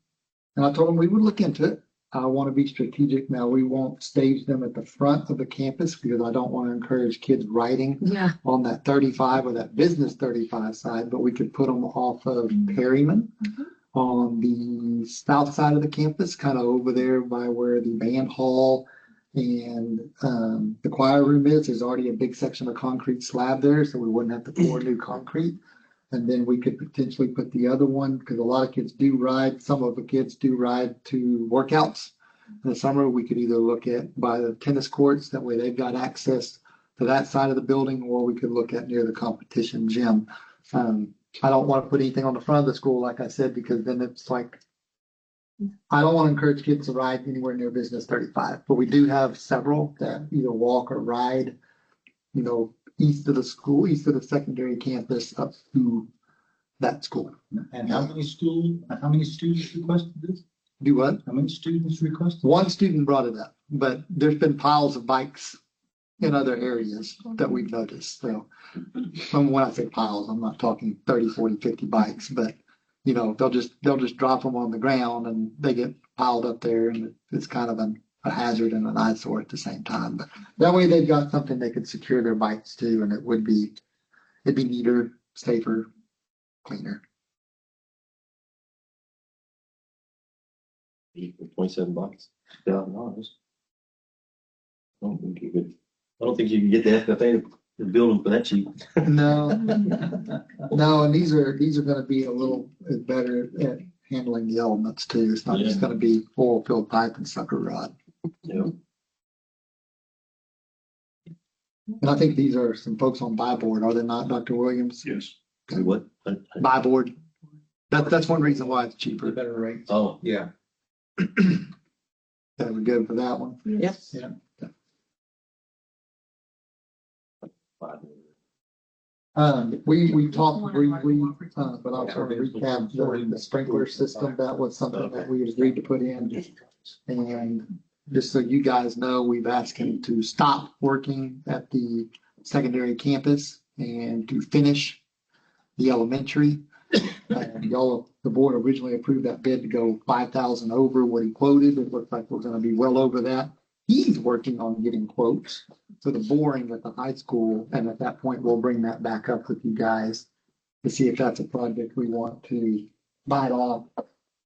I told him we would look into it. I want to be strategic now. We won't stage them at the front of the campus because I don't want to encourage kids riding Yeah. on that 35 or that business 35 side, but we could put them off of Perryman on the south side of the campus, kind of over there by where the band hall and the choir room is. There's already a big section of concrete slab there, so we wouldn't have to pour new concrete. And then we could potentially put the other one, because a lot of kids do ride, some of the kids do ride to workouts. In the summer, we could either look at by the tennis courts, that way they've got access to that side of the building, or we could look at near the competition gym. I don't want to put anything on the front of the school, like I said, because then it's like, I don't want to encourage kids to ride anywhere near Business 35, but we do have several that either walk or ride, east of the school, east of the secondary campus up to that school. And how many students requested this? Do what? How many students requested? One student brought it up, but there's been piles of bikes in other areas that we've noticed. So when I say piles, I'm not talking 30, 40, 50 bikes, but they'll just drop them on the ground and they get piled up there, and it's kind of a hazard and an eyesore at the same time. But that way they've got something they could secure their bikes to, and it'd be neater, safer, cleaner. $27. $1,000. I don't think you can get the FFA to build them for that cheap. No, no, and these are going to be a little better at handling the elements too. It's not just going to be oil filled pipe and sucker rod. Yeah. And I think these are some folks on buy board, are they not, Dr. Williams? Yes. Do what? Buy board. That's one reason why it's cheaper. Better rate. Oh, yeah. That would good for that one. Yes. Yeah. We talked briefly, but I'll sort of recap the sprinkler system. That was something that we agreed to put in. And just so you guys know, we've asked him to stop working at the secondary campus and to finish the elementary. The board originally approved that bid to go 5,000 over what he quoted. It looks like we're going to be well over that. He's working on getting quotes for the boring at the high school, and at that point, we'll bring that back up with you guys to see if that's a project we want to bite off,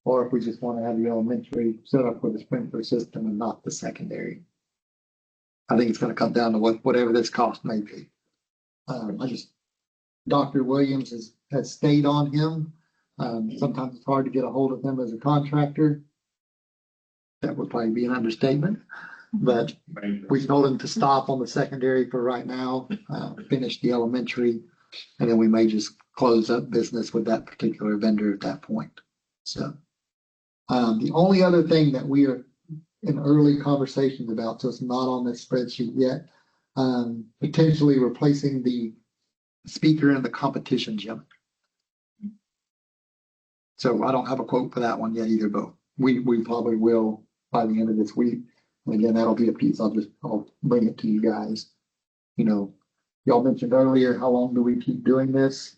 or if we just want to have the elementary set up with a sprinkler system and not the secondary. I think it's going to come down to whatever this cost may be. Dr. Williams has stayed on him. Sometimes it's hard to get a hold of him as a contractor. That would probably be an understatement. But we told him to stop on the secondary for right now, finish the elementary, and then we may just close up business with that particular vendor at that point. So the only other thing that we are in early conversations about, so it's not on this spreadsheet yet, potentially replacing the speaker in the competition gym. So I don't have a quote for that one yet either, but we probably will by the end of this week. And again, that'll be a piece. I'll bring it to you guys. Y'all mentioned earlier, how long do we keep doing this?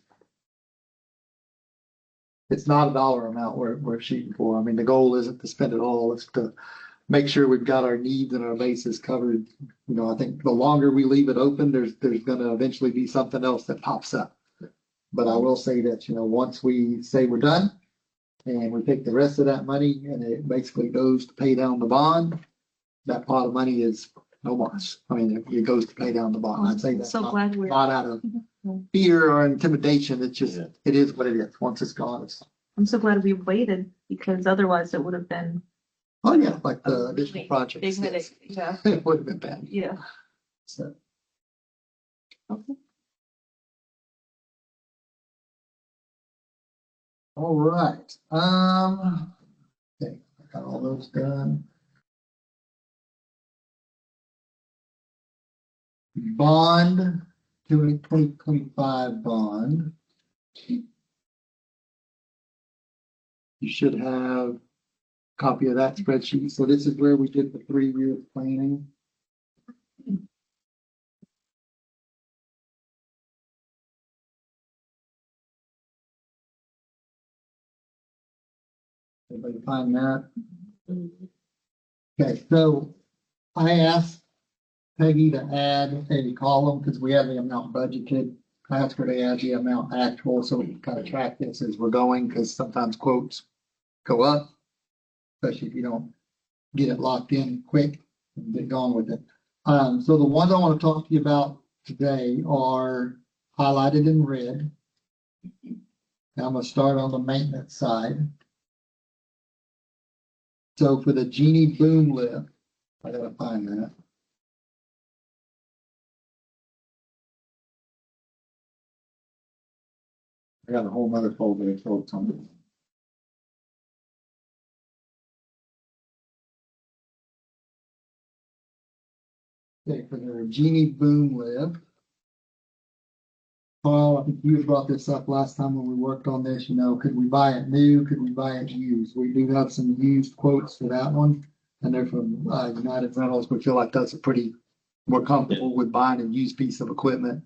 It's not a dollar amount we're shooting for. I mean, the goal isn't to spend it all. It's to make sure we've got our needs and our bases covered. I think the longer we leave it open, there's going to eventually be something else that pops up. But I will say that, once we say we're done and we take the rest of that money and it basically goes to pay down the bond, that pot of money is no loss. I mean, it goes to pay down the bond. I'd say that's So glad we're. not out of fear or intimidation. It's just, it is what it is. Once it's gone, I'm so glad we waited, because otherwise it would have been. Oh yeah, like the additional projects. Big headache, yeah. It would have been bad. Yeah. So. Okay. All right. Okay, I got all those done. Bond, 2025 bond. You should have a copy of that spreadsheet. So this is where we did the 3-year planning. Everybody find that? Okay, so I asked Peggy to add a column because we have the amount budgeted. I asked her to add the amount actual so we can kind of track this as we're going because sometimes quotes go up, especially if you don't get it locked in quick and get going with it. So the ones I want to talk to you about today are highlighted in red. Now I'm going to start on the maintenance side. So for the Genie boom lift, I gotta find that. I got a whole nother folder of quotes on it. Okay, for the Genie boom lift. Paul, I think you brought this up last time when we worked on this, you know, could we buy it new? Could we buy it used? We do have some used quotes for that one. And they're from United Rentals. We feel like that's a pretty, we're comfortable with buying a used piece of equipment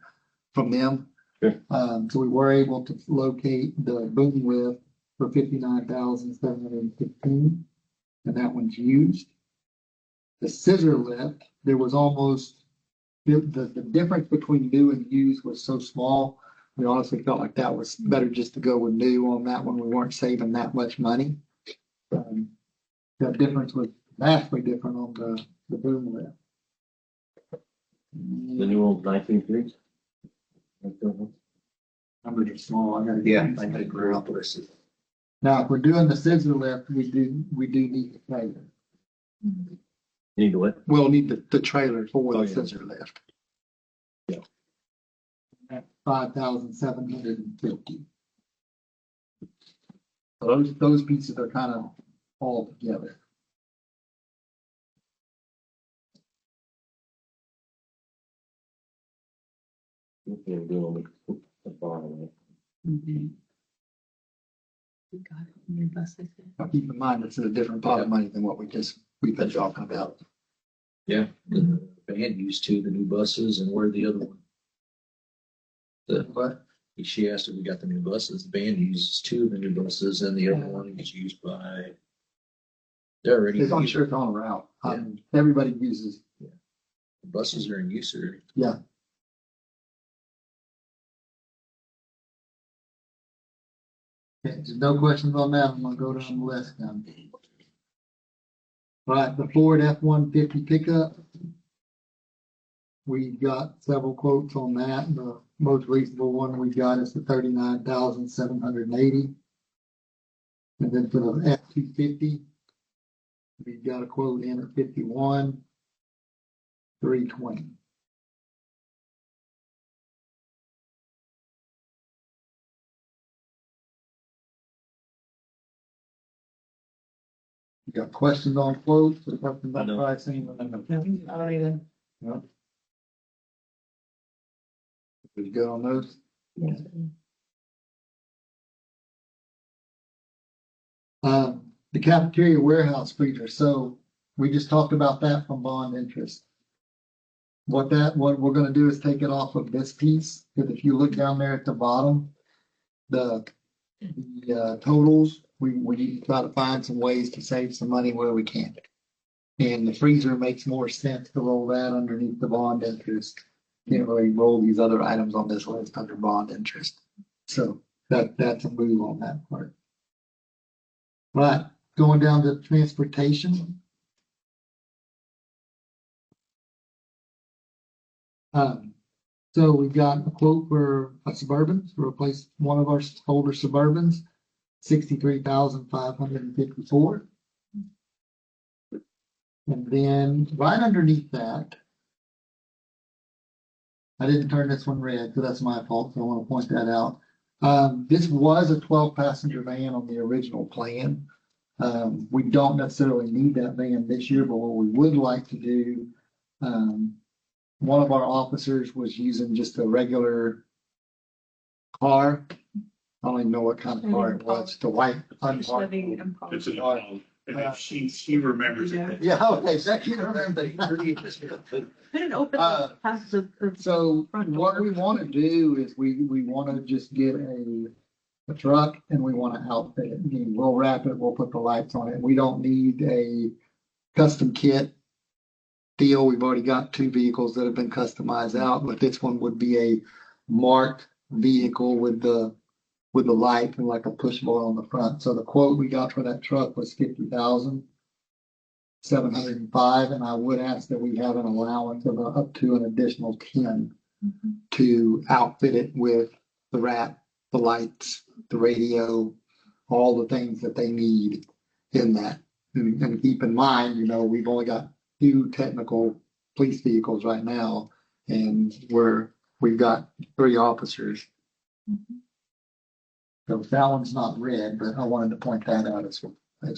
from them. Sure. So we were able to locate the boom lift for $59,715, and that one's used. The scissor lift, there was almost the difference between new and used was so small. We honestly felt like that was better just to go with new on that one. We weren't saving that much money. The difference was vastly different on the boom lift. The new old 19.3s. Numbers are small. I gotta Yeah, get I these agree. out. Now, if we're doing the scissor lift, we do need the trailer. You need to what? We'll need the trailer for Oh, the yeah. scissor lift. Yeah. At $5,750. So those pieces are kind of all together. Okay, we're doing the bottom. We got it. New buses. Now, keep in mind, it's a different pot of money than what we've been talking about. Yeah, the band used two, the new buses, and where the other one? But She asked if we got the new buses. The band uses two of the new buses, and the other one is used by. They're already. I'm sure it's on a route. Everybody uses. The buses are in use already. Yeah. Okay, there's no questions on that. I'm gonna go down the list now. All right, the Ford F-150 pickup. We got several quotes on that. The most reasonable one we got is the $39,780. And then for the F-250, we got a quote in at $51,320. You got questions on quotes or something about pricing? I don't even. No. We good on those? The cafeteria warehouse freezer. So we just talked about that from bond interest. What we're gonna do is take it off of this piece, because if you look down there at the bottom, the totals, we need to try to find some ways to save some money where we can. And the freezer makes more sense to roll that underneath the bond interest. Can't really roll these other items on this list under bond interest. So that's a move on that part. Right, going down to transportation. So we got a quote for a Suburban to replace one of our older Suburbans, $63,554. And then right underneath that, I didn't turn this one red, so that's my fault. So I want to point that out. This was a 12-passenger van on the original plan. We don't necessarily need that van this year, but what we would like to do, one of our officers was using just a regular car. I don't even know what kind of car it was, the white unmarked. It's an auto, and if she remembers it. Yeah, okay, so you remember. So what we want to do is we want to just get a truck and we want to outfit it. I mean, we'll wrap it, we'll put the lights on it. We don't need a custom kit deal. We've already got 2 vehicles that have been customized out, but this one would be a marked vehicle with the light and like a push bar on the front. So the quote we got for that truck was 50,705, and I would ask that we have an allowance of up to an additional 10 to outfit it with the wrap, the lights, the radio, all the things that they need in that. And keep in mind, you know, we've only got 2 technical police vehicles right now, and we've got 3 officers. So that one's not red, but I wanted to point that out as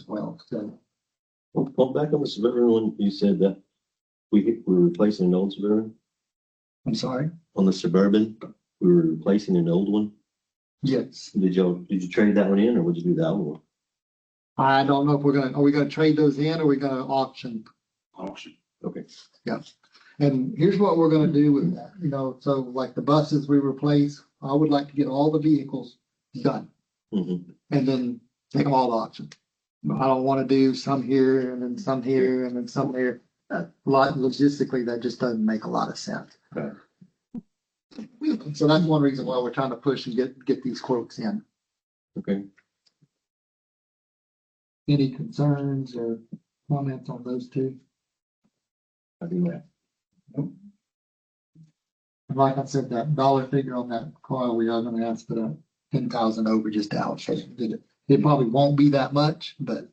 well. So, Well, back on the Suburban one, you said that we're replacing an old Suburban. I'm sorry? On the Suburban, we were replacing an old one. Yes. Did you trade that one in, or would you do that one? I don't know if are we gonna trade those in, or are we gonna auction? Auction. Okay. Yeah. And here's what we're gonna do with that, you know, so like the buses we replace, I would like to get all the vehicles done. Mm-hmm. And then take them all to auction. I don't want to do some here and then some here and then some there. Logistically, that just doesn't make a lot of sense. Okay. So that's one reason why we're trying to push and get these quotes in. Okay. Any concerns or comments on those 2? I do that. Nope. Like I said, that dollar figure on that car, we are going to ask for that 10,000 over just to outfit it. It probably won't be that much, but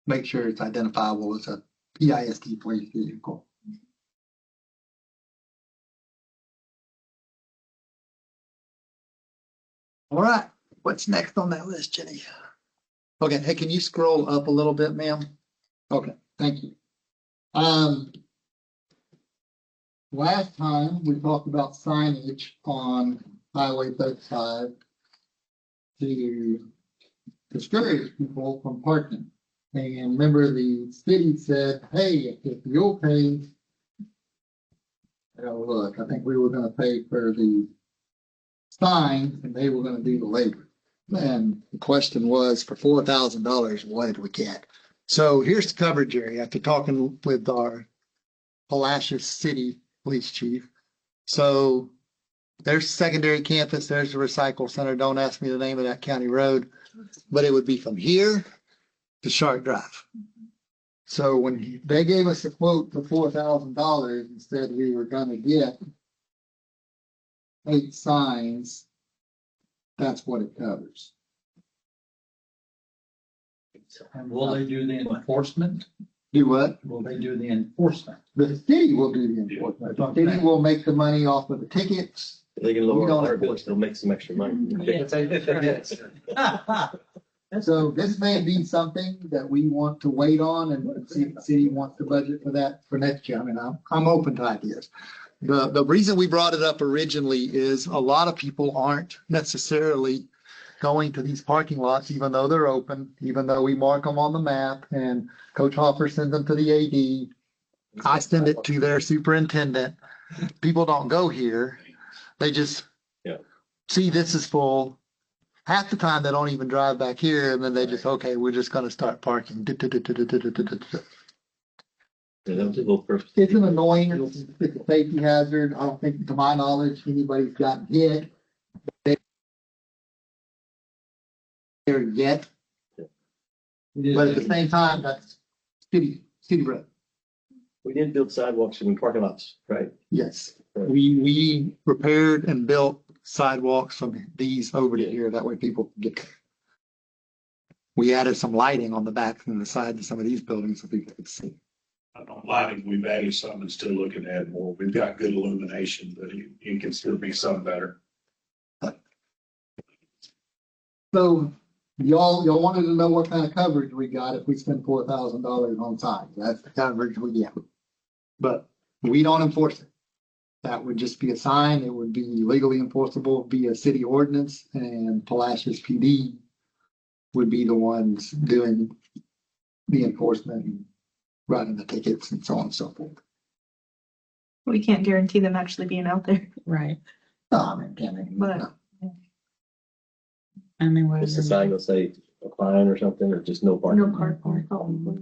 make sure it's identifiable as a PISD police vehicle. All right, what's next on that list, Jenny? Okay, hey, can you scroll up a little bit, ma'am? Okay, thank you. Last time we talked about signage on Highway 35 to discourage people from parking. And remember, the city said, hey, if you'll pay, look, I think we were gonna pay for the signs and they were gonna do the labor. And the question was, for $4,000, what did we get? So here's the coverage area after talking with our Palacios City Police Chief. So there's secondary campus, there's the recycle center. Don't ask me the name of that county road, but it would be from here to Shark Drive. So when they gave us a quote for $4,000 and said we were gonna get 8 signs, that's what it covers. And will they do the enforcement? Do what? Will they do the enforcement? The city will do the enforcement. The city will make the money off of the tickets. They can We lower don't our enforce bills, they'll make some extra money. So this may be something that we want to wait on and see if the city wants to budget for that for next year. I mean, I'm open to ideas. The reason we brought it up originally is a lot of people aren't necessarily going to these parking lots, even though they're open, even though we mark them on the map and Coach Hopper sends them to the AD. I send it to their superintendent. People don't go here. They just see this is full. Half the time they don't even drive back here, and then they just, okay, we're just going to start parking. It's an annoying, it's a safety hazard. I don't think, to my knowledge, anybody's gotten hit there yet. But at the same time, that's city road. We did build sidewalks in parking lots, right? Yes, we repaired and built sidewalks from these over to here. That way people can get there. We added some lighting on the back and the side of some of these buildings so people could see. Lighting, we've added some and still looking to add more. We've got good illumination, but it can still be some better. So y'all wanted to know what kind of coverage we got if we spend $4,000 on signs. That's the coverage we get. But we don't enforce it. That would just be a sign. It would be legally enforceable via city ordinance, and Palacios PD would be the ones doing the enforcement and writing the tickets and so on and so forth. We can't guarantee them actually being out there. Right. No, I mean, can't make But no. I mean, what Is is the sign gonna say a fine or something, or just no parking? no car park, probably.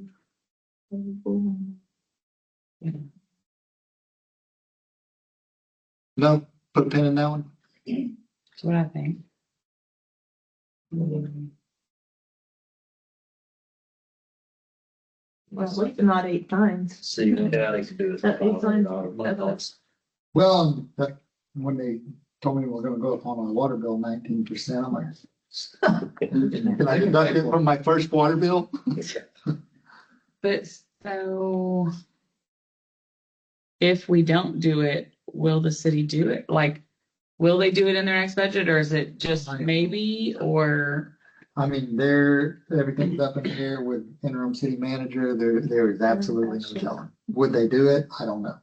No, put a pin in that one. That's what I think. Well, at least not 8 times. See, yeah, they could do it. That is on- My thoughts. Well, when they told me we're gonna go up on my water bill 19%, I'm like, can I deduct it from my first water bill? But so if we don't do it, will the city do it? Like, will they do it in their next budget, or is it just maybe, or? I mean, everything's up in the air with interim city manager. There is absolutely no telling. Would they do it? I don't know.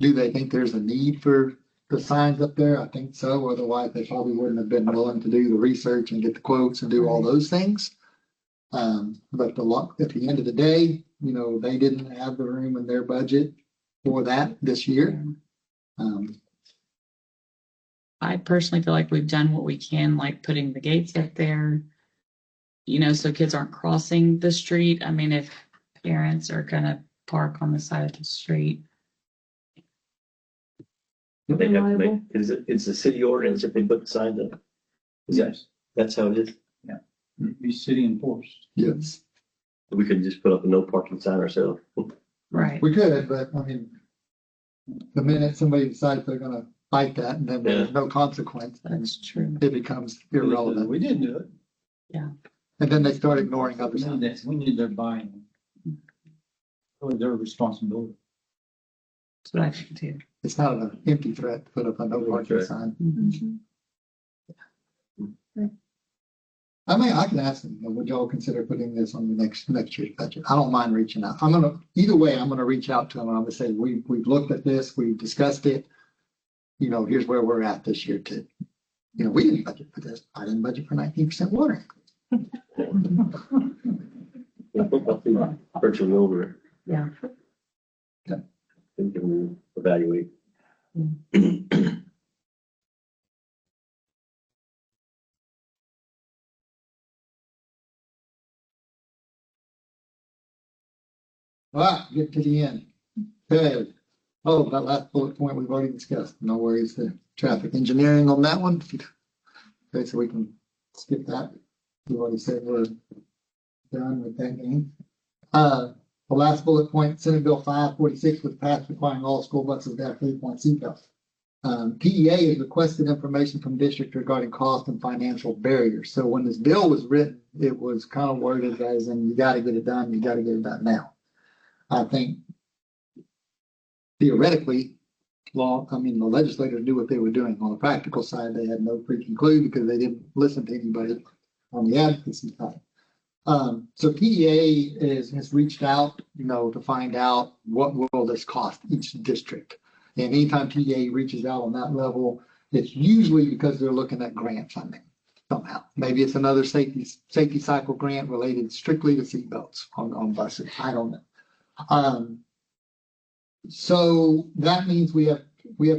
Do they think there's a need for the signs up there? I think so. Otherwise, they probably wouldn't have been willing to do the research and get the quotes and do all those things. But at the end of the day, they didn't have the room in their budget for that this year. I personally feel like we've done what we can, like putting the gates up there, so kids aren't crossing the street. I mean, if parents are gonna park on the side of the street. They have to make, it's the city ordinance if they put the signs up. That's how it is. Be city enforced. Yes. We could just put up a no parking sign ourselves. Right. We could, but I mean, the minute somebody decides they're gonna fight that and then there's no consequence, That's true. it becomes irrelevant. We didn't do it. Yeah. And then they start ignoring other signs. We need their buy-in. Really their responsibility. That's what I think too. It's not an empty threat to put up a no parking Right. sign. Mm-hmm. I mean, I can ask them, would y'all consider putting this on the next year's budget? I don't mind reaching out. Either way, I'm gonna reach out to them and I'm gonna say, we've looked at this, we've discussed it. Here's where we're at this year too. We didn't budget for this. I didn't budget for 19% water. Virtually over. Yeah. Then can we evaluate. All right, get to the end. Okay. Oh, that last bullet point we've already discussed. No worries. The traffic engineering on that one. Okay, so we can skip that. We already said we're done with that game. The last bullet point, Senate Bill 546 was passed requiring all school buses to have 3-point seatbelts. PEA has requested information from districts regarding cost and financial barriers. So when this bill was written, it was kind of worded as in you got to get it done. You got to get it done now. I think theoretically, the legislators knew what they were doing. On the practical side, they had no freaking clue because they didn't listen to anybody on the advocacy side. So PEA has reached out, to find out what will this cost each district. And anytime PEA reaches out on that level, it's usually because they're looking at grant funding somehow. Maybe it's another safety cycle grant related strictly to seatbelts on buses. I don't know. So that means we have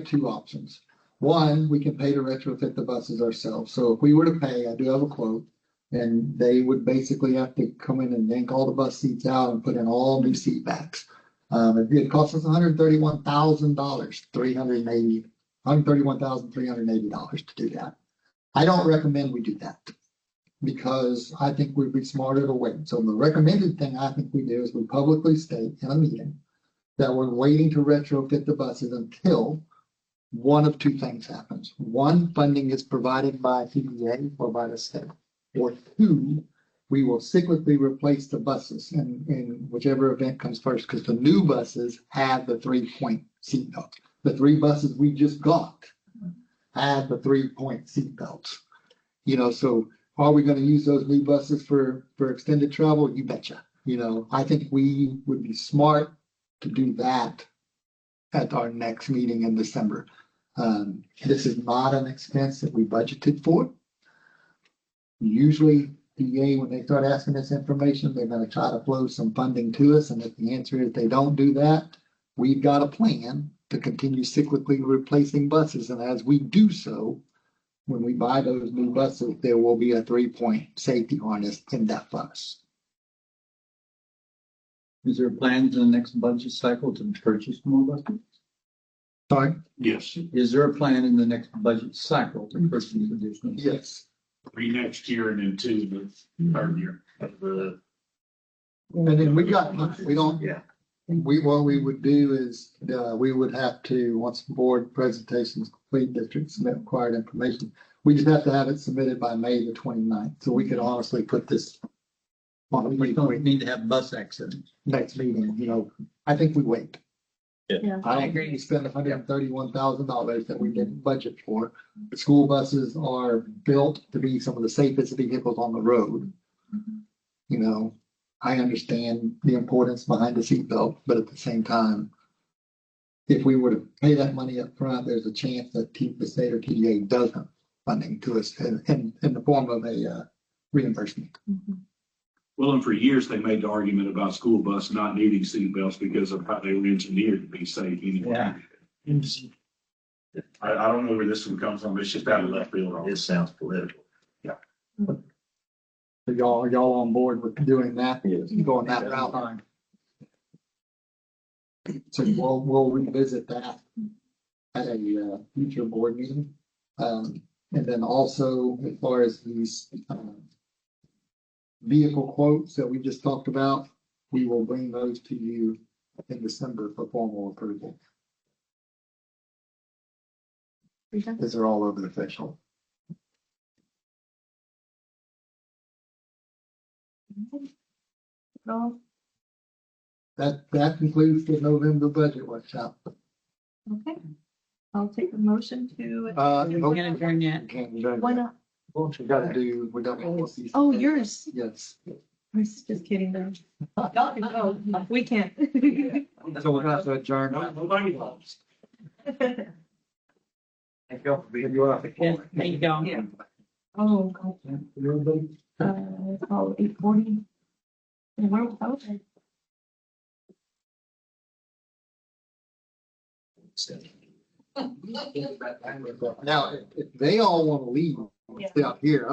two options. One, we can pay to retrofit the buses ourselves. So if we were to pay, I do have a quote, and they would basically have to come in and yank all the bus seats out and put in all new seat backs. It costs us $131,000, $131,380 to do that. I don't recommend we do that because I think we'd be smarter to wait. So the recommended thing I think we do is we publicly state in a meeting that we're waiting to retrofit the buses until one of two things happens. One, funding is provided by PEA or by the state. Or two, we will cyclically replace the buses in whichever event comes first, because the new buses have the 3-point seatbelts. The 3 buses we just got had the 3-point seatbelts. So are we going to use those new buses for extended travel? You betcha. I think we would be smart to do that at our next meeting in December. This is not an expense that we budgeted for. Usually, PEA, when they start asking this information, they're going to try to flow some funding to us. And if the answer is they don't do that, we've got a plan to continue cyclically replacing buses. And as we do so, when we buy those new buses, there will be a 3-point safety harness in that bus. Is there plans in the next budget cycle to purchase more buses? Sorry? Yes, Is there a plan in the next budget cycle to purchase additional? Yes. 3 next year and then 2 the third year. And then we don't, Yeah. what we would do is, we would have to, once board presentation is complete, district submit required information. We just have to have it submitted by May the 29th, so we could honestly put this on We the don't need to have bus accidents. next meeting, you know, I think we wait. Yeah. I don't think we spend $131,000 that we didn't budget for. The school buses are built to be some of the safest vehicles on the road. You know, I understand the importance behind the seatbelt, but at the same time, if we were to pay that money up front, there's a chance that the state or TDA doesn't funding to us in the form of a reimbursement. Well, and for years, they made the argument about school bus not needing seatbelts because of how they were engineered to be safe anyway. I don't know where this one comes from. It's just out of left field. It sounds political. So y'all on board with doing that? Yes. Going that route? So we'll revisit that at a future board meeting. And then also, as far as these vehicle quotes that we just talked about, we will bring those to you in December for formal approval. Because they're all over the threshold. That concludes the November budget workshop. Okay. I'll take a motion to. We can't adjourn yet. Why not? We got one more piece. Oh, yours. Yes. I was just kidding though. Y'all can go. We can't. So we're gonna have to adjourn. Nobody lost. Thank you all for being here. Thank you all. Yeah. Oh, God. Everybody? It's all 8:40. And where, okay. Now, if they all want to leave, stay out here.